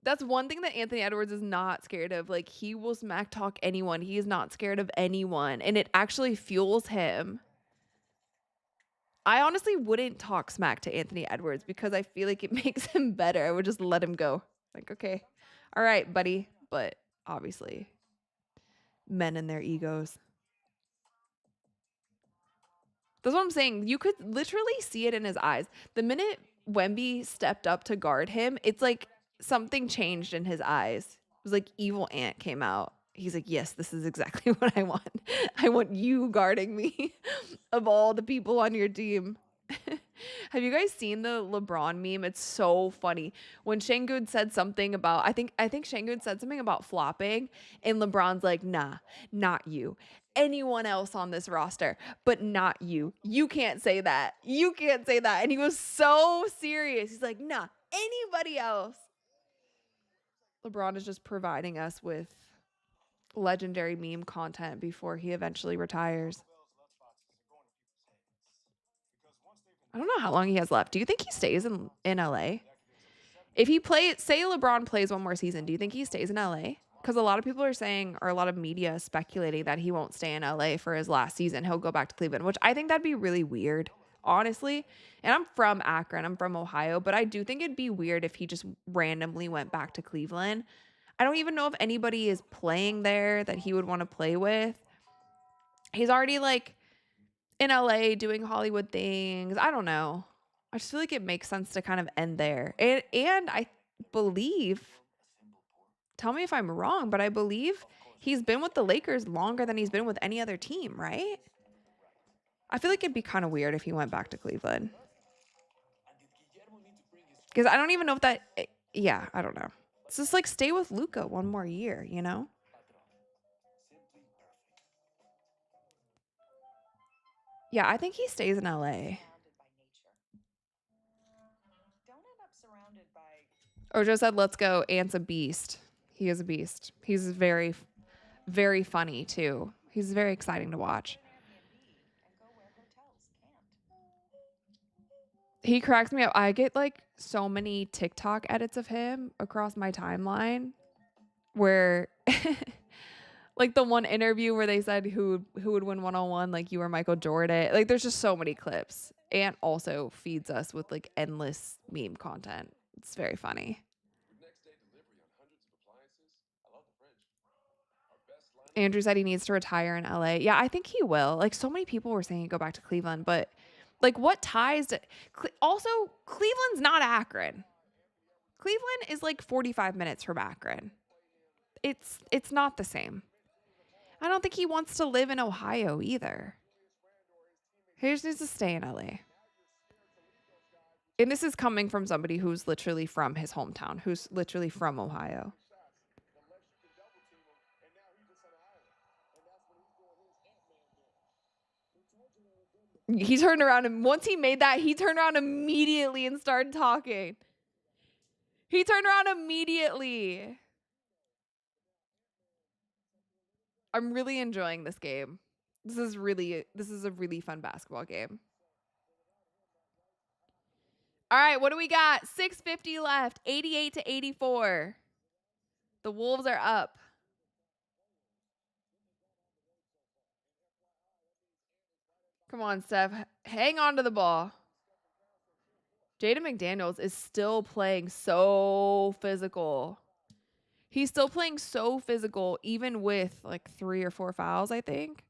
That's one thing that Anthony Edwards is not scared of. Like, he will smack talk anyone. He is not scared of anyone. And it actually fuels him. I honestly wouldn't talk smack to Anthony Edwards because I feel like it makes him better. I would just let him go. Like, okay, all right, buddy. But obviously, men and their egos. That's what I'm saying. You could literally see it in his eyes. The minute Wemby stepped up to guard him, it's like something changed in his eyes. It was like evil Ant came out. He's like, yes, this is exactly what I want. I want you guarding me of all the people on your team. Have you guys seen the LeBron meme? It's so funny. When Şengün said something about, I think Şengün said something about flopping, and LeBron's like, nah, not you. Anyone else on this roster, but not you. You can't say that. You can't say that. And he was so serious. He's like, nah, anybody else. LeBron is just providing us with legendary meme content before he eventually retires. I don't know how long he has left. Do you think he stays in LA? If he plays, say LeBron plays one more season, do you think he stays in LA? Because a lot of people are saying, or a lot of media is speculating that he won't stay in LA for his last season. He'll go back to Cleveland, which I think that'd be really weird, honestly. And I'm from Akron. I'm from Ohio. But I do think it'd be weird if he just randomly went back to Cleveland. I don't even know if anybody is playing there that he would want to play with. He's already like in LA doing Hollywood things. I don't know. I just feel like it makes sense to kind of end there. And I believe, tell me if I'm wrong, but I believe he's been with the Lakers longer than he's been with any other team, right? I feel like it'd be kind of weird if he went back to Cleveland. Because I don't even know if that, yeah, I don't know. It's just like stay with Luka one more year, you know? Yeah, I think he stays in LA. Ojo said, let's go. Ant's a beast. He is a beast. He's very, very funny, too. He's very exciting to watch. He cracks me up. I get like so many TikTok edits of him across my timeline where like the one interview where they said who would win 1-on-1, like you or Michael Jordan. Like there's just so many clips. And also feeds us with like endless meme content. It's very funny. Andrew said he needs to retire in LA. Yeah, I think he will. Like so many people were saying he'd go back to Cleveland, but like what ties to also Cleveland's not Akron. Cleveland is like 45 minutes from Akron. It's not the same. I don't think he wants to live in Ohio either. He just needs to stay in LA. And this is coming from somebody who's literally from his hometown, who's literally from Ohio. He turned around, and once he made that, he turned around immediately and started talking. He turned around immediately. I'm really enjoying this game. This is a really fun basketball game. All right, what do we got? 6:50 left, 88-84. The Wolves are up. Come on, Steph. Hang on to the ball. Jaden McDaniels is still playing so physical. He's still playing so physical, even with like 3 or 4 fouls, I think.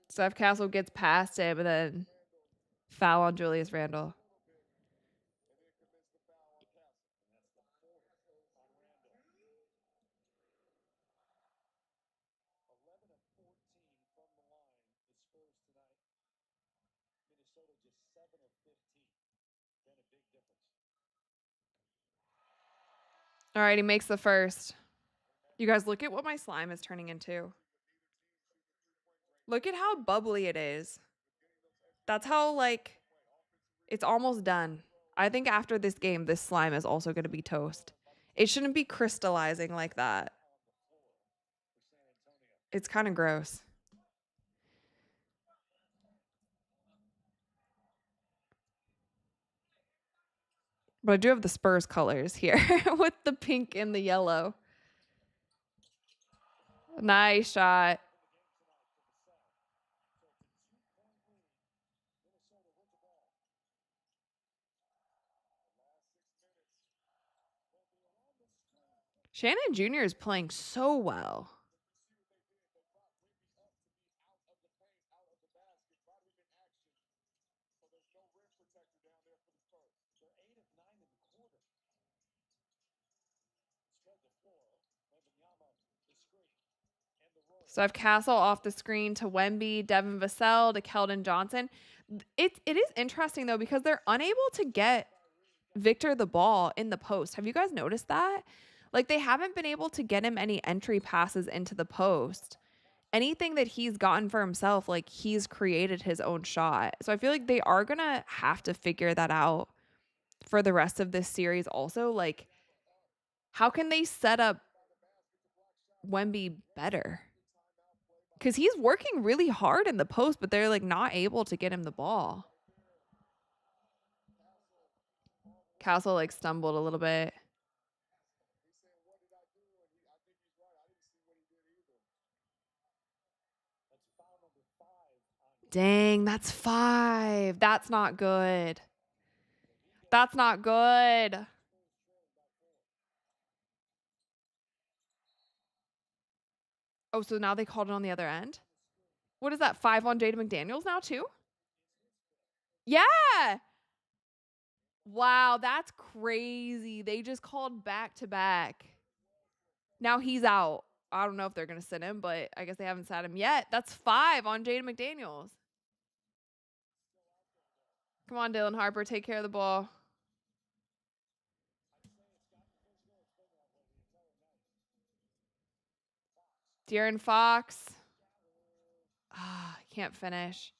Steph Castle gets past him and then foul on Julius Randle. All right, he makes the first. You guys, look at what my slime is turning into. Look at how bubbly it is. That's how, like, it's almost done. I think after this game, this slime is also going to be toast. It shouldn't be crystallizing like that. It's kind of gross. But I do have the Spurs colors here with the pink and the yellow. Nice shot. Shannon Jr. is playing so well. So I have Castle off the screen to Wemby, Devin Vassell to Keldon Johnson. It is interesting, though, because they're unable to get Victor the ball in the post. Have you guys noticed that? Like, they haven't been able to get him any entry passes into the post. Anything that he's gotten for himself, like, he's created his own shot. So I feel like they are going to have to figure that out for the rest of this series also. Like, how can they set up Wemby better? Because he's working really hard in the post, but they're, like, not able to get him the ball. Castle, like, stumbled a little bit. Dang, that's 5. That's not good. That's not good. Oh, so now they called it on the other end? What is that, 5 on Jaden McDaniels now, too? Yeah. Wow, that's crazy. They just called back to back. Now he's out. I don't know if they're going to sit him, but I guess they haven't sat him yet. That's 5 on Jaden McDaniels. Come on, Dylan Harper, take care of the ball. De'Aaron Fox. Ah, can't finish.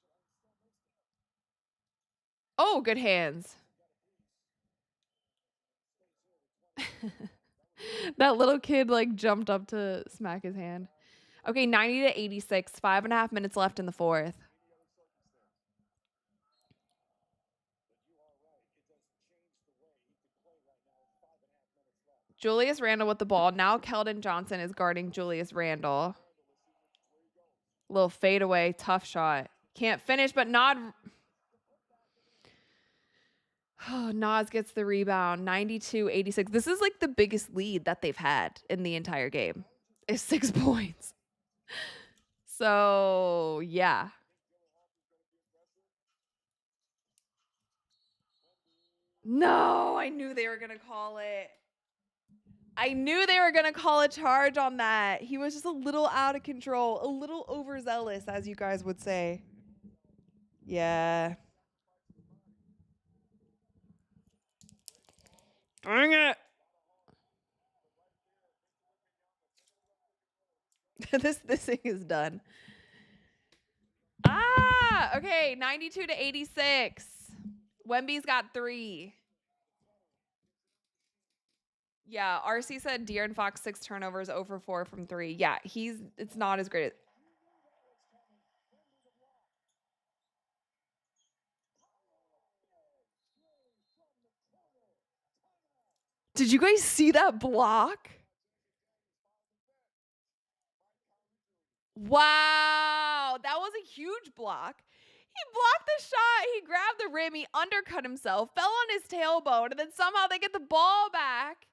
Oh, good hands. That little kid like jumped up to smack his hand. Okay, 90-86, 5.5 minutes left in the fourth. Julius Randle with the ball. Now Keldon Johnson is guarding Julius Randle. Little fadeaway, tough shot. Can't finish, but Nas gets the rebound. 92-86. This is like the biggest lead that they've had in the entire game. Is 6 points. So, yeah. No, I knew they were going to call it. I knew they were going to call a charge on that. He was just a little out of control, a little overzealous, as you guys would say. Yeah. Dang it. this thing is done. Okay, 92-86. Wemby's got 3. Yeah, RC said De'Aaron Fox 6 turnovers, 0-4 from 3. Yeah, it's not as great. Did you guys see that block? Wow, that was a huge block. He blocked the shot. He grabbed the rim. He undercut himself, fell on his tailbone, and then somehow they get the ball back.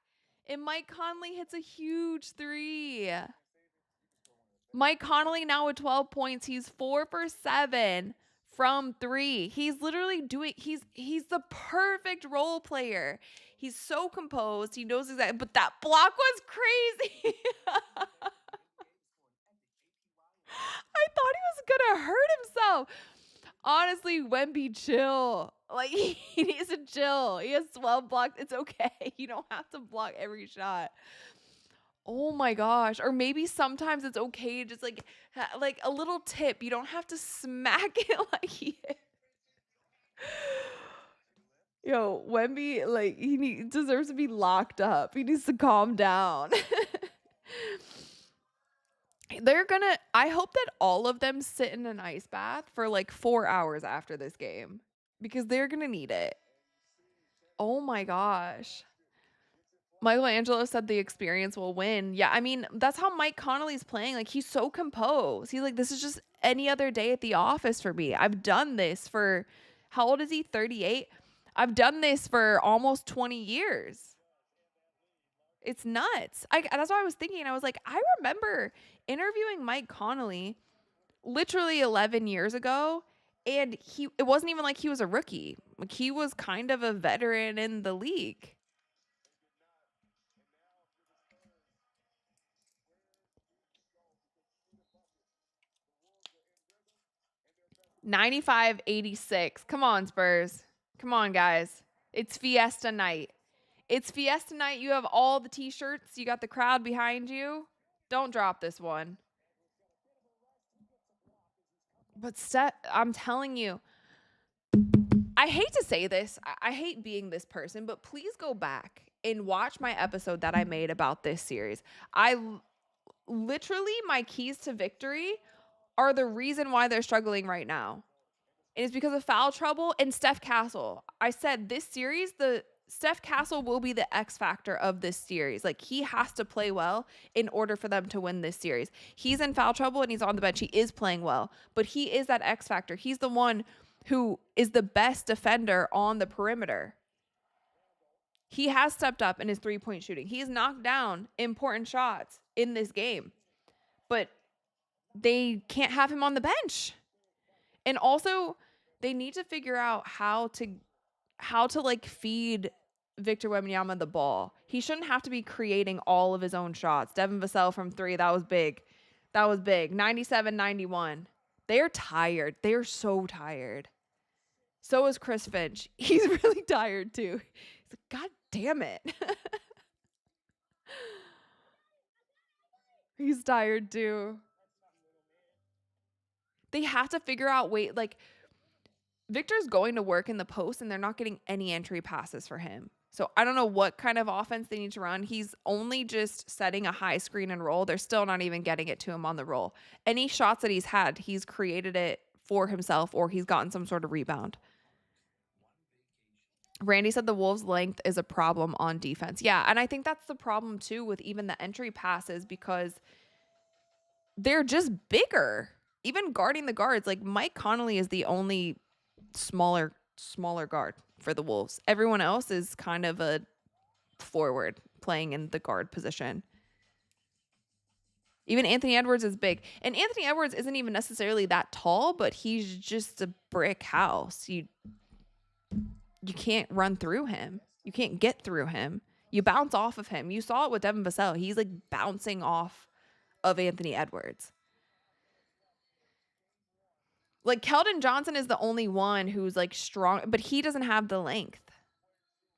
And Mike Conley hits a huge 3. Mike Conley now with 12 points. He's 4 for 7 from 3. He's literally he's the perfect role player. He's so composed. He knows exactly, but that block was crazy. I thought he was gonna hurt himself. Honestly, Wemby, chill. Like, he needs to chill. He has 12 blocks. It's okay. You don't have to block every shot. Oh my gosh. Or maybe sometimes it's okay to just like a little tip. You don't have to smack it like he is. Yo, Wemby, like, he deserves to be locked up. He needs to calm down. I hope that all of them sit in an ice bath for like 4 hours after this game because they're going to need it. Oh my gosh. Michelangelo said the experience will win. Yeah, I mean, that's how Mike Conley's playing. Like, he's so composed. He's like, this is just any other day at the office for me. I've done this for, how old is he? 38? I've done this for almost 20 years. It's nuts. That's what I was thinking. I was like, I remember interviewing Mike Conley literally 11 years ago, and it wasn't even like he was a rookie. Like, he was kind of a veteran in the league. $95-86. Come on, Spurs. Come on, guys. It's Fiesta night. It's Fiesta night. You have all the t-shirts. You got the crowd behind you. Don't drop this one. But I'm telling you, I hate to say this. I hate being this person, but please go back and watch my episode that I made about this series. Literally, my keys to victory are the reason why they're struggling right now. And it's because of foul trouble and Steph Castle. I said this series, Steph Castle will be the X factor of this series. Like, he has to play well in order for them to win this series. He's in foul trouble and he's on the bench. He is playing well, but he is that X factor. He's the one who is the best defender on the perimeter. He has stepped up in his 3-point shooting. He's knocked down important shots in this game, but they can't have him on the bench. And also, they need to figure out how to like feed Victor Wembanyama the ball. He shouldn't have to be creating all of his own shots. Devin Vassell from 3, that was big. 97-91. They're tired. They're so tired. So is Chris Finch. He's really tired too. He's like, God damn it. He's tired too. They have to figure out Victor's going to work in the post and they're not getting any entry passes for him. So I don't know what kind of offense they need to run. He's only just setting a high screen and roll. They're still not even getting it to him on the roll. Any shots that he's had, he's created it for himself or he's gotten some sort of rebound. Randy said the Wolves' length is a problem on defense. Yeah, and I think that's the problem too with even the entry passes because they're just bigger. Even guarding the guards, like Mike Conley is the only smaller guard for the Wolves. Everyone else is kind of a forward playing in the guard position. Even Anthony Edwards is big. And Anthony Edwards isn't even necessarily that tall, but he's just a brick house. You can't run through him. You can't get through him. You bounce off of him. You saw it with Devin Vassell. He's like bouncing off of Anthony Edwards. Like Keldon Johnson is the only one who's like strong, but he doesn't have the length.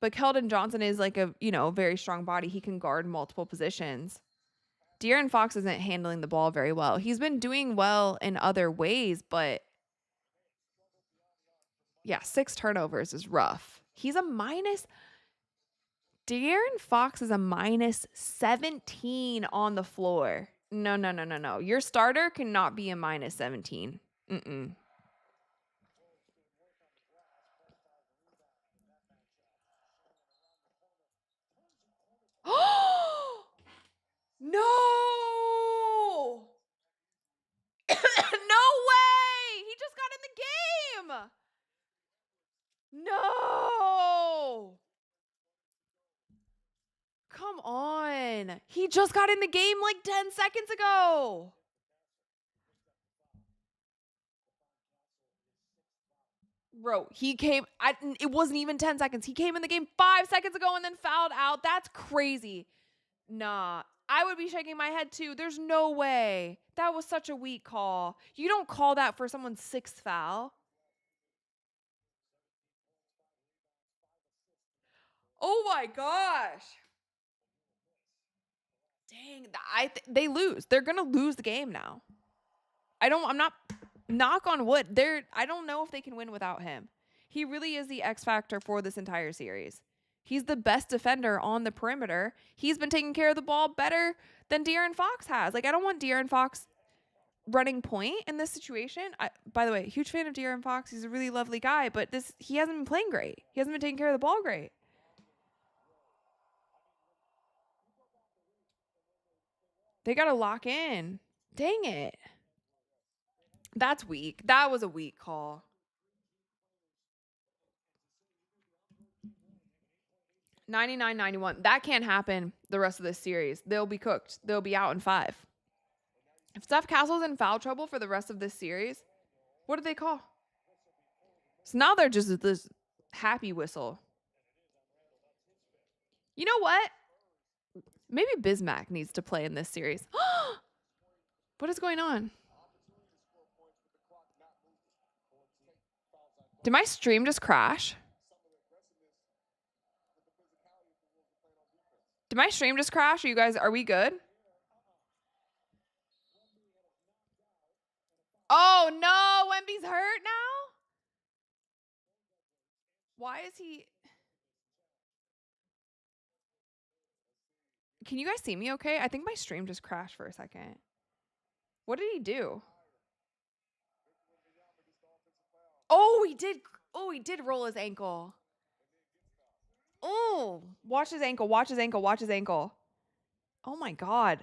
But Keldon Johnson is like a, very strong body. He can guard multiple positions. De'Aaron Fox isn't handling the ball very well. He's been doing well in other ways, but yeah, 6 turnovers is rough. He's a minus. De'Aaron Fox is a minus 17 on the floor. No. Your starter cannot be a minus 17. No! No way! He just got in the game! No! Come on. He just got in the game like 10 seconds ago. Bro, it wasn't even 10 seconds. He came in the game 5 seconds ago and then fouled out. That's crazy. Nah, I would be shaking my head too. There's no way. That was such a weak call. You don't call that for someone's 6th foul. Oh my gosh. Dang, they lose. They're going to lose the game now. I'm not, knock on wood. I don't know if they can win without him. He really is the X factor for this entire series. He's the best defender on the perimeter. He's been taking care of the ball better than De'Aaron Fox has. Like, I don't want De'Aaron Fox running point in this situation. By the way, huge fan of De'Aaron Fox. He's a really lovely guy, but he hasn't been playing great. He hasn't been taking care of the ball great. They got to lock in. Dang it. That's weak. That was a weak call. 99-91. That can't happen the rest of this series. They'll be cooked. They'll be out in 5. If Steph Castle's in foul trouble for the rest of this series, what did they call? So now they're just this happy whistle. You know what? Maybe Bismack needs to play in this series. What is going on? Did my stream just crash? Did my stream just crash? Are we good? Oh no, Wemby's hurt now? Why is he? Can you guys see me okay? I think my stream just crashed for a second. What did he do? Oh, he did roll his ankle. Oh, watch his ankle. Oh my God.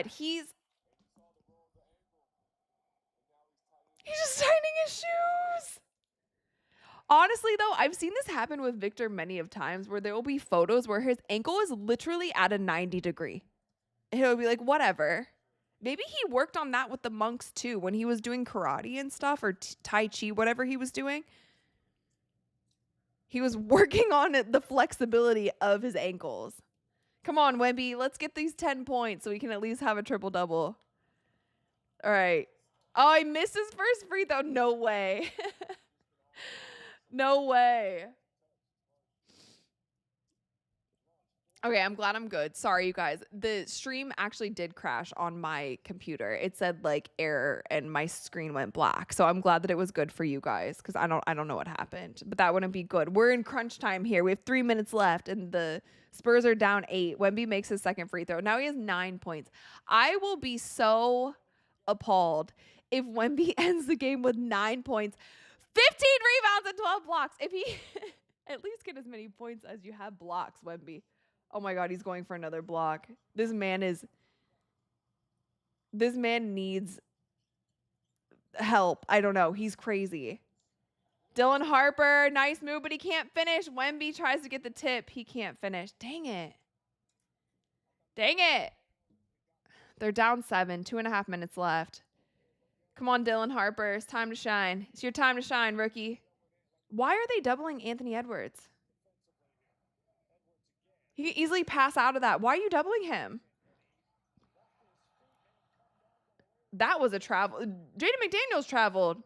He's just tightening his shoes. Honestly, though, I've seen this happen with Victor many of times where there will be photos where his ankle is literally at a 90 degree. And he'll be like, whatever. Maybe he worked on that with the monks too when he was doing karate and stuff or Tai Chi, whatever he was doing. He was working on the flexibility of his ankles. Come on, Wemby. Let's get these 10 points so we can at least have a triple-double. All right. Oh, I missed his first free throw. No way. No way. Okay, I'm glad I'm good. Sorry, you guys. The stream actually did crash on my computer. It said like error and my screen went black. So I'm glad that it was good for you guys because I don't know what happened. But that wouldn't be good. We're in crunch time here. We have 3 minutes left and the Spurs are down 8. Wemby makes his second free throw. Now he has 9 points. I will be so appalled if Wemby ends the game with 9 points, 15 rebounds and 12 blocks. At least get as many points as you have blocks, Wemby. Oh my God, he's going for another block. This man needs help. I don't know. He's crazy. Dylan Harper, nice move, but he can't finish. Wemby tries to get the tip. He can't finish. Dang it. Dang it. They're down 7, 2.5 minutes left. Come on, Dylan Harper. It's time to shine. It's your time to shine, rookie. Why are they doubling Anthony Edwards? He can easily pass out of that. Why are you doubling him? That was a travel. Jaden McDaniels traveled.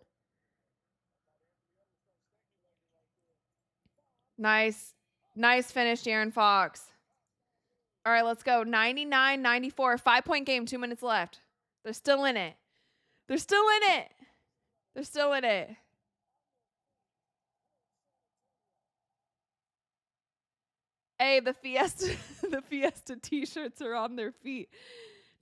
Nice. Nice finish, De'Aaron Fox. All right, let's go. 99-94. 5-point game, 2 minutes left. They're still in it. They're still in it. They're still in it. Hey, the Fiesta t-shirts are on their feet.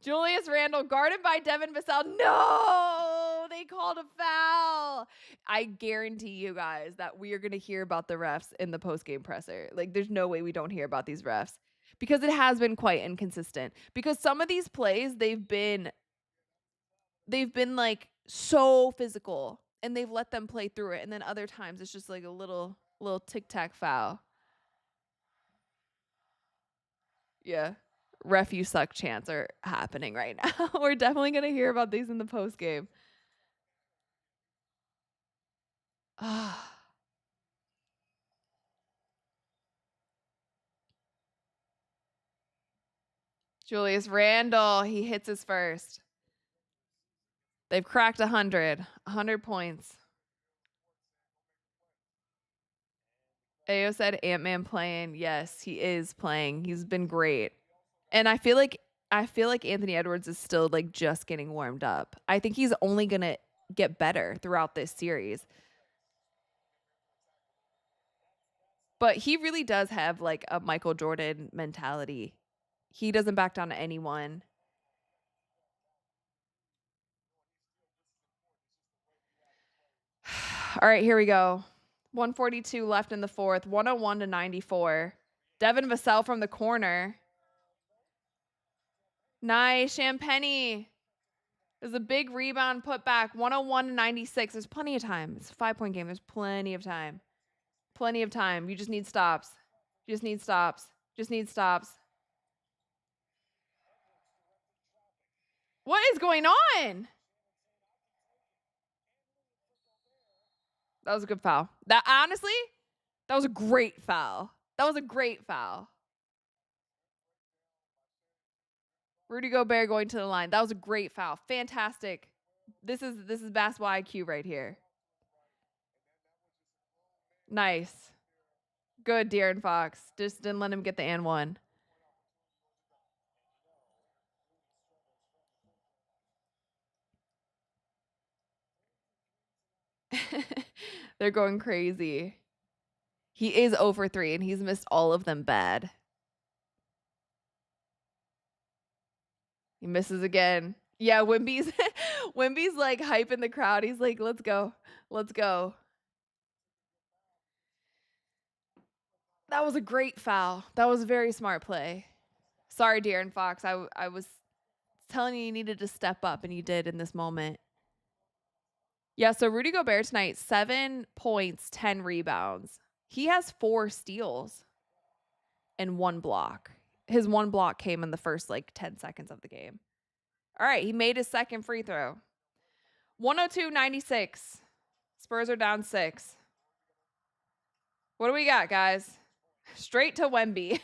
Julius Randle guarded by Devin Vassell. No, they called a foul. I guarantee you guys that we are going to hear about the refs in the post-game presser. Like, there's no way we don't hear about these refs because it has been quite inconsistent. Because some of these plays, they've been like so physical and they've let them play through it. And then other times it's just like a little tic-tac foul. Yeah. Ref you suck chants are happening right now. We're definitely going to hear about these in the post game. Julius Randle, he hits his first. They've cracked 100 points. Ayo said Ant-Man playing. Yes, he is playing. He's been great. And I feel like Anthony Edwards is still like just getting warmed up. I think he's only going to get better throughout this series. But he really does have like a Michael Jordan mentality. He doesn't back down to anyone. All right, here we go. 142 left in the fourth. 101-94. Devin Vassell from the corner. Nice. Champagny. There's a big rebound put back. 101-96. There's plenty of time. It's a 5-point game. There's plenty of time. Plenty of time. You just need stops. Just need stops. Just need stops. What is going on? That was a good foul. That honestly, that was a great foul. That was a great foul. Rudy Gobert going to the line. That was a great foul. Fantastic. This is basketball IQ right here. Nice. Good, De'Aaron Fox. Just didn't let him get the and one. They're going crazy. He is 0 for 3, and he's missed all of them bad. He misses again. Yeah, Wemby's like hyping the crowd. He's like, let's go. Let's go. That was a great foul. That was a very smart play. Sorry, De'Aaron Fox. I was telling you needed to step up, and you did in this moment. Yeah, so Rudy Gobert tonight, 7 points, 10 rebounds. He has 4 steals and 1 block. His 1 block came in the first, 10 seconds of the game. All right, he made his second free throw. 102-96. Spurs are down 6. What do we got, guys? Straight to Wemby.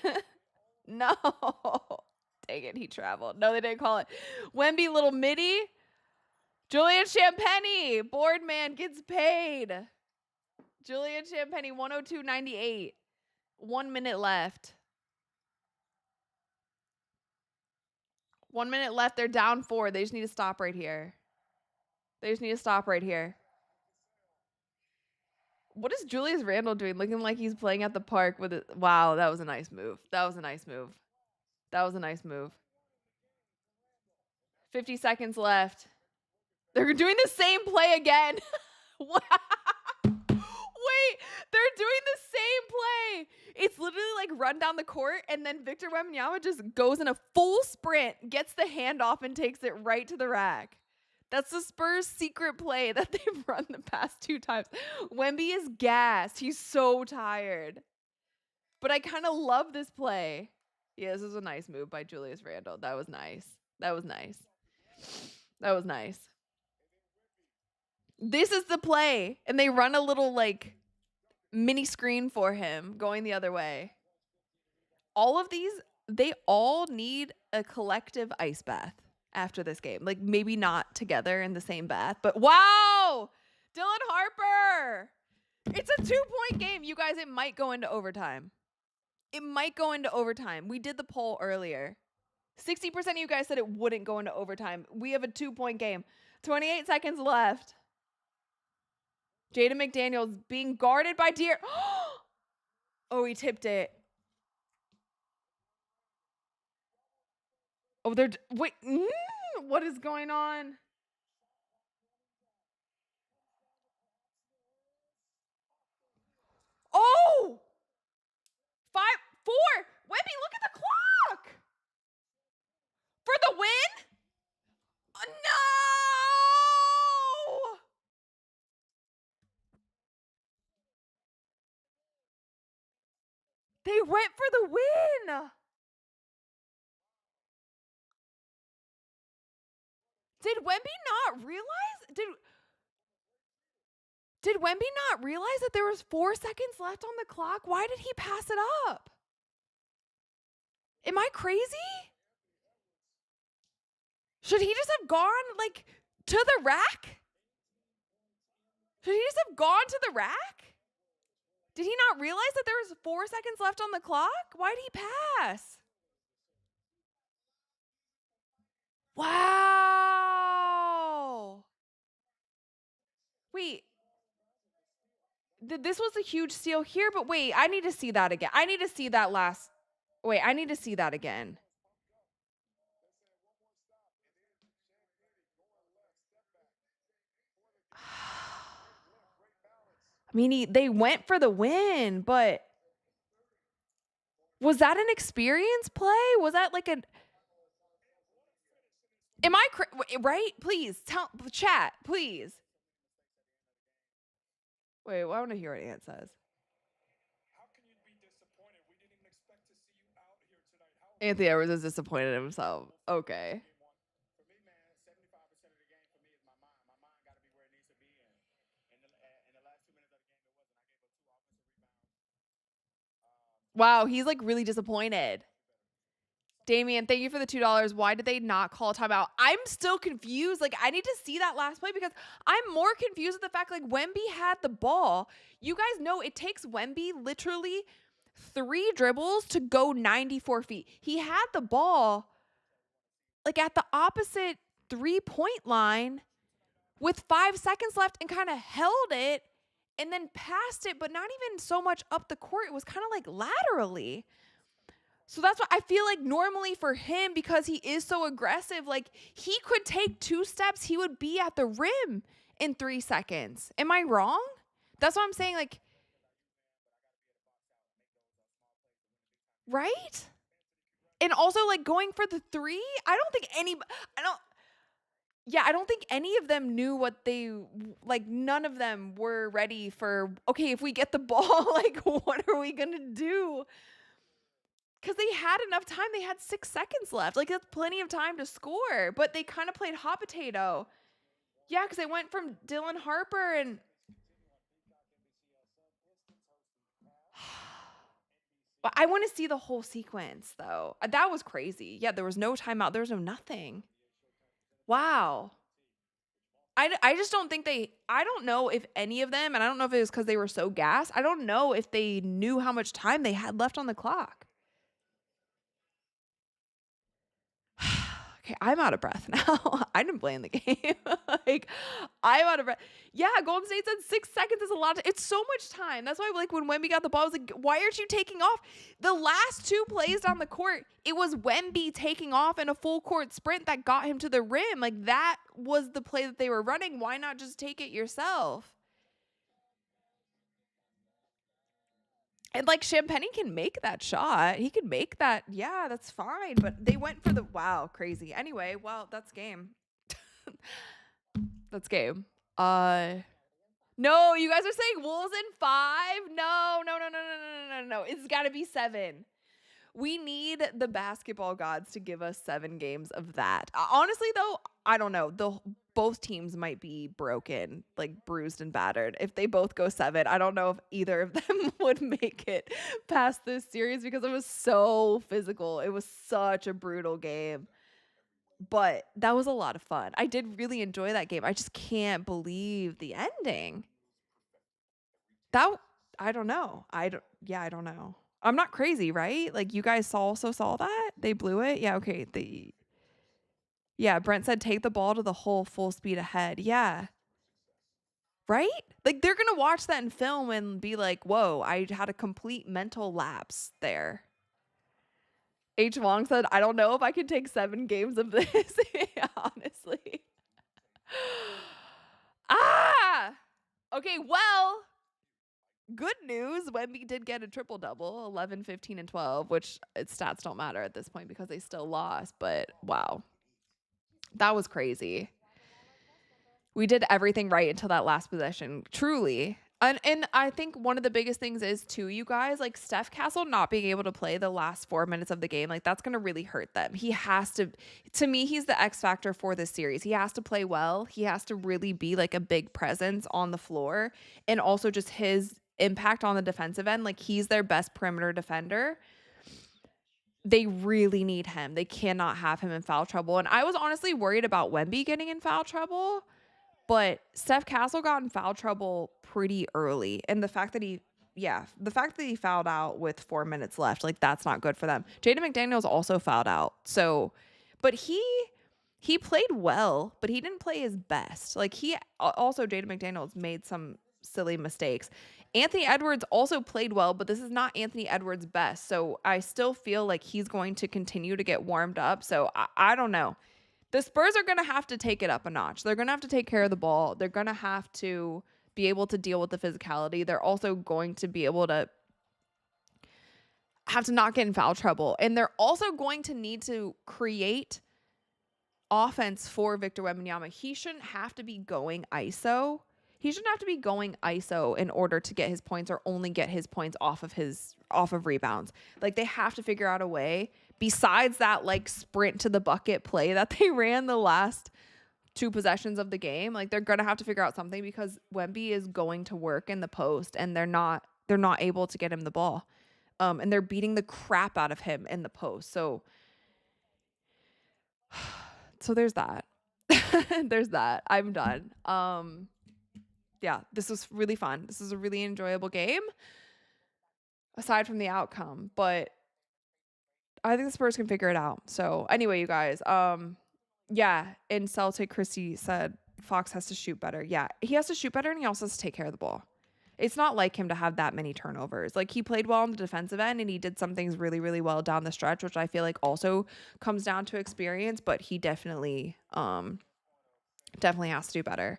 No. Dang it, he traveled. No, they didn't call it. Wemby, little midi. Julian Champagny, board man, gets paid. Julian Champagny, 102-98. 1 minute left. 1 minute left. They're down 4. They just need to stop right here. What is Julius Randle doing? Looking like he's playing at the park with it. Wow, that was a nice move. 50 seconds left. They're doing the same play again. Wow. Wait, they're doing the same It's literally like run down the court, and then Victor Wembanyama just goes in a full sprint, gets the handoff, and takes it right to the rack. That's the Spurs' secret play that they've run the past 2 times. Wemby is gassed. He's so tired. But I kind of love this play. Yeah, this is a nice move by Julius Randle. That was nice. That was nice. That was nice. This is the play. And they run a little, like, mini screen for him going the other way. All of these, they all need a collective ice bath after this game. Like, maybe not together in the same bath, but wow! Dylan Harper! It's a 2-point game. You guys, it might go into overtime. It might go into overtime. We did the poll earlier. 60% of you guys said it wouldn't go into overtime. We have a 2-point game. 28 seconds left. Jaden McDaniels being guarded by Deer. Oh, he tipped it. Oh, they're... Wait. What is going on? Oh! 5, 4. Webby, look at the clock. For the win? No! They went for the win. Did Wemby not realize? Did Wemby not realize that there was 4 seconds left on the clock? Why did he pass it up? Am I crazy? Should he just have gone, like, to the rack? Should he just have gone to the rack? Did he not realize that there was 4 seconds left on the clock? Why did he pass? Wow. Wait. This was a huge steal here, but wait, I need to see that again. I need to see that last. Wait, I need to see that again. I mean, they went for the win, but was that an experience play? Was that like a... Am I right? Please tell chat, please. Wait, I want to hear what Ant says. How can you be disappointed? We didn't even expect to see you out here tonight. Anthony Edwards is disappointed in himself. Okay. For me, man, 75% of the game for me is my mind. My mind got to be where it needs to be. In the last 2 minutes of the game, it wasn't. I gave up 2 offensive rebounds. Wow, he's like really disappointed. Damian, thank you for the $2. Why did they not call a timeout? I'm still confused. Like, I need to see that last play because I'm more confused with the fact, like, Wemby had the ball. You guys know it takes Wemby literally 3 dribbles to go 94 feet. He had the ball, like, at the opposite 3-point line with 5 seconds left and kind of held it and then passed it, but not even so much up the court. It was kind of like laterally. So that's why I feel like normally for him, because he is so aggressive, like he could take 2 steps, he would be at the rim in 3 seconds. Am I wrong? That's what I'm saying. Like, right? And also like going for the 3, I don't think any of them knew what they, like none of them were ready for, okay, if we get the ball, like what are we going to do? Because they had enough time. They had 6 seconds left. Like, that's plenty of time to score. But they kind of played hot potato. Yeah, because they went from Dylan Harper and... But I want to see the whole sequence, though. That was crazy. Yeah, there was no timeout. There was no nothing. Wow. I just don't think I don't know if any of them, and I don't know if it was because they were so gassed, I don't know if they knew how much time they had left on the clock. Okay, I'm out of breath now. I didn't play in the game. Like, I'm out of breath. Yeah, Golden State said 6 seconds is a lot. It's so much time. That's why, like, when Wemby got the ball, I was like, why aren't you taking off? The last 2 plays down the court, it was Wemby taking off in a full court sprint that got him to the rim. Like, that was the play that they were running. Why not just take it yourself? And like Champagne can make that shot. He can make that. Yeah, that's fine. But they went for the wow, crazy. Anyway, well, that's game. That's game. No, you guys are saying Wolves in 5? No. It's got to be 7. We need the basketball gods to give us 7 games of that. Honestly, though, I don't know. Both teams might be broken, like bruised and battered. If they both go 7, I don't know if either of them would make it past this series because it was so physical. It was such a brutal game. But that was a lot of fun. I did really enjoy that game. I just can't believe the ending. I don't know. I don't know. I'm not crazy, right? Like you guys also saw that? They blew it? Yeah, okay. Yeah, Brent said take the ball to the hole full speed ahead. Yeah. Right? Like they're going to watch that in film and be like, "Whoa, I had a complete mental lapse there." H. Wong said, "I don't know if I can take 7 games of this." Yeah, honestly. Okay, well, good news, Wemby did get a triple-double, 11, 15, and 12, which its stats don't matter at this point because they still lost, but wow. That was crazy. We did everything right until that last possession, truly. And I think one of the biggest things is, too, you guys, like Steph Castle not being able to play the last 4 minutes of the game, like that's going to really hurt them. He has to me, he's the X factor for this series. He has to play well. He has to really be like a big presence on the floor, and also just his impact on the defensive end. Like he's their best perimeter defender. They really need him. They cannot have him in foul trouble. And I was honestly worried about Wemby getting in foul trouble. But Steph Castle got in foul trouble pretty early. And the fact that he fouled out with 4 minutes left, like that's not good for them. Jaden McDaniels also fouled out. So, but he played well, but he didn't play his best. Like Jaden McDaniels made some silly mistakes. Anthony Edwards also played well, but this is not Anthony Edwards' best. So I still feel like he's going to continue to get warmed up. So I don't know. The Spurs are going to have to take it up a notch. They're going to have to take care of the ball. They're going to have to be able to deal with the physicality. They're also going to be able to have to not get in foul trouble. And they're also going to need to create offense for Victor Wembanyama. He shouldn't have to be going ISO. He shouldn't have to be going ISO in order to get his points or only get his points off of rebounds. Like they have to figure out a way besides that like sprint to the bucket play that they ran the last 2 possessions of the game. Like they're going to have to figure out something because Wemby is going to work in the post and they're not able to get him the ball. And they're beating the crap out of him in the post. So there's that. There's that. I'm done. Yeah, this was really fun. This is a really enjoyable game, aside from the outcome. But I think the Spurs can figure it out. So anyway, you guys, yeah, and Celtic Christie said Fox has to shoot better. Yeah, he has to shoot better, and he also has to take care of the ball. It's not like him to have that many turnovers. Like he played well on the defensive end, and he did some things really, really well down the stretch, which I feel like also comes down to experience. But he definitely has to do better.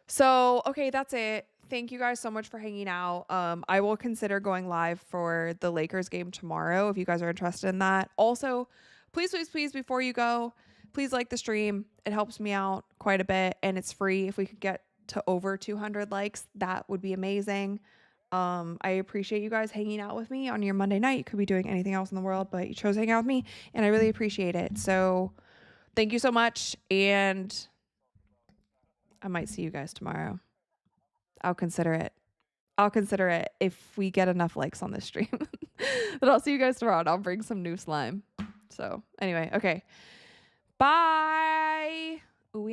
So, okay, that's it. Thank you guys so much for hanging out. I will consider going live for the Lakers game tomorrow if you guys are interested in that. Also, please, before you go, please like the stream. It helps me out quite a bit, and it's free. If we could get to over 200 likes, that would be amazing. I appreciate you guys hanging out with me on your Monday night. You could be doing anything else in the world, but you chose to hang out with me, and I really appreciate it. So thank you so much, and I might see you guys tomorrow. I'll consider it if we get enough likes on this stream. But I'll see you guys tomorrow, and I'll bring some new slime. So anyway, okay. Bye. Ooh,